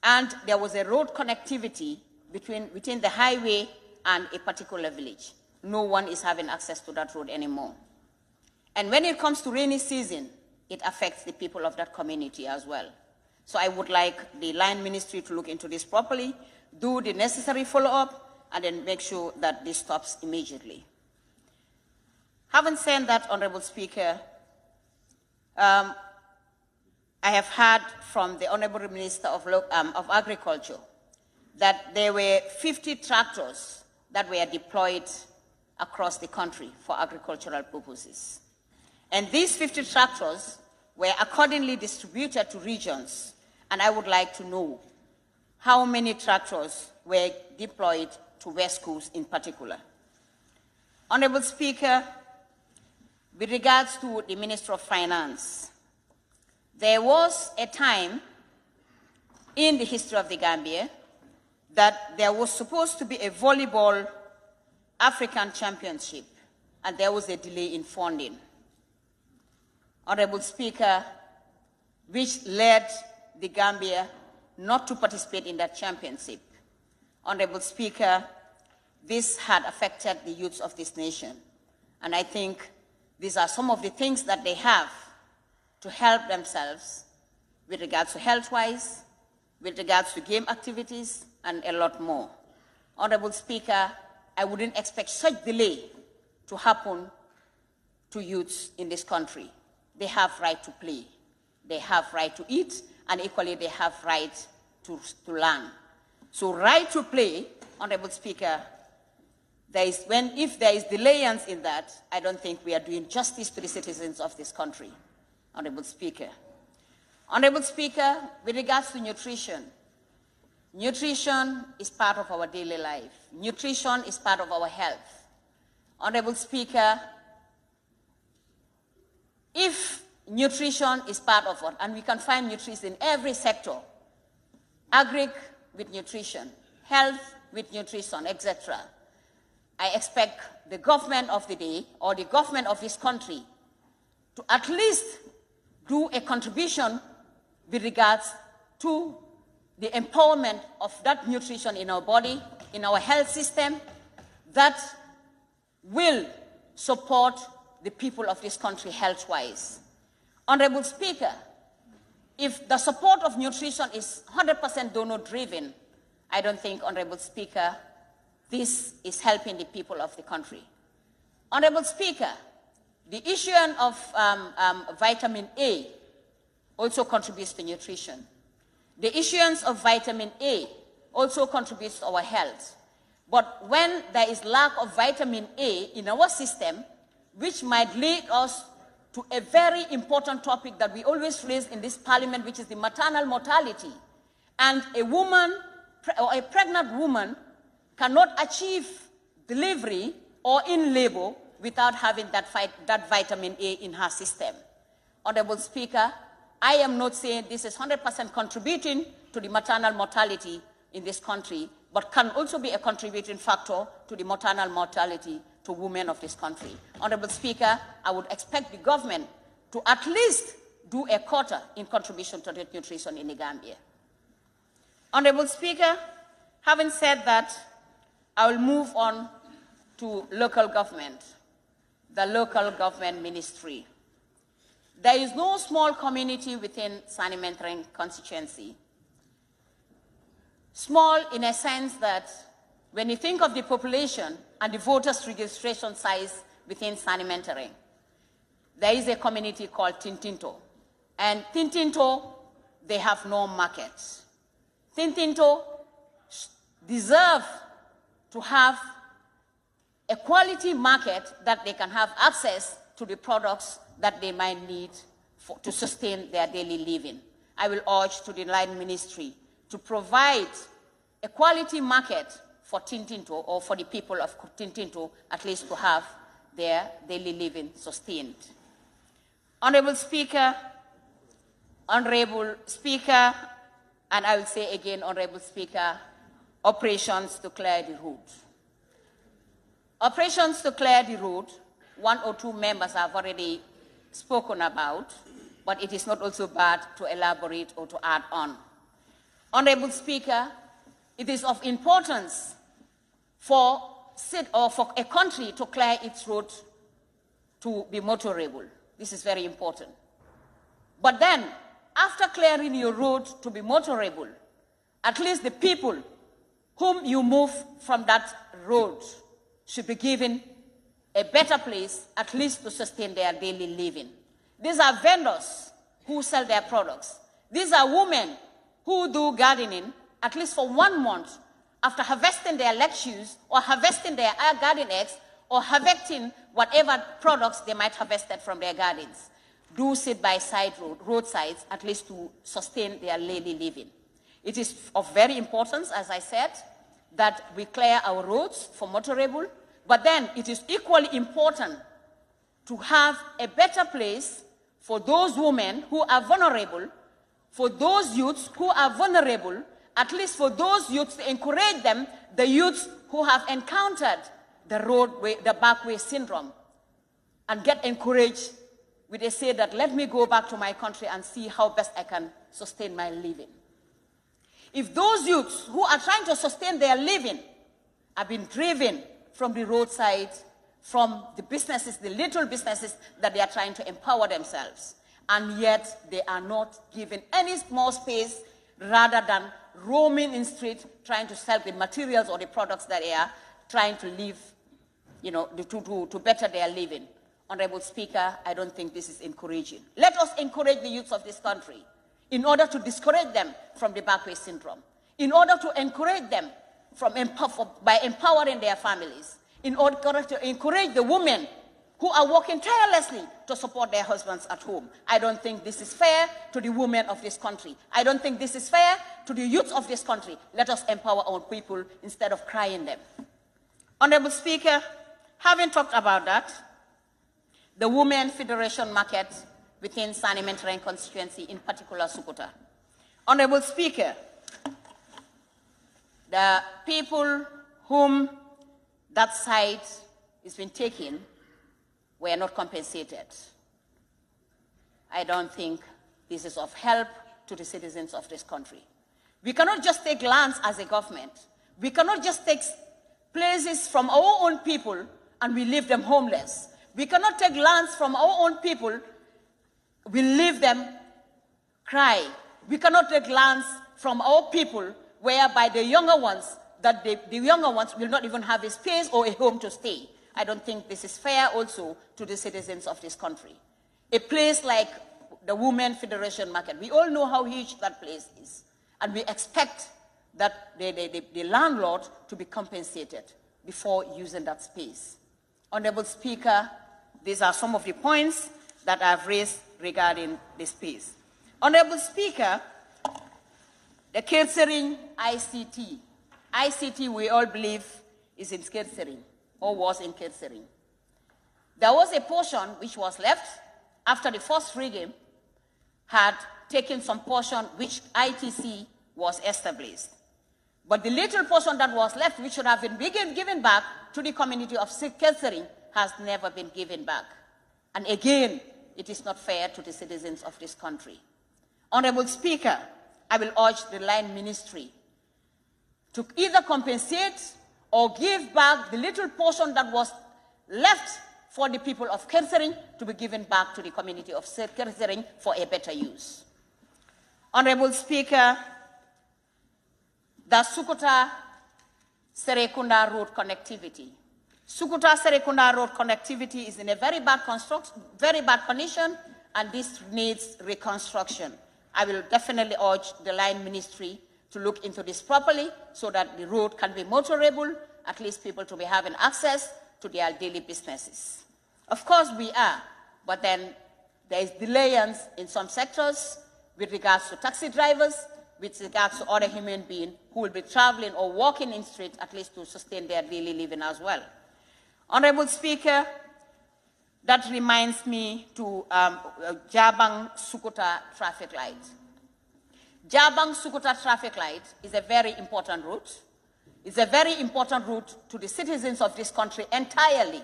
and there was a road connectivity within the highway and a particular village. No one is having access to that road anymore. And when it comes to rainy season, it affects the people of that community as well. So I would like the line ministry to look into this properly, do the necessary follow-up, and then make sure that this stops immediately. Having said that, Honorable Speaker, I have heard from the Honorable Minister of Agriculture that there were 50 tractors that were deployed across the country for agricultural purposes. And these 50 tractors were accordingly distributed to regions, and I would like to know how many tractors were deployed to West Coast in particular. Honorable Speaker, with regards to the Minister of Finance, there was a time in the history of the Gambia that there was supposed to be a volleyball African championship, and there was a delay in funding. Honorable Speaker, which led the Gambia not to participate in that championship. Honorable Speaker, this had affected the youths of this nation. And I think these are some of the things that they have to help themselves with regards to health-wise, with regards to game activities, and a lot more. Honorable Speaker, I wouldn't expect such delay to happen to youths in this country. They have right to play, they have right to eat, and equally they have right to learn. So right to play, Honorable Speaker, if there is delayance in that, I don't think we are doing justice to the citizens of this country, Honorable Speaker. Honorable Speaker, with regards to nutrition, nutrition is part of our daily life. Nutrition is part of our health. Honorable Speaker, if nutrition is part of it, and we can find nutrition in every sector, agric with nutrition, health with nutrition, etc., I expect the government of the day or the government of this country to at least do a contribution with regards to the empowerment of that nutrition in our body, in our health system, that will support the people of this country health-wise. Honorable Speaker, if the support of nutrition is 100% donor-driven, I don't think, Honorable Speaker, this is helping the people of the country. Honorable Speaker, the issuance of vitamin A also contributes to nutrition. The issuance of vitamin A also contributes to our health. But when there is lack of vitamin A in our system, which might lead us to a very important topic that we always raise in this parliament, which is the maternal mortality. And a woman, or a pregnant woman, cannot achieve delivery or in labor without having that vitamin A in her system. Honorable Speaker, I am not saying this is 100% contributing to the maternal mortality in this country, but can also be a contributing factor to the maternal mortality to women of this country. Honorable Speaker, I would expect the government to at least do a quarter in contribution to the nutrition in the Gambia. Honorable Speaker, having said that, I will move on to local government, the local government ministry. There is no small community within Sanimentering constituency. Small in a sense that when you think of the population and the voters' registration size within Sanimentering, there is a community called Tintinto. And Tintinto, they have no market. Tintinto deserve to have a quality market that they can have access to the products that they might need to sustain their daily living. I will urge to the line ministry to provide a quality market for Tintinto, or for the people of Tintinto, at least to have their daily living sustained. Honorable Speaker, and I will say again, Honorable Speaker, operations to clear the road. Operations to clear the road, 1 or 2 members have already spoken about, but it is not also bad to elaborate or to add on. Honorable Speaker, it is of importance for a country to clear its road to be motorable. This is very important. But then, after clearing your road to be motorable, at least the people whom you move from that road should be given a better place, at least to sustain their daily living. These are vendors who sell their products. These are women who do gardening, at least for 1 month, after harvesting their lettuce, or harvesting their garden eggs, or harvesting whatever products they might harvested from their gardens. Do sit by roadsides, at least to sustain their daily living. It is of very importance, as I said, that we clear our roads for motorable, but then it is equally important to have a better place for those women who are vulnerable, for those youths who are vulnerable, at least for those youths, to encourage them, the youths who have encountered the backway syndrome, and get encouraged with a say that let me go back to my country and see how best I can sustain my living. If those youths who are trying to sustain their living have been driven from the roadside, from the businesses, the little businesses that they are trying to empower themselves, and yet they are not given any small space rather than roaming in street trying to sell the materials or the products that they are trying to live, to better their living. Honorable Speaker, I don't think this is encouraging. Let us encourage the youths of this country in order to discourage them from the backway syndrome, in order to encourage them by empowering their families, in order to encourage the women who are working tirelessly to support their husbands at home. I don't think this is fair to the women of this country. I don't think this is fair to the youth of this country. Let us empower our people instead of crying them. Honorable Speaker, having talked about that, the Women Federation market within Sani-Mentereng constituency, in particular Sukuta. Honorable Speaker, the people whom that site has been taken were not compensated. I don't think this is of help to the citizens of this country. We cannot just take lands as a government. We cannot just take places from our own people and we leave them homeless. We cannot take lands from our own people, we leave them cry. We cannot take lands from our people whereby the younger ones, the younger ones will not even have a space or a home to stay. I don't think this is fair also to the citizens of this country. A place like the Women Federation Market, we all know how huge that place is. And we expect that the landlord to be compensated before using that space. Honorable Speaker, these are some of the points that I've raised regarding the space. Honorable Speaker, the Ksering ICT. ICT, we all believe, is in Ksering, or was in Ksering. There was a portion which was left after the first regime had taken some portion which ITC was established. But the little portion that was left, which should have been given back to the community of Ksering, has never been given back. And again, it is not fair to the citizens of this country. Honorable Speaker, I will urge the Line Ministry to either compensate or give back the little portion that was left for the people of Ksering to be given back to the community of Ksering for a better use. Honorable Speaker, the Sukuta-Serekunda road connectivity. Sukuta-Serekunda road connectivity is in a very bad condition, and this needs reconstruction. I will definitely urge the Line Ministry to look into this properly so that the road can be motorable, at least people to be having access to their daily businesses. Of course we are, but then there is delayance in some sectors with regards to taxi drivers, with regards to other human beings who will be traveling or walking in streets at least to sustain their daily living as well. Honorable Speaker, that reminds me to Jabang-Sukuta traffic light. Jabang-Sukuta traffic light is a very important route. It's a very important route to the citizens of this country entirely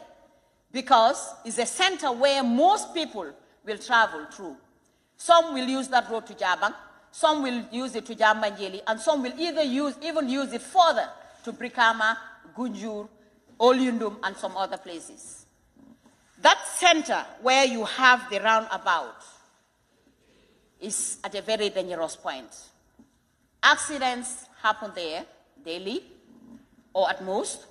because it's a center where most people will travel through. Some will use that road to Jabang, some will use it to Jambanjeli, and some will even use it further to Brikama, Gunjur, Olyundum, and some other places. That center where you have the roundabout is at a very dangerous point. Accidents happen there daily, or at most,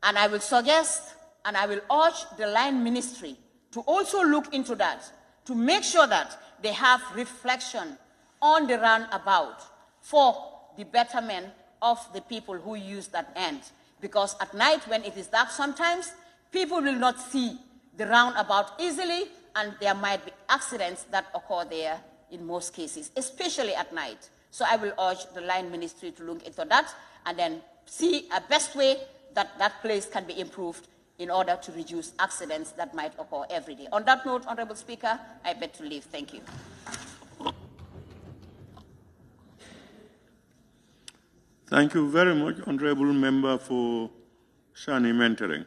and I will suggest and I will urge the Line Ministry to also look into that, to make sure that they have reflection on the roundabout for the betterment of the people who use that end. Because at night when it is dark sometimes, people will not see the roundabout easily and there might be accidents that occur there in most cases, especially at night. So I will urge the Line Ministry to look into that and then see a best way that that place can be improved in order to reduce accidents that might occur every day. On that note, Honorable Speaker, I beg to leave. Thank you. Thank you very much, Honorable Member for Sani-Mentereng.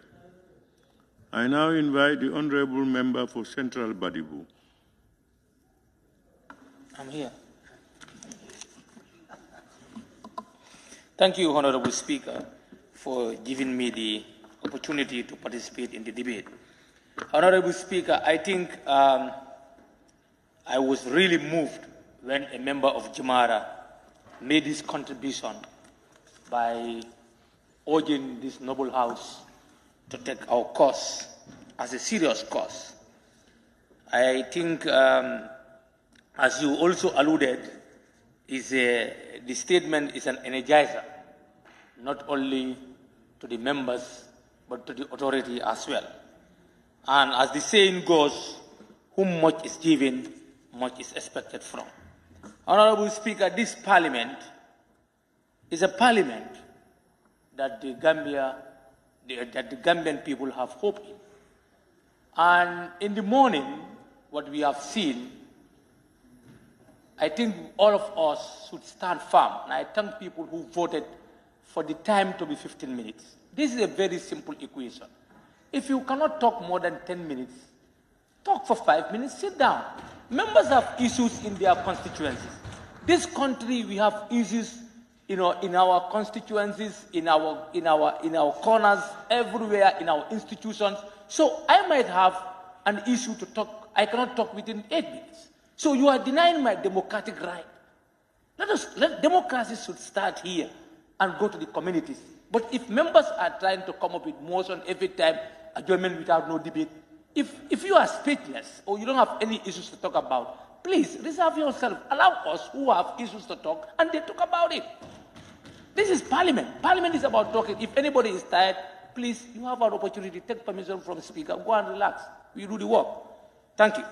I now invite the Honorable Member for Central Badibu. I'm here. Thank you, Honorable Speaker, for giving me the opportunity to participate in the debate. Honorable Speaker, I think I was really moved when a member of Jamara made this contribution by urging this noble house to take our cause as a serious cause. I think, as you also alluded, the statement is an energizer, not only to the members, but to the authority as well. And as the saying goes, whom much is given, much is expected from. Honorable Speaker, this parliament is a parliament that the Gambian people have hope in. And in the morning, what we have seen, I think all of us should stand firm. And I thank people who voted for the time to be 15 minutes. This is a very simple equation. If you cannot talk more than 10 minutes, talk for 5 minutes, sit down. Members have issues in their constituencies. This country, we have issues, in our constituencies, in our corners, everywhere, in our institutions. So I might have an issue to talk. I cannot talk within 8 minutes. So you are denying my democratic right. Let democracy should start here and go to the communities. But if members are trying to come up with motion every time, adjournment without no debate, if you are speechless or you don't have any issues to talk about, please reserve yourself. Allow us who have issues to talk and they talk about it. This is Parliament. Parliament is about talking. If anybody is tired, please, you have an opportunity. Take permission from the Speaker. Go and relax. We do the work. Thank you.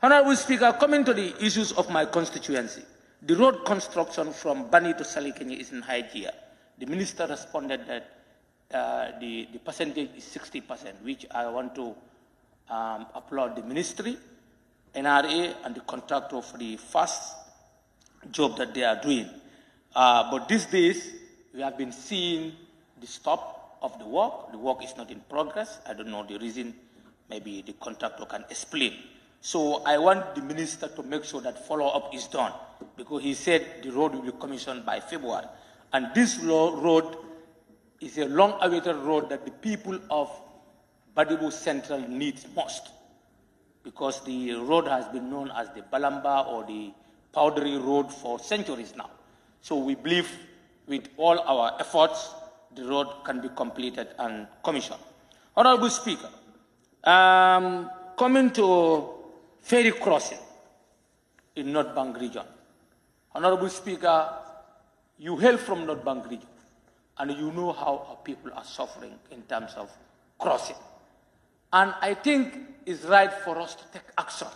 Honorable Speaker, coming to the issues of my constituency, the road construction from Bani to Salikenya is in high gear. The minister responded that the percentage is 60%, which I want to applaud the ministry, NRA, and the contractor for the fast job that they are doing. But these days, we have been seeing the stop of the work. The work is not in progress. I don't know the reason. Maybe the contractor can explain. So I want the minister to make sure that follow-up is done, because he said the road will be commissioned by February. And this road is a long-awaited road that the people of Badibu Central needs most, because the road has been known as the Balamba or the Powdery Road for centuries now. So we believe with all our efforts, the road can be completed and commissioned. Honorable Speaker, coming to ferry crossing in North Bank region. Honorable Speaker, you hail from North Bank region, and you know how our people are suffering in terms of crossing. And I think it's right for us to take action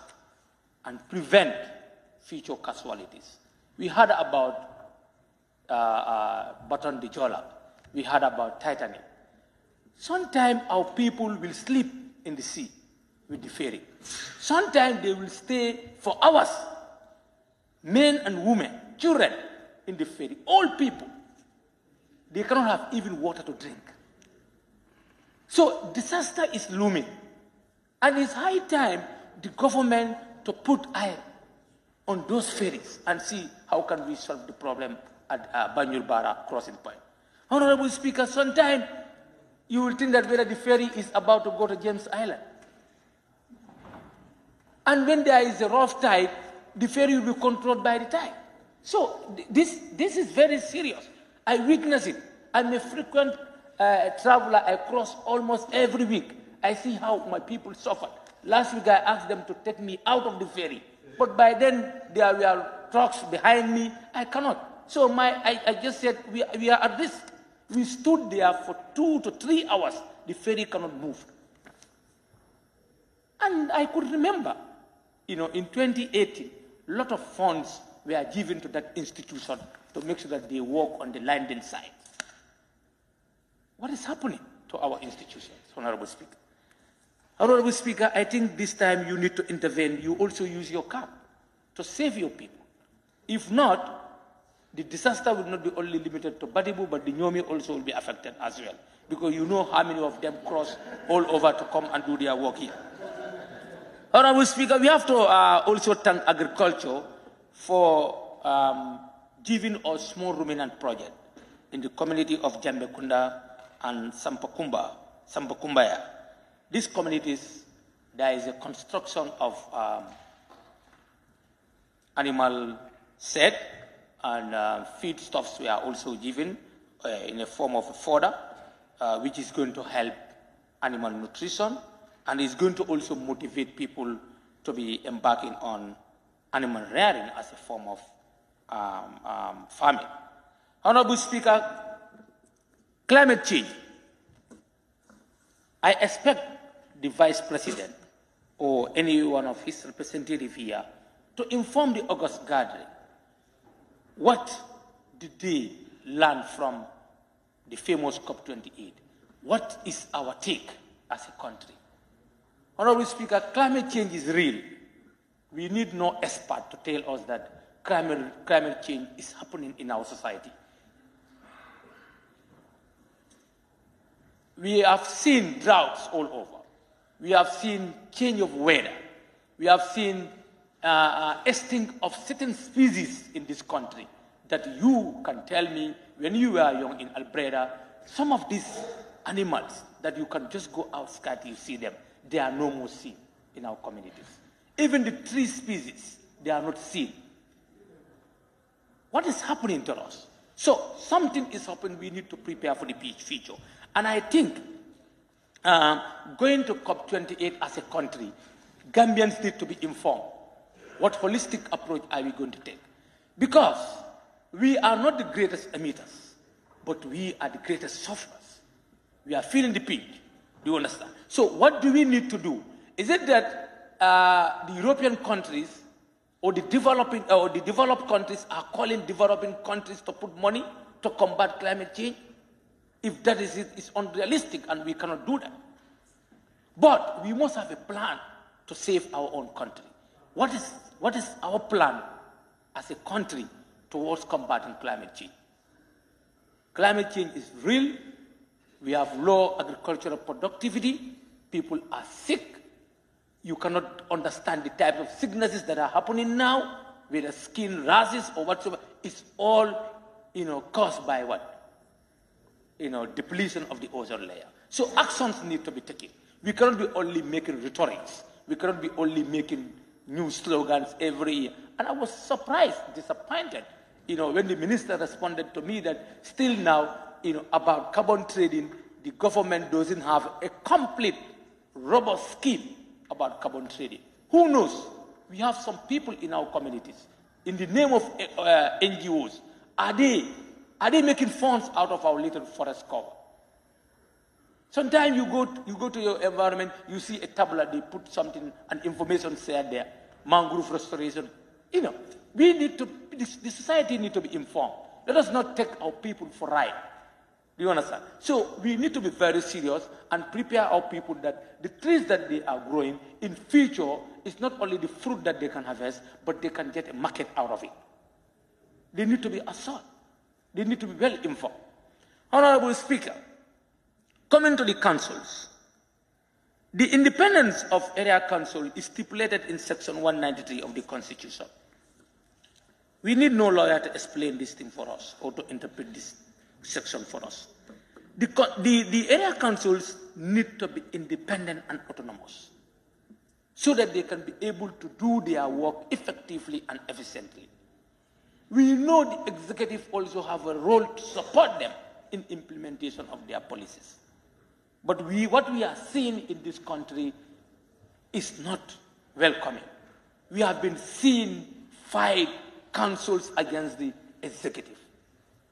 and prevent future casualties. We heard about Baton de Jola. We heard about Titanic. Sometimes our people will sleep in the sea with the ferry. Sometimes they will stay for hours, men and women, children, in the ferry. All people, they cannot have even water to drink. So disaster is looming. And it's high time the government to put eye on those ferries and see how can we solve the problem at Banyulbara crossing point. Honorable Speaker, sometimes you will think that whether the ferry is about to go to James Island. And when there is a rough tide, the ferry will be controlled by the tide. So this is very serious. I witness it. I'm a frequent traveler. I cross almost every week. I see how my people suffer. Last week I asked them to take me out of the ferry. But by then there were trucks behind me. I cannot. So I just said we are at risk. We stood there for 2 to 3 hours. The ferry cannot move. And I could remember, in 2018, a lot of funds were given to that institution to make sure that they work on the landing side. What is happening to our institutions, Honorable Speaker? Honorable Speaker, I think this time you need to intervene. You also use your card to save your people. If not, The disaster will not be only limited to Badibu, but the Nyomi also will be affected as well. Because you know how many of them cross all over to come and do their work here. Honorable Speaker, we have to also thank agriculture for giving us small ruminant project in the community of Jambekunda and Sampakumbaya. These communities, there is a construction of animal shed, and feedstuffs were also given in a form of a fodder, which is going to help animal nutrition, and is going to also motivate people to be embarking on animal rearing as a form of farming. Honorable Speaker, climate change. I expect the Vice President or any one of his representatives here to inform the August gathering what did they learn from the famous COP28. What is our take as a country? Honorable Speaker, climate change is real. We need no expert to tell us that climate change is happening in our society. We have seen droughts all over. We have seen change of weather. We have seen extinct of certain species in this country that you can tell me when you were young in Alberta, some of these animals that you can just go outside, you see them, they are no more seen in our communities. Even the tree species, they are not seen. What is happening to us? So something is happening, we need to prepare for the future. And I think going to COP28 as a country, Gambians need to be informed. What holistic approach are we going to take? Because we are not the greatest emitters, but we are the greatest sufferers. We are feeling the pinch. Do you understand? So what do we need to do? Is it that the European countries or the developed countries are calling developing countries to put money to combat climate change? If that is it, it's unrealistic and we cannot do that. But we must have a plan to save our own country. What is our plan as a country towards combating climate change? Climate change is real. We have low agricultural productivity. People are sick. You cannot understand the type of sicknesses that are happening now, whether skin rashes or whatsoever. It's all, caused by what? Depletion of the ozone layer. So actions need to be taken. We cannot be only making rhetorics. We cannot be only making new slogans every year. And I was surprised, disappointed, when the minister responded to me that still now, about carbon trading, the government doesn't have a complete, robust scheme about carbon trading. Who knows? We have some people in our communities, in the name of NGOs, are they making funds out of our little forest cover? Sometimes you go to your environment, you see a tablet, they put something, an information said there, mangrove restoration. The society need to be informed. Let us not take our people for ride. Do you understand? So we need to be very serious and prepare our people that the trees that they are growing in future is not only the fruit that they can harvest, but they can get a market out of it. They need to be assured. They need to be well informed. Honorable Speaker, coming to the councils, the independence of area council is stipulated in Section 193 of the Constitution. We need no lawyer to explain this thing for us or to interpret this section for us. The area councils need to be independent and autonomous so that they can be able to do their work effectively and efficiently. We know the executive also have a role to support them in implementation of their policies. But what we are seeing in this country is not welcoming. We have been seeing fight councils against the executive.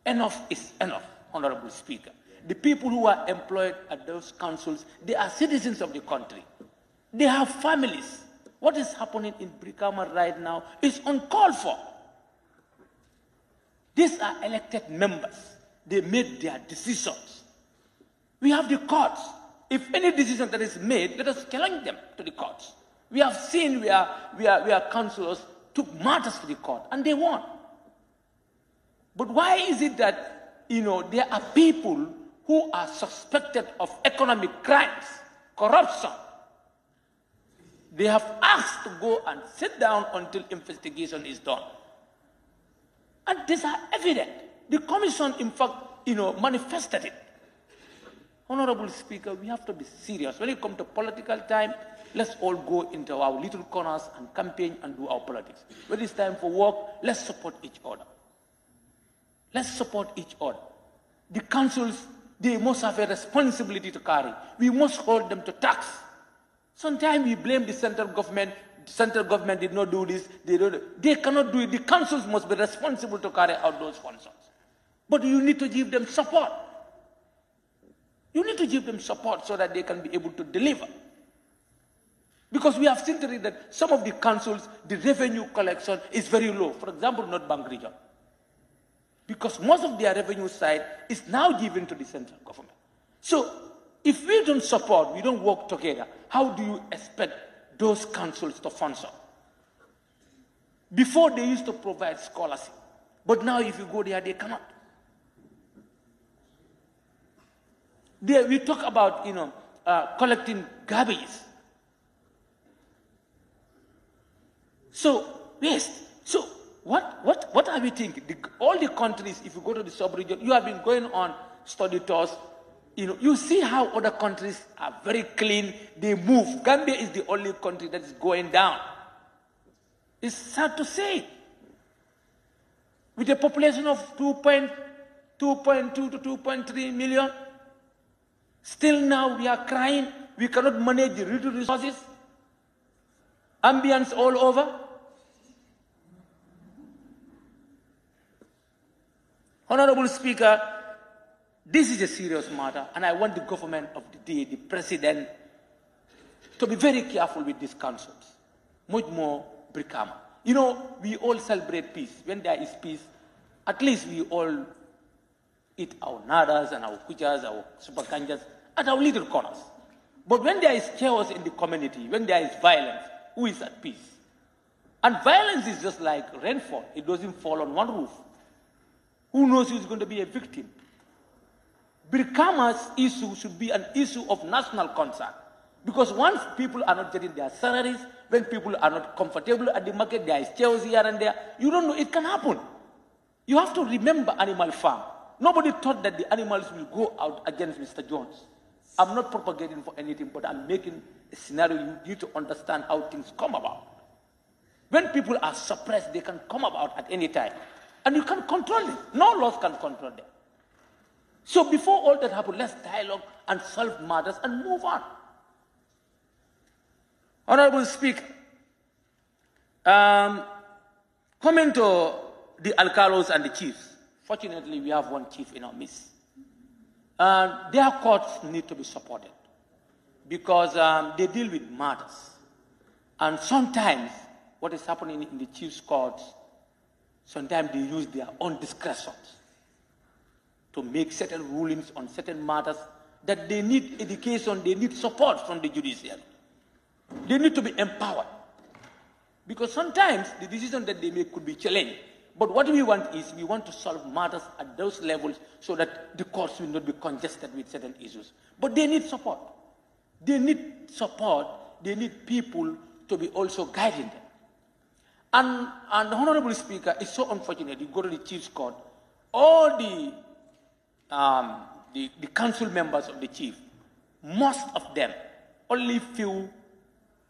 Enough is enough, Honorable Speaker. The people who are employed at those councils, they are citizens of the country. They have families. What is happening in Brikama right now is uncalled for. These are elected members. They made their decisions. We have the courts. If any decision that is made, let us challenge them to the courts. We have seen where councillors took matters to the court and they won. But why is it that, there are people who are suspected of economic crimes, corruption? They have asked to go and sit down until investigation is done. And these are evident. The commission, in fact, manifested it. Honorable Speaker, we have to be serious. When it comes to political time, let's all go into our little corners and campaign and do our politics. When it's time for work, let's support each other. Let's support each other. The councils, they must have a responsibility to carry. We must hold them to task. Sometimes we blame the central government. The central government did not do this. They cannot do it. The councils must be responsible to carry out those functions. But you need to give them support. You need to give them support so that they can be able to deliver. Because we have seen that some of the councils, the revenue collection is very low. For example, North Bank region. Because most of their revenue side is now given to the central government. So, if we don't support, we don't work together, how do you expect those councils to function? Before, they used to provide scholarship. But now, if you go there, they cannot. There, we talk about, collecting garbage. So, waste. So, what are we thinking? All the countries, if you go to the sub-region, you have been going on study tours, you see how other countries are very clean, they move. Gambia is the only country that is going down. It's sad to say. With a population of 2.2 to 2.3 million, still now we are crying, we cannot manage the resources, ambience all over. Honorable Speaker, this is a serious matter, and I want the government of the day, the president, to be very careful with these councils. Much more Brikama. We all celebrate peace. When there is peace, at least we all eat our nadas and our kuchas, our super kanjas, at our little corners. But when there is chaos in the community, when there is violence, who is at peace? And violence is just like rainfall. It doesn't fall on one roof. Who knows who's going to be a victim? Brikama's issue should be an issue of national concern. Because once people are not getting their salaries, when people are not comfortable at the market, there is chaos here and there, you don't know, it can happen. You have to remember Animal Farm. Nobody thought that the animals will go out against Mr. Jones. I'm not propagating for anything, but I'm making a scenario you need to understand how things come about. When people are suppressed, they can come about at any time. And you can control it. No laws can control them. So before all that happens, let's dialogue and solve matters and move on. Honorable Speaker, coming to the alcalos and the chiefs, fortunately we have one chief in our midst. Their courts need to be supported because they deal with matters. And sometimes what is happening in the chief's courts, sometimes they use their own discretions to make certain rulings on certain matters that they need education, they need support from the judiciary. They need to be empowered. Because sometimes the decision that they make could be challenged. But what we want is we want to solve matters at those levels so that the courts will not be congested with certain issues. But they need support. They need support. They need people to be also guiding them. And the Honorable Speaker, it's so unfortunate. You go to the Chief's Court, all the council members of the Chief, most of them, only few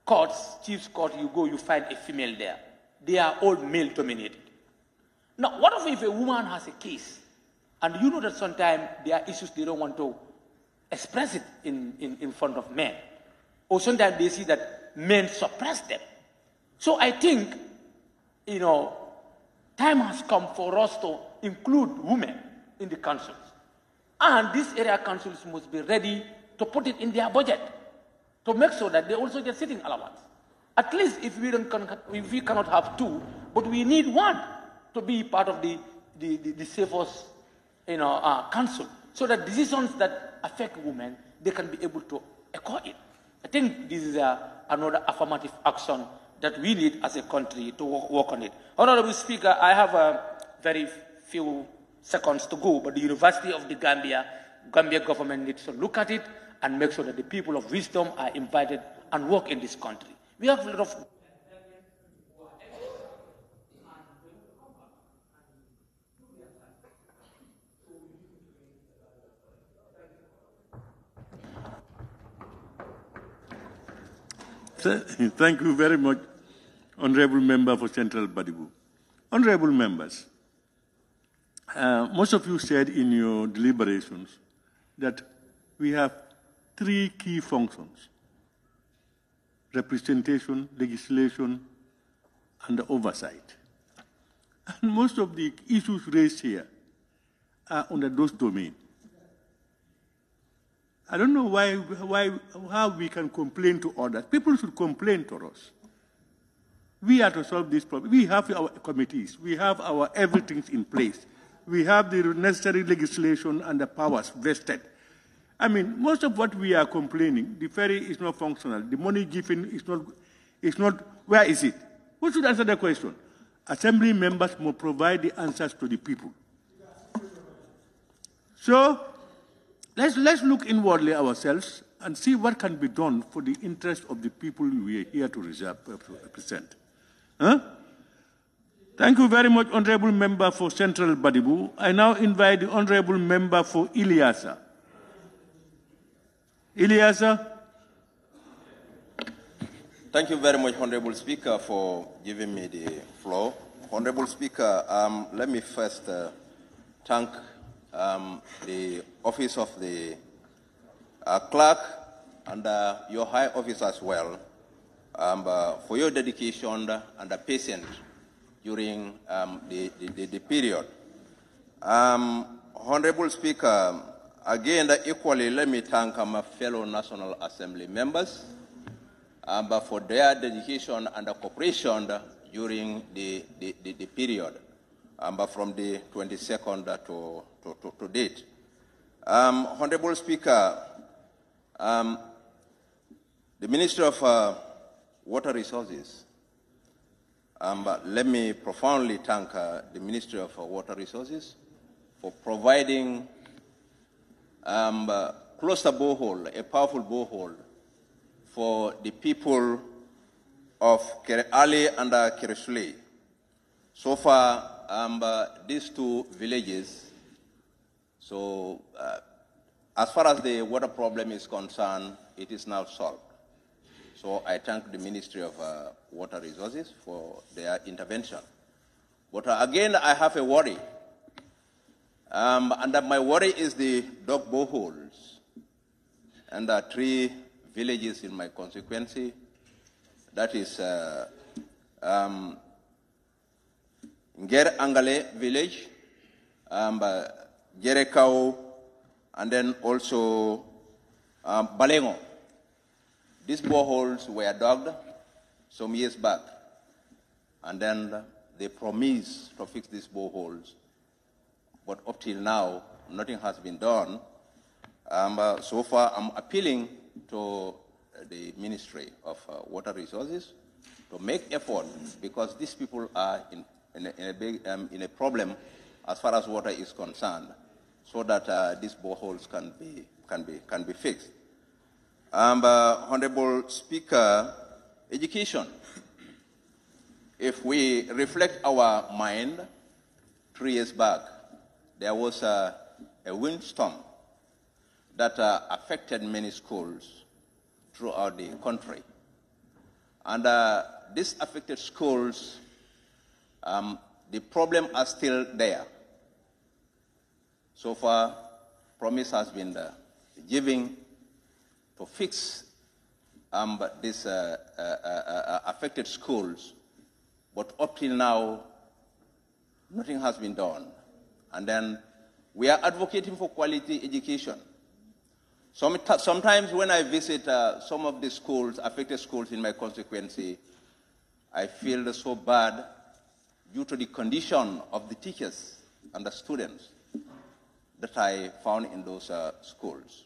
courts, Chief's Court, you go, you find a female there. They are all male-dominated. Now, what if a woman has a case, and you know that sometimes there are issues they don't want to express it in front of men, or sometimes they see that men suppress them. So I think, time has come for us to include women in the councils. And these area councils must be ready to put it in their budget to make sure that they also get sitting allowance. At least if we cannot have two, but we need one to be part of the safest council, so that decisions that affect women, they can be able to echo it. I think this is another affirmative action that we need as a country to work on it. Honorable Speaker, I have a very few seconds to go, but the University of the Gambia government needs to look at it and make sure that the people of wisdom are invited and work in this country. We have a lot of... Thank you very much, Honorable Member for Central Badibu. Honorable members, most of you said in your deliberations that we have three key functions: representation, legislation, and oversight. And most of the issues raised here are under those domains. I don't know how we can complain to others. People should complain to us. We are to solve this problem. We have our committees. We have our everything in place. We have the necessary legislation and the powers vested. I mean, most of what we are complaining, the ferry is not functional. The money given is not, where is it? Who should answer the question? Assembly members must provide the answers to the people. So, let's look inwardly ourselves and see what can be done for the interest of the people we are here to represent. Huh? Thank you very much, Honorable Member for Central Badibu. I now invite the Honorable Member for Ilyasa. Ilyasa. Thank you very much, Honorable Speaker, for giving me the floor. Honorable Speaker, let me first thank the Office of the Clerk and your High Office as well for your dedication and patience during the period. Honorable Speaker, again, equally, let me thank my fellow National Assembly members for their dedication and cooperation during the period from the 22nd to date. Honorable Speaker, the Ministry of Water Resources, let me profoundly thank the Ministry of Water Resources for providing cluster borehole, a powerful borehole for the people of Ali and 𝒃𝒃. So far, these two villages, so as far as the water problem is concerned, it is now solved. So I thank the Ministry of Water Resources for their intervention. But again, I have a worry. And my worry is the dog boreholes. And there are 3 villages in my constituency. That is Nger Angale village, Jerekau, and then also Balengo. These boreholes were dug some years back, and then they promised to fix these boreholes, but up till now, nothing has been done. So far, I'm appealing to the Ministry of Water Resources to make effort, because these people are in a problem as far as water is concerned, so that these boreholes can be fixed. Honorable Speaker, education. If we reflect our mind, 3 years back, there was a windstorm that affected many schools throughout the country. And these affected schools, the problem are still there. So far, promise has been given to fix these affected schools, but up till now, nothing has been done. And then we are advocating for quality education. Sometimes when I visit some of the schools, affected schools in my constituency, I feel so bad due to the condition of the teachers and the students that I found in those schools.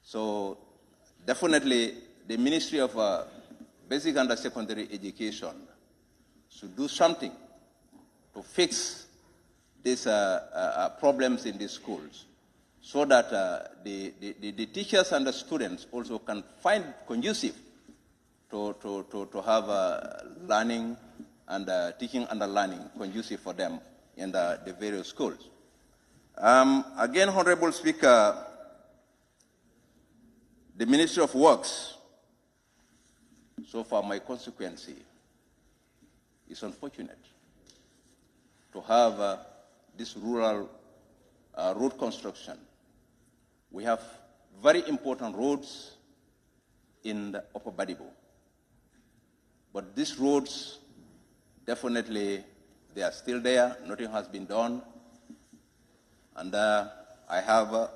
So definitely the Ministry of Basic and Secondary Education should do something to fix these problems in the schools, so that the teachers and the students also can find conducive to have learning and teaching and learning conducive for them in the various schools. Again, Honorable Speaker, the Ministry of Works, so far my constituency, is unfortunate to have this rural road construction. We have very important roads in the Upper Badibo. But these roads, definitely, they are still there. Nothing has been done. And I have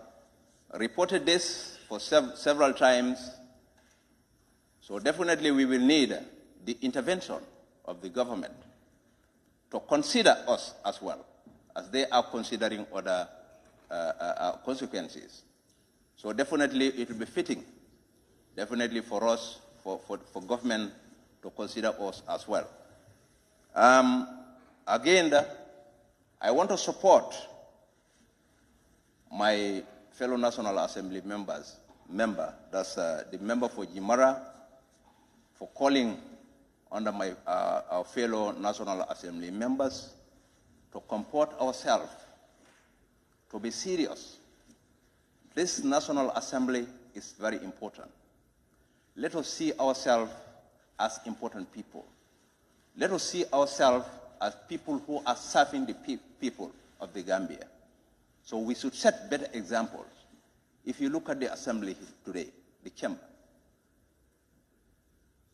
reported this for several times. So definitely we will need the intervention of the government to consider us as well, as they are considering other consequences. So definitely it will be fitting, definitely for us, for government to consider us as well. Again, I want to support my fellow National Assembly member, that's the member for Jimara, for calling under our fellow National Assembly members to comport ourselves, to be serious. This National Assembly is very important. Let us see ourselves as important people. Let us see ourselves as people who are serving the people of the Gambia. So we should set better examples. If you look at the assembly today, the chamber,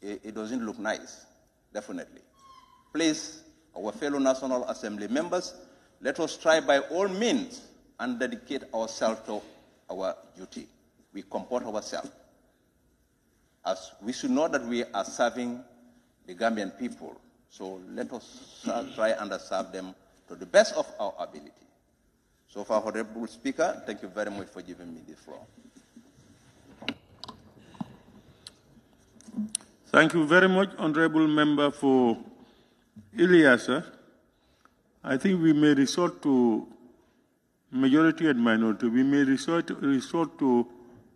it doesn't look nice, definitely. Please, our fellow National Assembly members, let us try by all means and dedicate ourselves to our duty. We comport ourselves, as we should know that we are serving the Gambian people. So let us try and serve them to the best of our ability. So far, Honorable Speaker, thank you very much for giving me the floor. Thank you very much, Honorable Member for Ilyasa. I think we may resort to majority and minority. We may resort to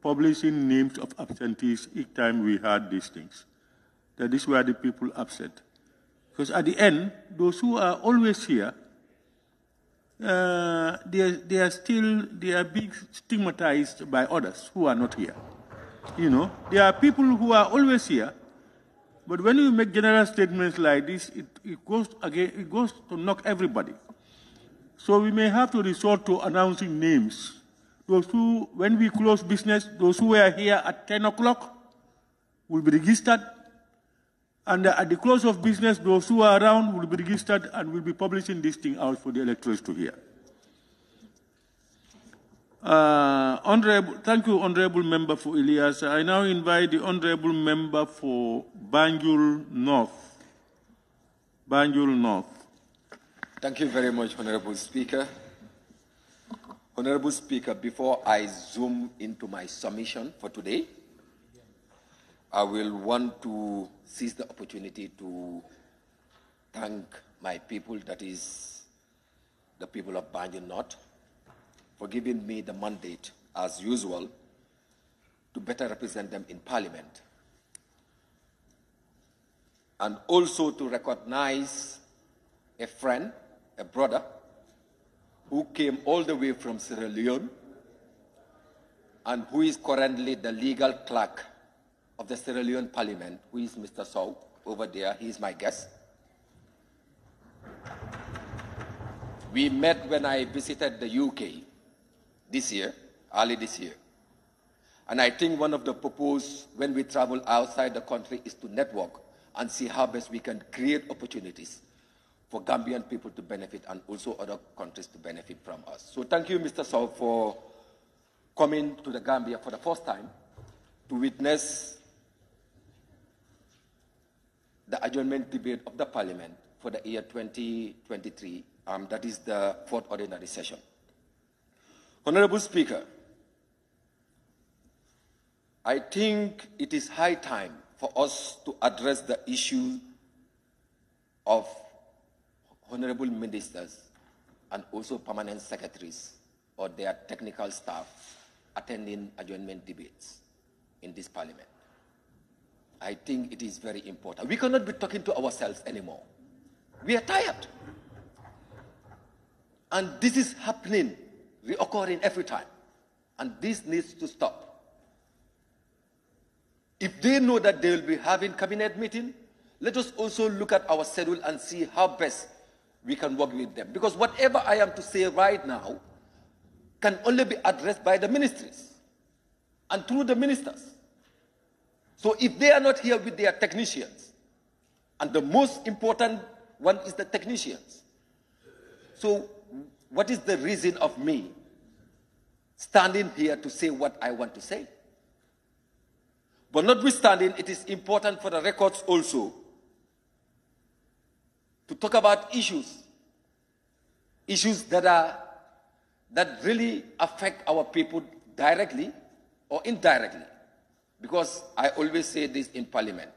publishing names of absentees each time we had these things. That is where the people upset. Because at the end, those who are always here, they are being stigmatized by others who are not here. You know, there are people who are always here, but when you make general statements like this, it goes to knock everybody. So we may have to resort to announcing names. Those who, when we close business, those who were here at 10 o'clock will be registered. And at the close of business, those who are around will be registered and will be publishing this thing out for the electors to hear. Thank you, Honorable Member for Ilyasa. I now invite the Honorable Member for Banjul North. Banjul North. Thank you very much, Honorable Speaker. Honorable Speaker, before I zoom into my submission for today, I will want to seize the opportunity to thank my people, that is the people of Banjul North, for giving me the mandate, as usual, to better represent them in Parliament. And also to recognize a friend, a brother, who came all the way from Sierra Leone and who is currently the legal clerk of the Sierra Leone Parliament, who is Mr. Sow, over there. He is my guest. We met when I visited the UK this year, early this year. And I think one of the purposes when we travel outside the country is to network and see how best we can create opportunities for Gambian people to benefit and also other countries to benefit from us. So thank you, Mr. Sow, for coming to the Gambia for the first time to witness the adjournment debate of the Parliament for the year 2023. That is the fourth ordinary session. Honorable Speaker, I think it is high time for us to address the issue of honorable ministers and also permanent secretaries or their technical staff attending adjournment debates in this parliament. I think it is very important. We cannot be talking to ourselves anymore. We are tired. And this is happening, reoccurring every time. And this needs to stop. If they know that they will be having cabinet meeting, let us also look at our schedule and see how best we can work with them. Because whatever I am to say right now can only be addressed by the ministries and through the ministers. So if they are not here with their technicians, and the most important one is the technicians, so what is the reason of me standing here to say what I want to say? But notwithstanding, it is important for the records also to talk about issues that really affect our people directly or indirectly. Because I always say this in Parliament,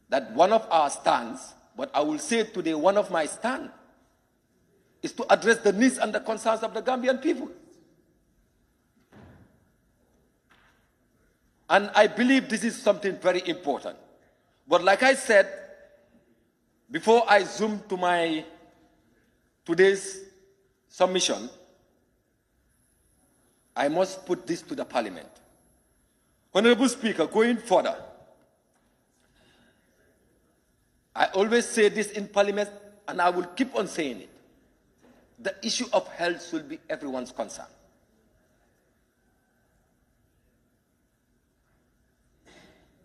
that one of our stands, but I will say today one of my stands, is to address the needs and the concerns of the Gambian people. And I believe this is something very important. But like I said, before I zoom to my today's submission, I must put this to the Parliament. Honorable Speaker, going further, I always say this in Parliament, and I will keep on saying it. The issue of health should be everyone's concern.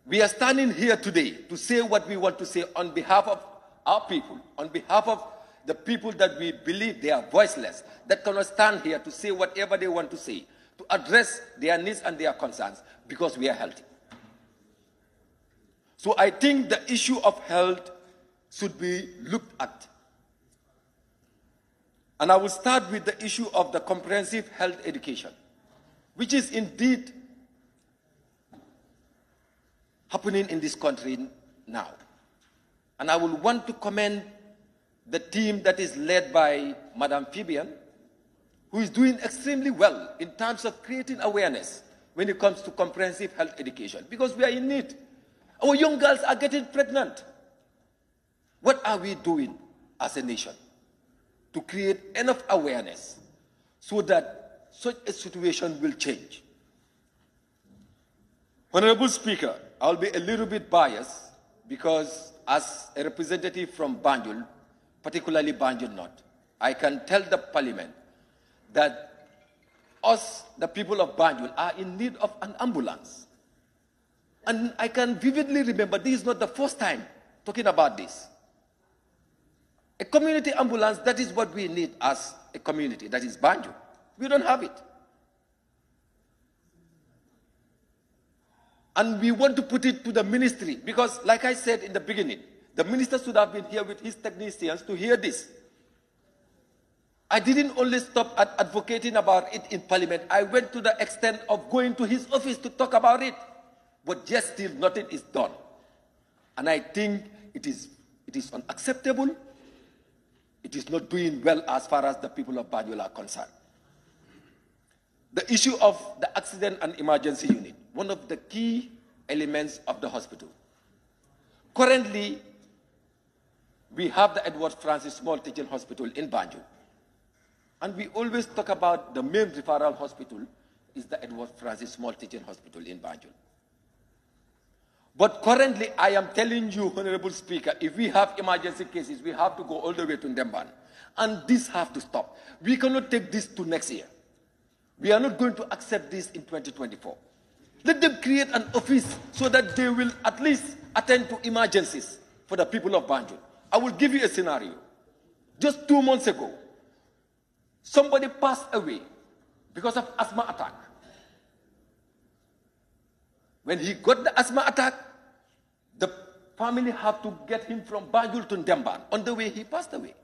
We are standing here today to say what we want to say on behalf of our people, on behalf of the people that we believe they are voiceless, that cannot stand here to say whatever they want to say, to address their needs and their concerns, because we are healthy. So I think the issue of health should be looked at. And I will start with the issue of the comprehensive health education, which is indeed happening in this country now. And I will want to commend the team that is led by Madam Fabian, who is doing extremely well in terms of creating awareness when it comes to comprehensive health education, because we are in need. Our young girls are getting pregnant. What are we doing as a nation to create enough awareness so that such a situation will change? Honorable Speaker, I'll be a little bit biased because as a representative from Banjul, particularly Banjul North, I can tell the Parliament that us, the people of Banjul, are in need of an ambulance. And I can vividly remember, this is not the first time talking about this. A community ambulance, that is what we need as a community, that is Banjul. We don't have it. And we want to put it to the ministry, because like I said in the beginning, the minister should have been here with his technicians to hear this. I didn't only stop at advocating about it in Parliament. I went to the extent of going to his office to talk about it. But yet still nothing is done. And I think it is unacceptable. It is not doing well as far as the people of Banjul are concerned. The issue of the accident and emergency unit, one of the key elements of the hospital. Currently, we have the Edward Francis Small Teaching Hospital in Banjul. And we always talk about the main referral hospital is the Edward Francis Small Teaching Hospital in Banjul. But currently, I am telling you, Honorable Speaker, if we have emergency cases, we have to go all the way to Ndemban. And this has to stop. We cannot take this to next year. We are not going to accept this in 2024. Let them create an office so that they will at least attend to emergencies for the people of Banjul. I will give you a scenario. Just 2 months ago, somebody passed away because of asthma attack. When he got the asthma attack, the family had to get him from Banjul to Ndemban. On the way, he passed away,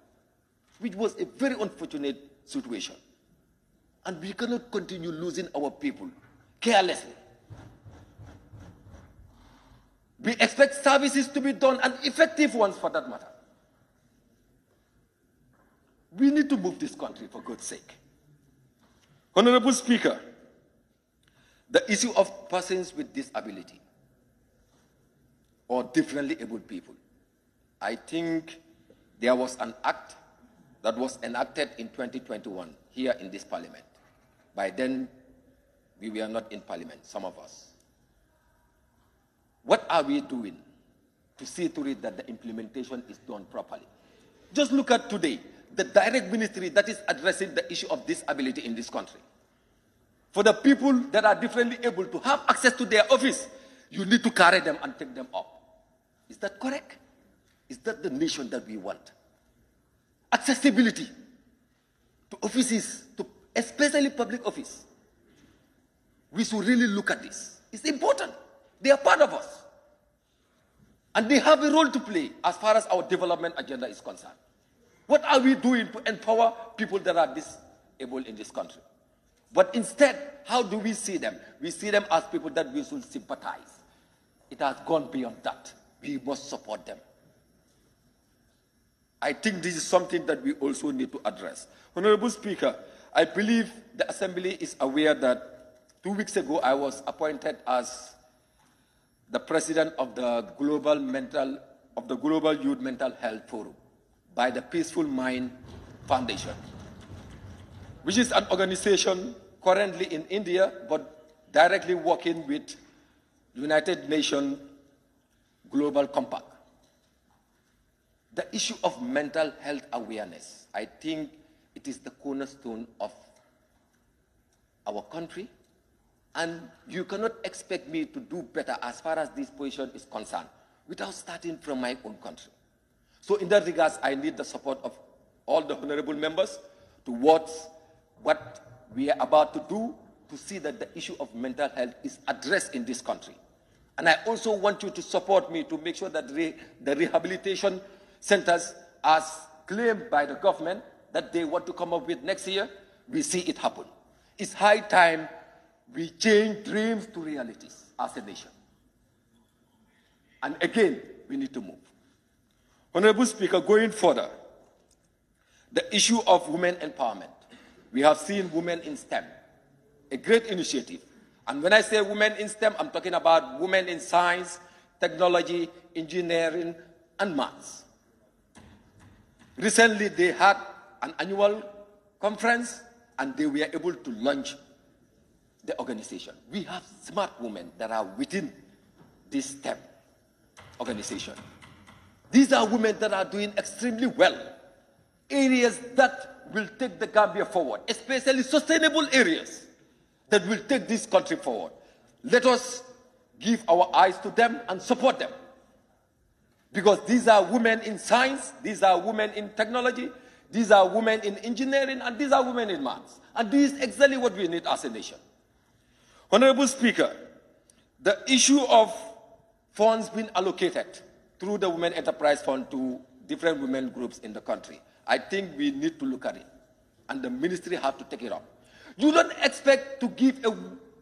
which was a very unfortunate situation. And we cannot continue losing our people carelessly. We expect services to be done, and effective ones for that matter. We need to move this country for God's sake. Honorable Speaker, the issue of persons with disability or differently abled people, I think there was an act that was enacted in 2021 here in this parliament. By then, we were not in parliament, some of us. What are we doing to see to it that the implementation is done properly? Just look at today, the direct ministry that is addressing the issue of disability in this country. For the people that are differently able to have access to their office, you need to carry them and take them up. Is that correct? Is that the nation that we want? Accessibility to offices, to especially public office. We should really look at this. It's important. They are part of us. And they have a role to play as far as our development agenda is concerned. What are we doing to empower people that are disabled in this country? But instead, how do we see them? We see them as people that we should sympathize. It has gone beyond that. We must support them. I think this is something that we also need to address. Honorable Speaker, I believe the Assembly is aware that 2 weeks ago I was appointed as the president of the Global Youth Mental Health Forum by the Peaceful Mind Foundation, which is an organization currently in India, but directly working with United Nations Global Compact. The issue of mental health awareness, I think it is the cornerstone of our country, and you cannot expect me to do better as far as this position is concerned without starting from my own country. So in that regard, I need the support of all the honorable members towards what we are about to do to see that the issue of mental health is addressed in this country. And I also want you to support me to make sure that the rehabilitation centers, as claimed by the government, that they want to come up with next year, we see it happen. It's high time we change dreams to realities as a nation. And again, we need to move. Honorable Speaker, going further, the issue of women empowerment. We have seen women in STEM, a great initiative. And when I say women in STEM, I'm talking about women in science, technology, engineering, and maths. Recently, they had an annual conference, and they were able to launch the organization. We have smart women that are within this STEM organization. These are women that are doing extremely well. Areas that will take the Gambia forward, especially sustainable areas that will take this country forward. Let us give our eyes to them and support them. Because these are women in science, these are women in technology, these are women in engineering, and these are women in maths. And this is exactly what we need as a nation. Honorable Speaker, the issue of funds being allocated through the Women Enterprise Fund to different women groups in the country, I think we need to look at it. And the ministry has to take it up. You don't expect to give a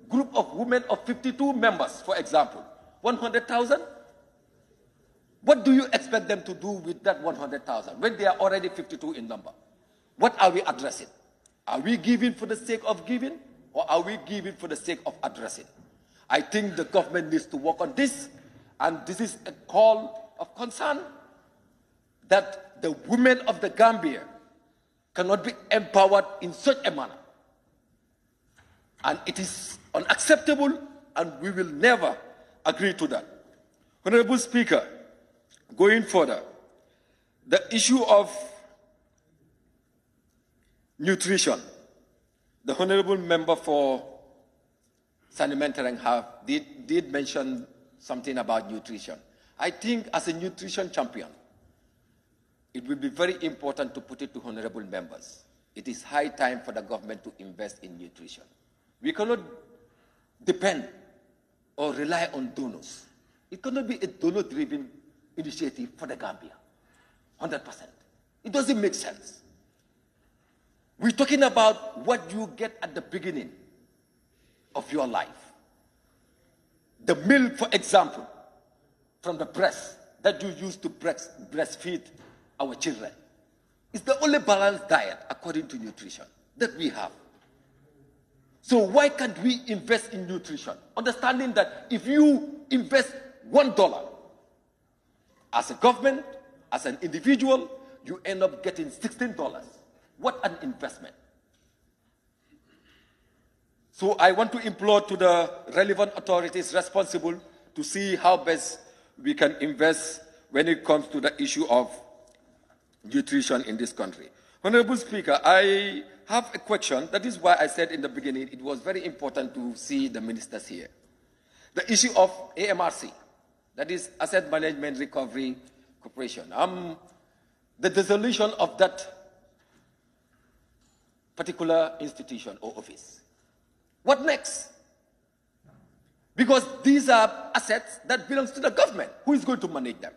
group of women of 52 members, for example, 100,000? What do you expect them to do with that 100,000 when they are already 52 in number? What are we addressing? Are we giving for the sake of giving, or are we giving for the sake of addressing? I think the government needs to work on this, and this is a call of concern that the women of the Gambia cannot be empowered in such a manner. And it is unacceptable, and we will never agree to that. Honorable Speaker, going further, the issue of nutrition. The Honorable Member for Sanimentereng did mention something about nutrition. I think as a nutrition champion, it will be very important to put it to honorable members. It is high time for the government to invest in nutrition. We cannot depend or rely on donors. It cannot be a donor-driven initiative for the Gambia, 100%. It doesn't make sense. We're talking about what you get at the beginning of your life. The milk, for example, from the breast that you use to breastfeed our children. It's the only balanced diet according to nutrition that we have. So why can't we invest in nutrition? Understanding that if you invest $1 as a government, as an individual, you end up getting $16. What an investment. So I want to implore to the relevant authorities responsible to see how best we can invest when it comes to the issue of nutrition in this country. Honorable Speaker, I have a question. That is why I said in the beginning it was very important to see the ministers here. The issue of AMRC, that is Asset Management Recovery Corporation. The dissolution of that particular institution or office. What next? Because these are assets that belong to the government. Who is going to manage them?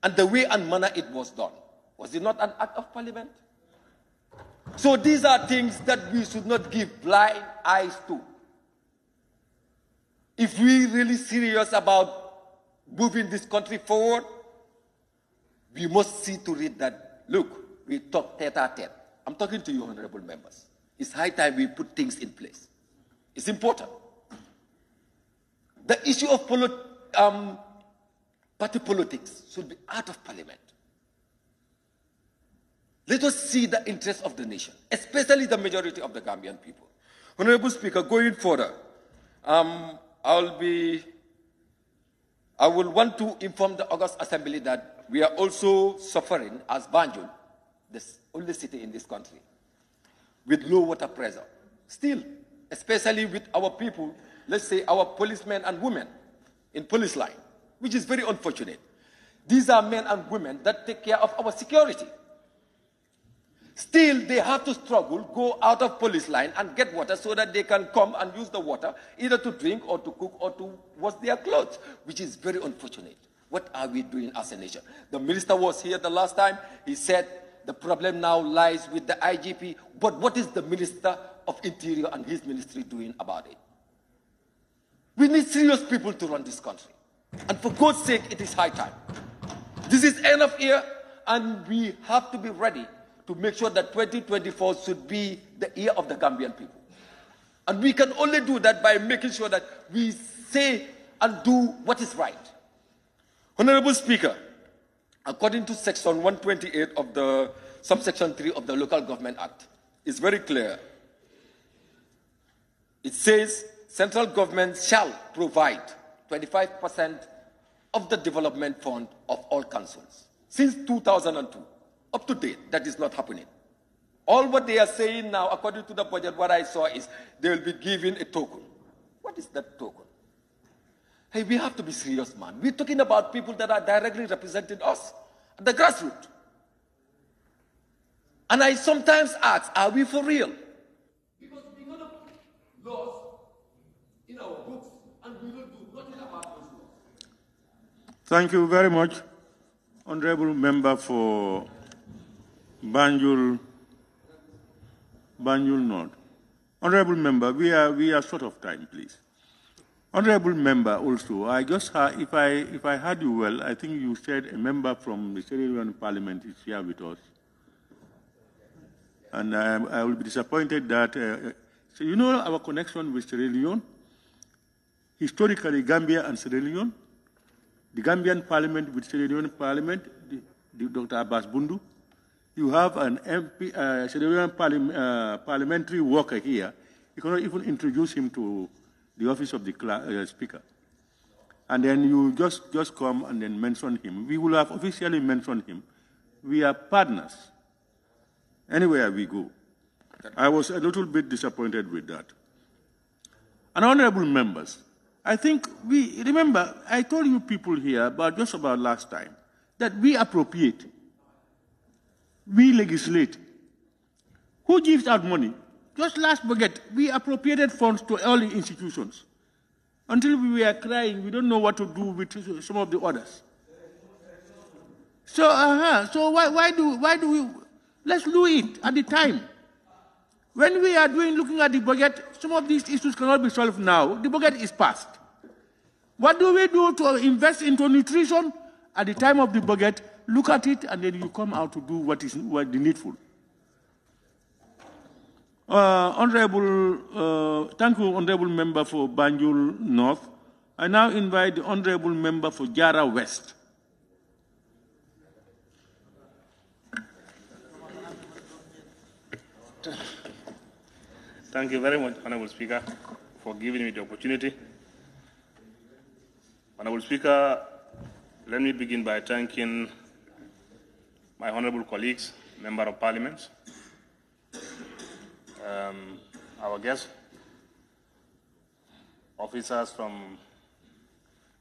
And the way and manner it was done, was it not an act of parliament? So these are things that we should not give blind eyes to. If we really serious about moving this country forward, we must see to it that, look, we talk tete-a-tete. I'm talking to you, honorable members. It's high time we put things in place. It's important. The issue of party politics should be out of parliament. Let us see the interests of the nation, especially the majority of the Gambian people. Honorable Speaker, going further, I will want to inform the August Assembly that we are also suffering as Banjul, the only city in this country, with low water pressure. Still, especially with our people, let's say our policemen and women in police line, which is very unfortunate. These are men and women that take care of our security. Still, they have to struggle, go out of police line and get water so that they can come and use the water either to drink or to cook or to wash their clothes, which is very unfortunate. What are we doing as a nation? The minister was here the last time. He said the problem now lies with the IGP, but what is the Minister of Interior and his ministry doing about it? We need serious people to run this country. And for God's sake, it is high time. This is end of year, and we have to be ready to make sure that 2024 should be the year of the Gambian people. And we can only do that by making sure that we say and do what is right. Honorable Speaker, according to Section 128 of the subsection 3 of the Local Government Act, it's very clear. It says central government shall provide 25% of the development fund of all councils. Since 2002, up to date, that is not happening. All what they are saying now, according to the budget, what I saw is they will be given a token. What is that token? Hey, we have to be serious, man. We're talking about people that are directly representing us at the grassroots. And I sometimes ask, are we for real? Because we're going to put laws in our books and we will do nothing about those laws. Thank you very much, Honorable Member for Banjul North. Honorable Member, we are short of time, please. Honorable Member, also, I just heard, if I heard you well, I think you said a member from the Sierra Leone Parliament is here with us, and I will be disappointed that. So you know our connection with Sierra Leone. Historically, Gambia and Sierra Leone, the Gambian Parliament with Sierra Leone Parliament, Dr. Abbas Bundu. You have an MP, Sierra Leone parliamentary worker here. You cannot even introduce him to the office of the Speaker. And then you just come and then mention him. We will have officially mentioned him. We are partners anywhere we go. I was a little bit disappointed with that. And honorable members, I think remember, I told you people here just about last time, that we appropriate, we legislate. Who gives out money? Just last budget, we appropriated funds to all the institutions. Until we were crying, we don't know what to do with some of the others. So, so why do we? Let's do it at the time. When we are looking at the budget, some of these issues cannot be solved now. The budget is passed. What do we do to invest into nutrition? At the time of the budget, look at it, and then you come out to do what is needful. Thank you, Honorable Member for Banjul North. I now invite the Honorable Member for Jara West. Thank you very much, Honorable Speaker, for giving me the opportunity. Honorable Speaker, let me begin by thanking my honorable colleagues, Member of Parliament, our guests, officers from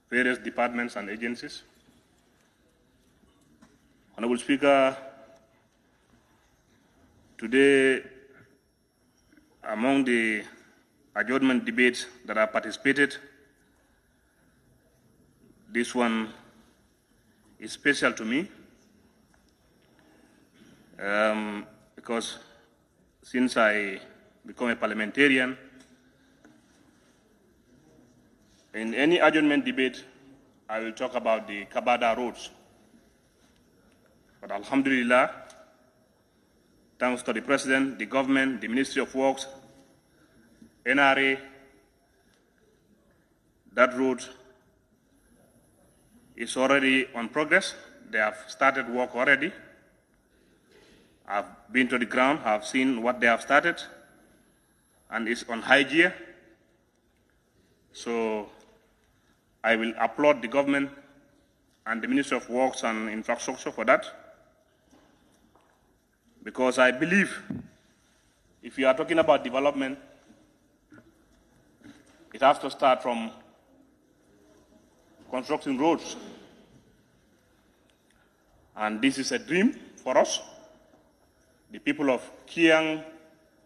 various departments and agencies. Honorable Speaker, today, among the adjournment debates that I participated, this one is special to me because since I become a parliamentarian, in any adjournment debate, I will talk about the Kabada roads. But Alhamdulillah, thanks to the President, the government, the Ministry of Works, NRA, that road is already on progress. They have started work already. I've been to the ground, I've seen what they have started, and it's on high gear. So I will applaud the government and the Ministry of Works and Infrastructure for that, because I believe if you are talking about development, it has to start from constructing roads. And this is a dream for us, the people of Kiang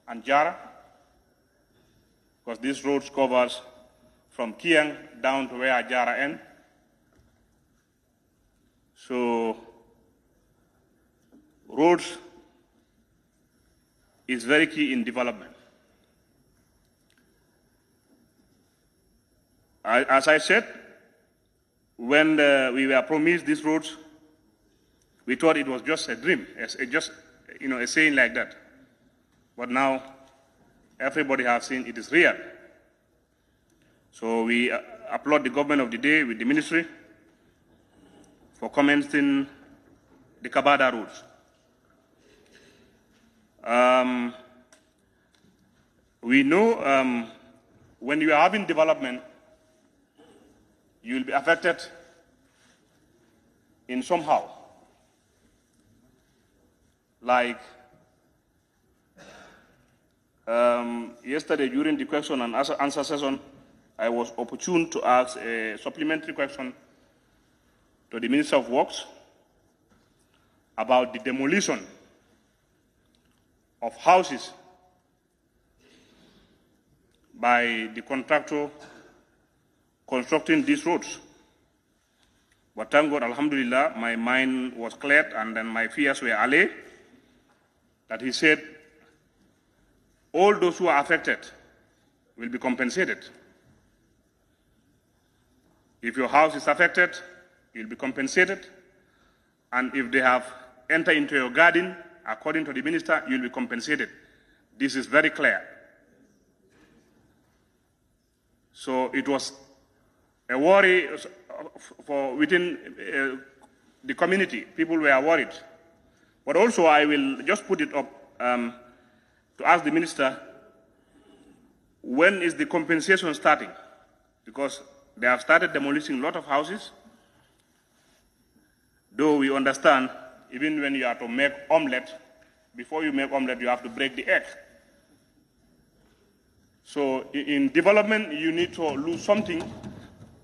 and Jara, because this road covers from Kiang down to where Jara ends. So roads is very key in development. As I said, when we were promised these roads, we thought it was just a dream, just a saying like that. But now, everybody has seen it is real. So we applaud the government of the day with the ministry for commencing the Kabada roads. We know when you are having development, you will be affected in somehow. Like yesterday during the question and answer session, I was opportune to ask a supplementary question to the Minister of Works about the demolition of houses by the contractor constructing these roads. But thank God, Alhamdulillah, my mind was cleared and then my fears were allayed, that he said all those who are affected will be compensated. If your house is affected, you'll be compensated. And if they have entered into your garden, according to the minister, you'll be compensated. This is very clear. So it was a worry for within the community. People were worried. But also I will just put it up to ask the minister, when is the compensation starting? Because they have started demolishing a lot of houses. Though we understand, even when you are to make omelette, before you make omelette, you have to break the egg. So in development, you need to lose something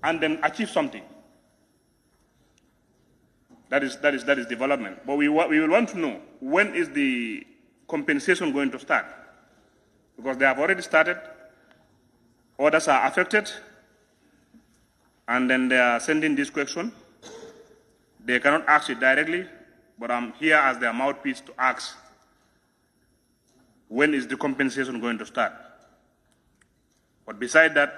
and then achieve something. That is development. But we will want to know, when is the compensation going to start? Because they have already started, others are affected, and then they are sending this question. They cannot ask it directly, but I'm here as their mouthpiece to ask, when is the compensation going to start? But beside that,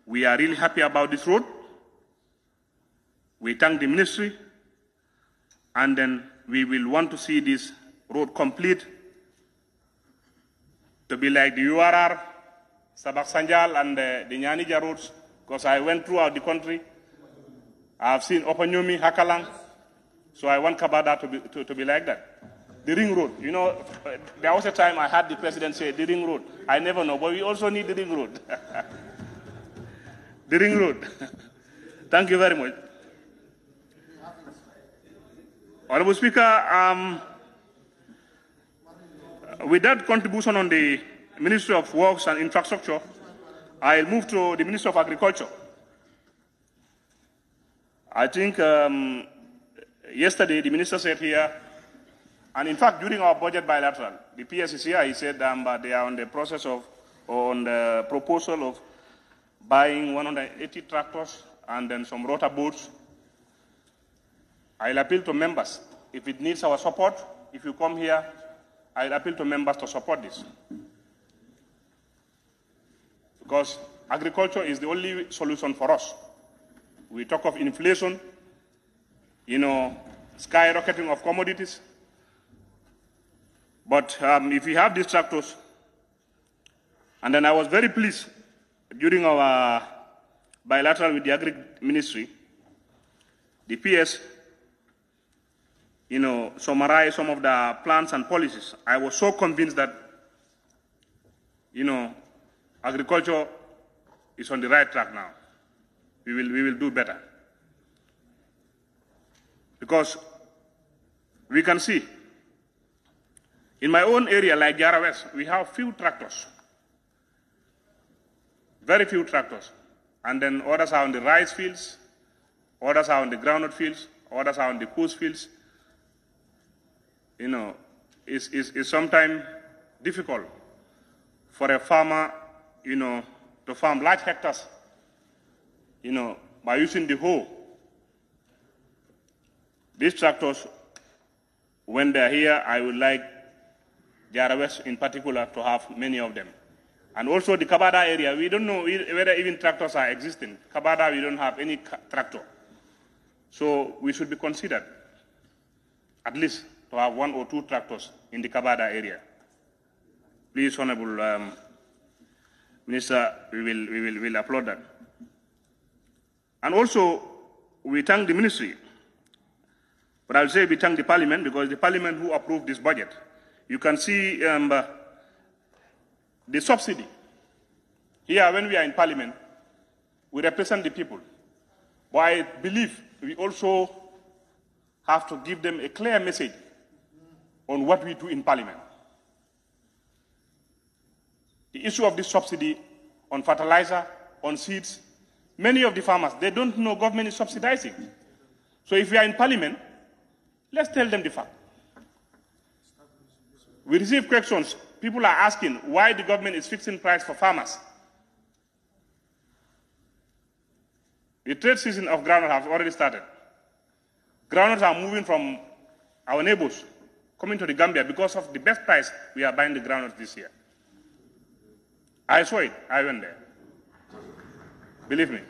we are really happy about this road. We thank the ministry, and then we will want to see this road complete to be like the URR, Sabak-Sanjal, and the Nyanija roads, because I went throughout the country. I have seen Opanyomi, Hakalang, so I want Kabada to be like that. The ring road, you know, there was a time I had the president say, the ring road. I never know, but we also need the ring road. The ring road. Thank you very much. Honorable Speaker, with that contribution on the Ministry of Works and Infrastructure, I'll move to the Ministry of Agriculture. I think yesterday the minister said here, and in fact during our budget bilateral, the PS is here, he said they are on the process of, or on the proposal of buying 180 tractors and then some rotor boats. I'll appeal to members, if it needs our support, if you come here, I'll appeal to members to support this. Because agriculture is the only solution for us. We talk of inflation, you know, skyrocketing of commodities. But if we have these tractors, and then I was very pleased during our bilateral with the Agri Ministry, the PS, you know, summarized some of the plans and policies. I was so convinced that, you know, agriculture is on the right track now. We will do better. Because we can see, in my own area, like Jara West, we have few tractors. Very few tractors. And then others are on the rice fields, others are on the groundnut fields, others are on the coast fields. You know, it's sometimes difficult for a farmer, you know, to farm large hectares, you know, by using the hoe. These tractors, when they're here, I would like Jara West in particular to have many of them. And also the Kabada area, we don't know whether even tractors are existing. Kabada, we don't have any tractor. So we should be considered at least to have 1 or 2 tractors in the Kabada area. Please, Honorable Minister, we will applaud that. And also, we thank the ministry. But I'll say we thank the Parliament, because the Parliament who approved this budget. You can see the subsidy. Here, when we are in Parliament, we represent the people. But I believe we also have to give them a clear message on what we do in Parliament. The issue of this subsidy on fertilizer, on seeds, many of the farmers, they don't know government is subsidizing. So if we are in Parliament, let's tell them the fact. We receive questions. People are asking why the government is fixing price for farmers. The trade season of groundnut has already started. Groundnuts are moving from our neighbors, coming to the Gambia because of the best price we are buying the groundnuts this year. I saw it. I went there. Believe me.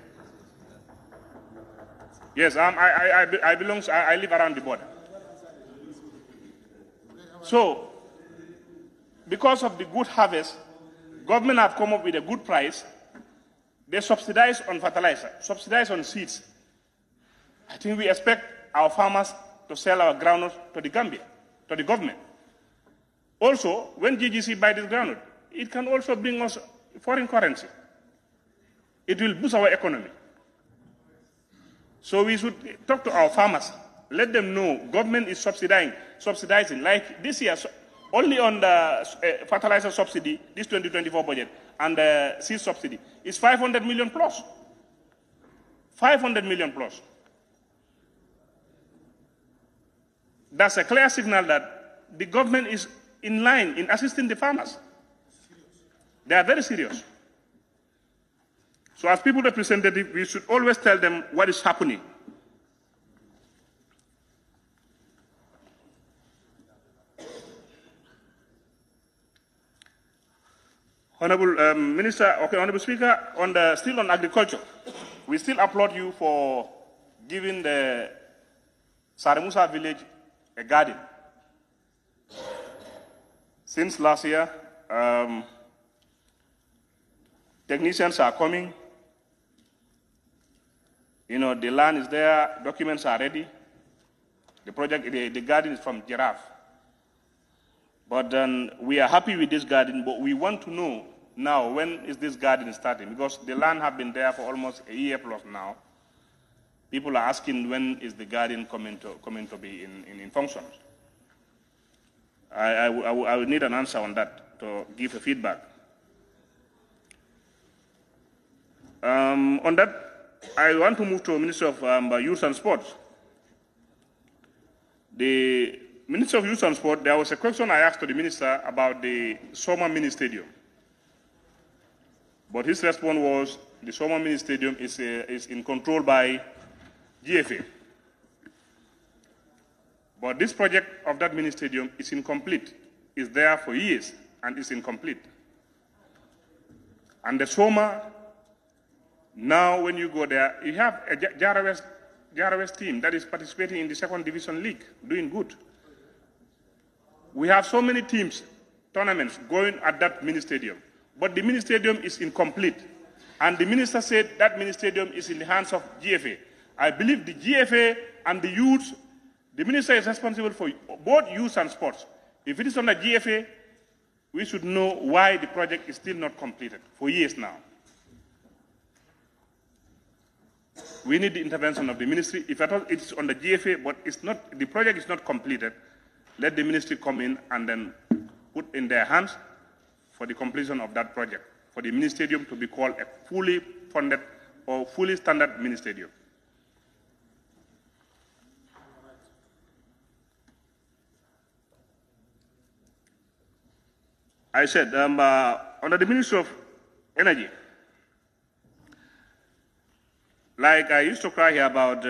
Yes, I live around the border. So, because of the good harvest, government have come up with a good price. They subsidize on fertilizer, subsidize on seeds. I think we expect our farmers to sell our groundnut to the Gambia, to the government. Also, when GGC buys this groundnut, it can also bring us foreign currency. It will boost our economy. So we should talk to our farmers. Let them know government is subsidizing. Like this year, only on the fertilizer subsidy, this 2024 budget, and the seed subsidy, is 500 million plus. 500 million plus. That's a clear signal that the government is in line in assisting the farmers. They are very serious. So as people representative, we should always tell them what is happening. Honorable Minister, Honorable Speaker, still on agriculture, we still applaud you for giving the 𝒕𝒉𝒊𝒔 village a garden. Since last year, technicians are coming. You know, the land is there, documents are ready. The project, the garden is from Giraffe. But then we are happy with this garden, but we want to know now when is this garden starting, because the land have been there for almost a year plus now. People are asking when is the garden coming to be in function. I will need an answer on that to give a feedback. On that, I want to move to Minister of Youth and Sports. The Minister of Youth and Sport, there was a question I asked to the Minister about the 𝒐𝒏 Mini Stadium. But his response was the 𝒐𝒏 Mini Stadium is in control by GFA. But this project of that mini stadium is incomplete. It's there for years and it's incomplete. And the 𝒐𝒏, now when you go there, you have a JRS team that is participating in the 2nd Division League, doing good. We have so many teams, tournaments going at that mini stadium. But the mini stadium is incomplete. And the minister said that mini stadium is in the hands of GFA. I believe the GFA and the youth, the minister is responsible for both youth and sports. If it is on the GFA, we should know why the project is still not completed for years now. We need the intervention of the ministry. If at all it's on the GFA, but it's not, the project is not completed, let the ministry come in and then put in their hands for the completion of that project, for the mini stadium to be called a fully funded or fully standard mini stadium. I said, under the Ministry of Energy, like I used to cry here about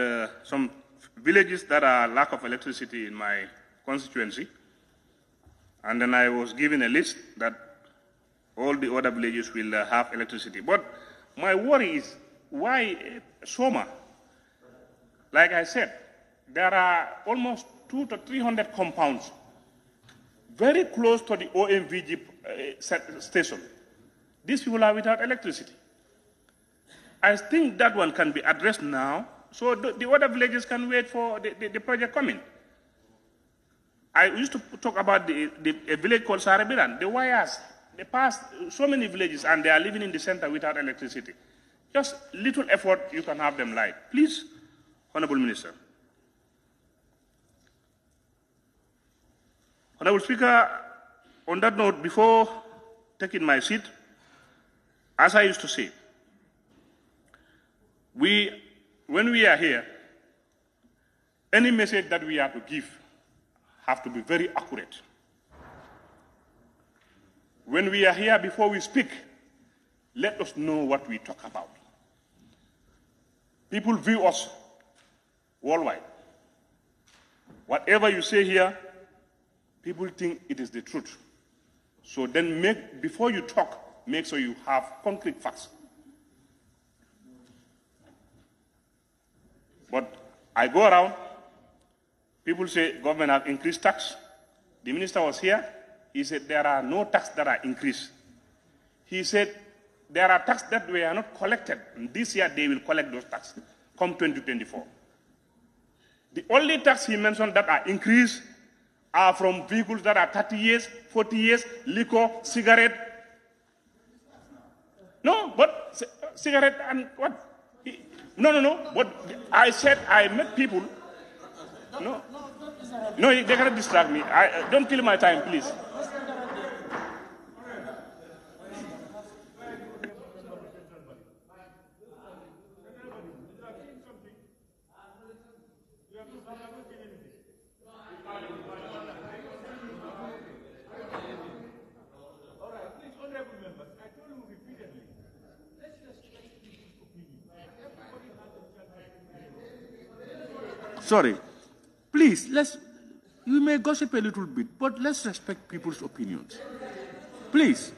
some villages that are lack of electricity in my constituency, and then I was given a list that all the other villages will have electricity. But my worry is, why 𝒐𝒏? Like I said, there are almost 200 to 300 compounds very close to the OMVG station. These people are without electricity. I think that one can be addressed now, so the other villages can wait for the project coming. I used to talk about a village called Sarabiran. The wires, they passed so many villages and they are living in the center without electricity. Just little effort, you can have them light. Please, Honorable Minister. Honorable Speaker, on that note, before taking my seat, as I used to say, when we are here, any message that we have to give have to be very accurate. When we are here, before we speak, let us know what we talk about. People view us worldwide. Whatever you say here, people think it is the truth. So then before you talk, make sure you have concrete facts. But I go around, people say government have increased tax. The minister was here, he said there are no taxes that are increased. He said there are taxes that were not collected. And this year they will collect those taxes, come 2024. The only tax he mentioned that are increased are from vehicles that are 30 years, 40 years, liquor, cigarette. No, but cigarette and what? No. But I said I met people. No, they cannot distract me. Don't kill my time, please. Sorry. Please, you may gossip a little bit, but let's respect people's opinions. Please.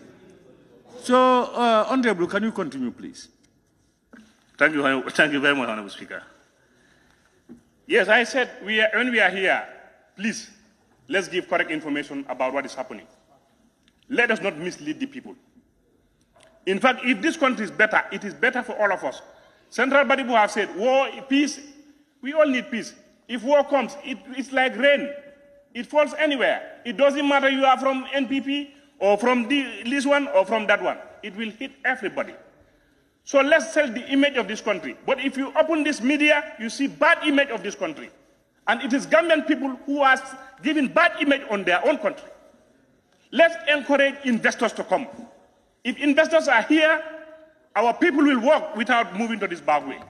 So, Honorable, can you continue, please? Thank you very much, Honorable Speaker. Yes, I said when we are here, please, let's give correct information about what is happening. Let us not mislead the people. In fact, if this country is better, it is better for all of us. Central Badibu have said, war, peace, we all need peace. If war comes, it's like rain. It falls anywhere. It doesn't matter you are from NPP or from this one or from that one. It will hit everybody. So let's sell the image of this country. But if you open this media, you see bad image of this country. And it is Gambian people who are giving bad image on their own country. Let's encourage investors to come. If investors are here, our people will work without moving to this bad way.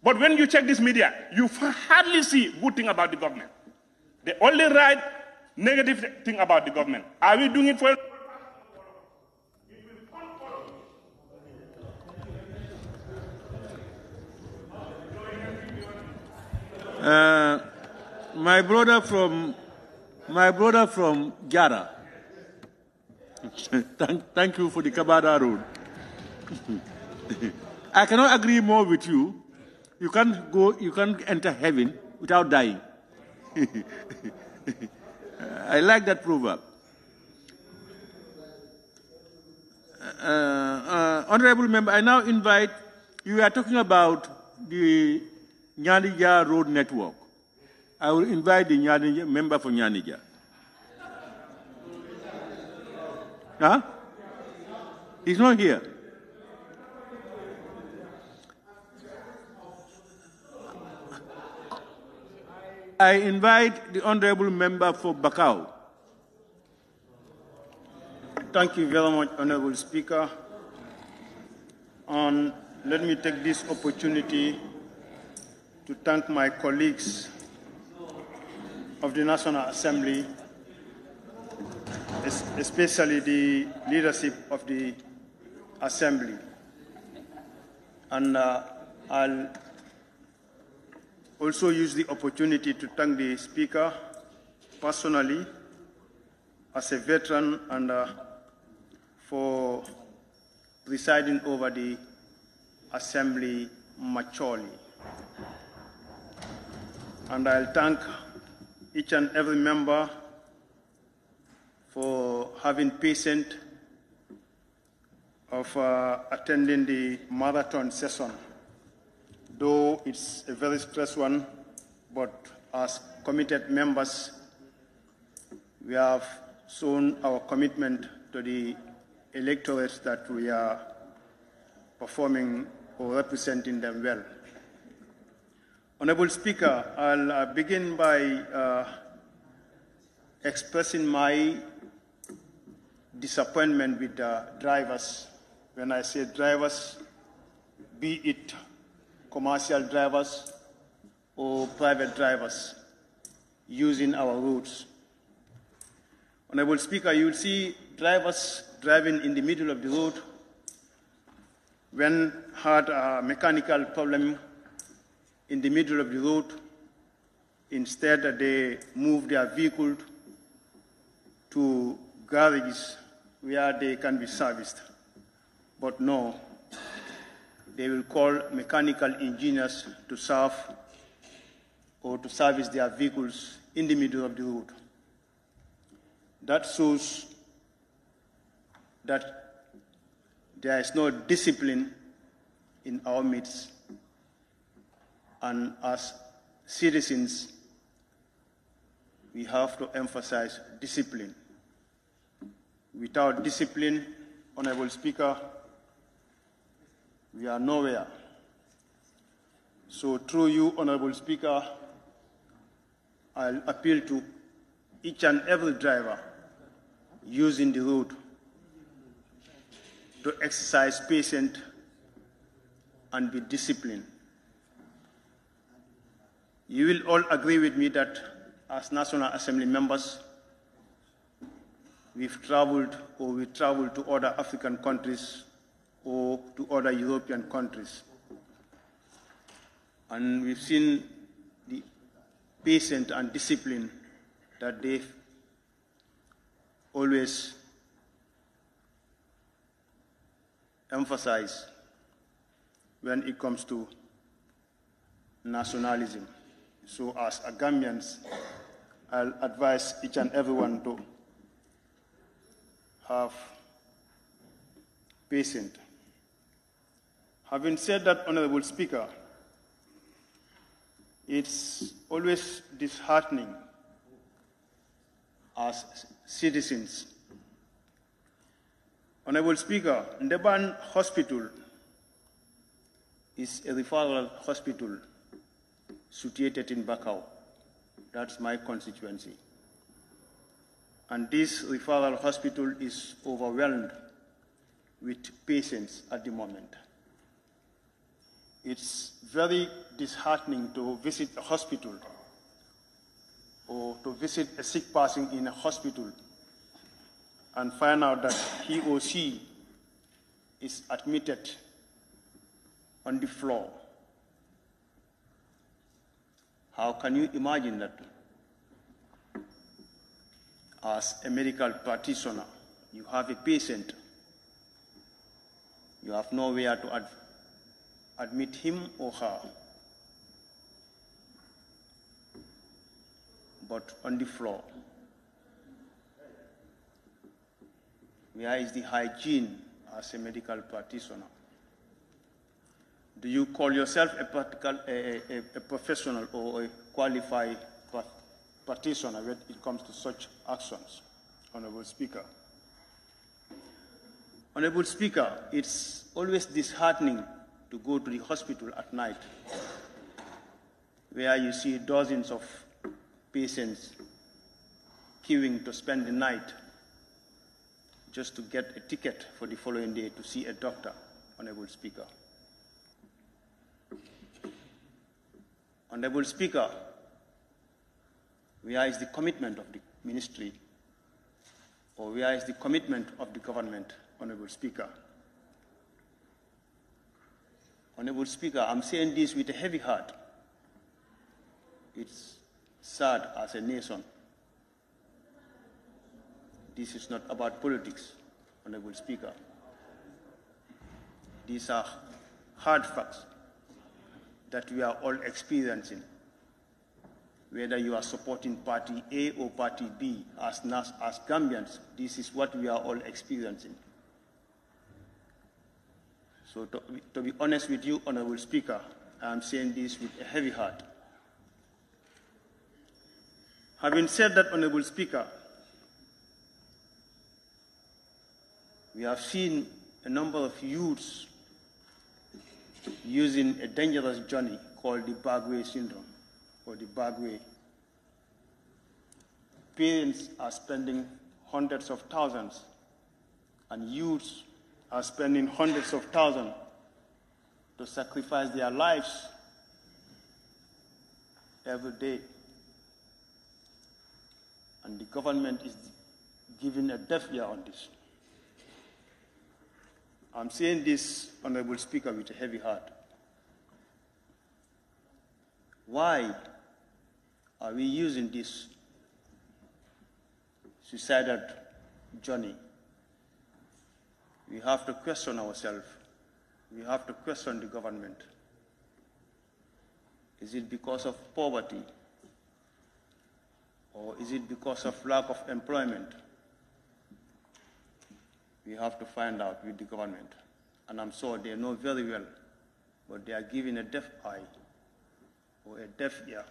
But when you check this media, you hardly see good thing about the government. They only write negative thing about the government. Are we doing it for... My brother from Jara. Thank you for the Kabada road. I cannot agree more with you. You can't enter heaven without dying. I like that proverb. Honorable member, I now invite, you are talking about the Nyanija road network. I will invite the Nyanija member for Nyanija. Huh? He's not here. I invite the honorable member for Bakau. Thank you very much, Honorable Speaker. And let me take this opportunity to thank my colleagues of the National Assembly, especially the leadership of the Assembly. And I'll also use the opportunity to thank the Speaker personally as a veteran and for presiding over the Assembly maturely. And I'll thank each and every member for having patience of attending the marathon session. Though it's a very stressful one, but as committed members, we have shown our commitment to the electorates that we are performing or representing them well. Honorable Speaker, I'll begin by expressing my disappointment with the drivers. When I say drivers, be it commercial drivers or private drivers using our roads. Honorable Speaker, you will see drivers driving in the middle of the road when had a mechanical problem in the middle of the road. Instead, they move their vehicle to garages where they can be serviced. But no, they will call mechanical engineers to serve or to service their vehicles in the middle of the road. That shows that there is no discipline in our midst. And as citizens, we have to emphasize discipline. Without discipline, Honorable Speaker, we are nowhere. So through you, Honorable Speaker, I'll appeal to each and every driver using the road to exercise patience and be disciplined. You will all agree with me that as National Assembly members, we traveled to other African countries or to other European countries. And we've seen the patience and discipline that they always emphasize when it comes to nationalism. So as a Gambians, I'll advise each and everyone to have patience. Having said that, Honorable Speaker, it's always disheartening as citizens. Honorable Speaker, Ndeban Hospital is a referral hospital situated in Bakau. That's my constituency. And this referral hospital is overwhelmed with patients at the moment. It's very disheartening to visit a hospital or to visit a sick person in a hospital and find out that he or she is admitted on the floor. How can you imagine that? As a medical practitioner, you have a patient, you have nowhere to admit him or her, but on the floor. Where is the hygiene as a medical practitioner? Do you call yourself a professional or a qualified practitioner when it comes to such actions, Honorable Speaker? Honorable Speaker, it's always disheartening to go to the hospital at night where you see dozens of patients queuing to spend the night just to get a ticket for the following day to see a doctor, Honorable Speaker. Honorable Speaker, where is the commitment of the ministry, or where is the commitment of the government, Honorable Speaker? Honorable Speaker, I'm saying this with a heavy heart. It's sad as a nation. This is not about politics, Honorable Speaker. These are hard facts that we are all experiencing. Whether you are supporting Party A or Party B, as Gambians, this is what we are all experiencing. So to be honest with you, Honorable Speaker, I am saying this with a heavy heart. Having said that, Honorable Speaker, we have seen a number of youths using a dangerous journey called the Ɓagué syndrome, or the Ɓagué. Parents are spending hundreds of thousands, and youths are spending hundreds of thousands to sacrifice their lives every day. And the government is giving a deaf ear on this. I'm saying this, Honorable Speaker, with a heavy heart. Why are we using this suicidal journey? We have to question ourselves. We have to question the government. Is it because of poverty? Or is it because of lack of employment? We have to find out with the government. And I'm sure they know very well, but they are giving a deaf eye or a deaf ear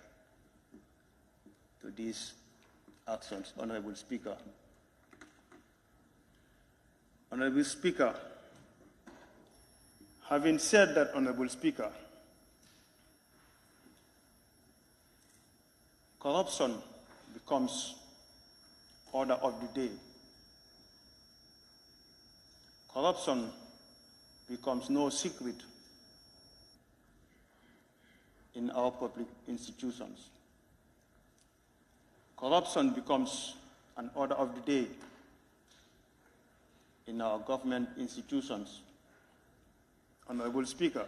to these actions, Honorable Speaker. Honorable Speaker, having said that, Honorable Speaker, corruption becomes order of the day. Corruption becomes no secret in our public institutions. Corruption becomes an order of the day in our government institutions. Honorable Speaker,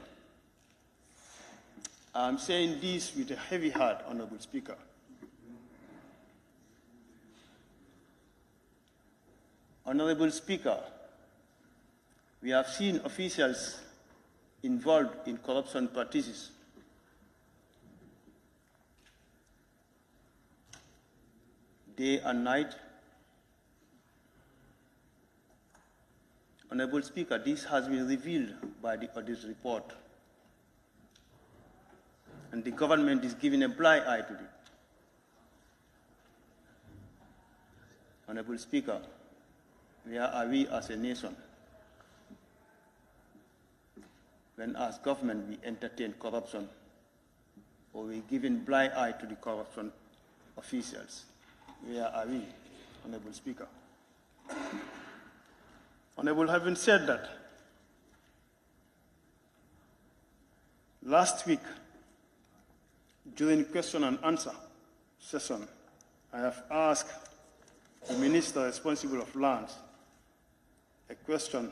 I'm saying this with a heavy heart, Honorable Speaker. Honorable Speaker, we have seen officials involved in corruption practices day and night. Honorable Speaker, this has been revealed by the audit report, and the government is giving a blind eye to it. Honorable Speaker, where are we as a nation? When as government we entertain corruption, or we giving blind eye to the corruption officials? Where are we, Honorable Speaker? Honorable, having said that, last week, during question and answer session, I have asked the Minister responsible of lands a question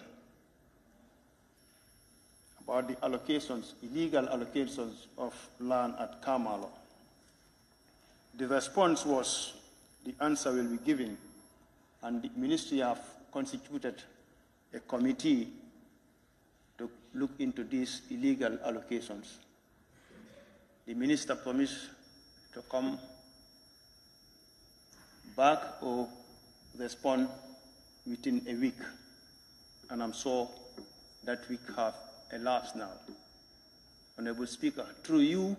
about the allocations, illegal allocations of land at Kamalo. The response was the answer will be given, and the ministry have constituted a committee to look into these illegal allocations. The minister promised to come back or respond within a week, and I'm sure that week have elapsed now. Honorable Speaker, through you,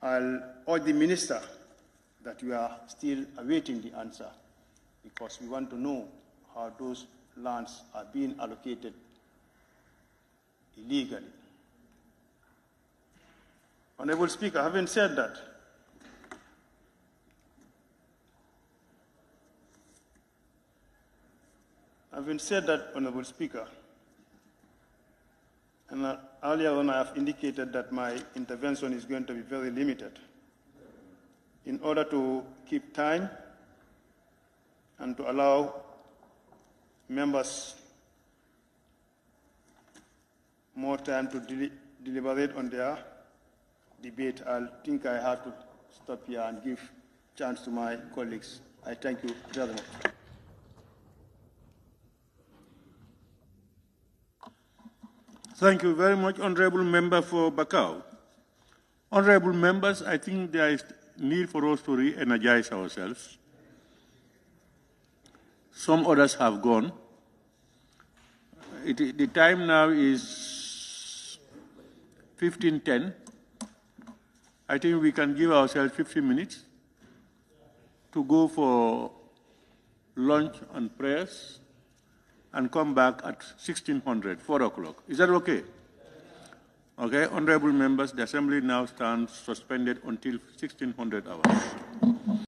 I'll urge the minister that we are still awaiting the answer, because we want to know how those lands are being allocated illegally. Honorable Speaker, having said that, Honorable Speaker, and earlier on I have indicated that my intervention is going to be very limited in order to keep time and to allow members more time to deliberate on their debate. I think I have to stop here and give chance to my colleagues. I thank you very much. Thank you very much, Honorable Member for Bakau. Honorable members, I think there is need for us to re-energize ourselves. Some others have gone. The time now is 15:10. I think we can give ourselves 15 minutes to go for lunch and prayers and come back at 1600, 4 o'clock. Is that okay? Okay, honorable members, the assembly now stands suspended until 1600 hours.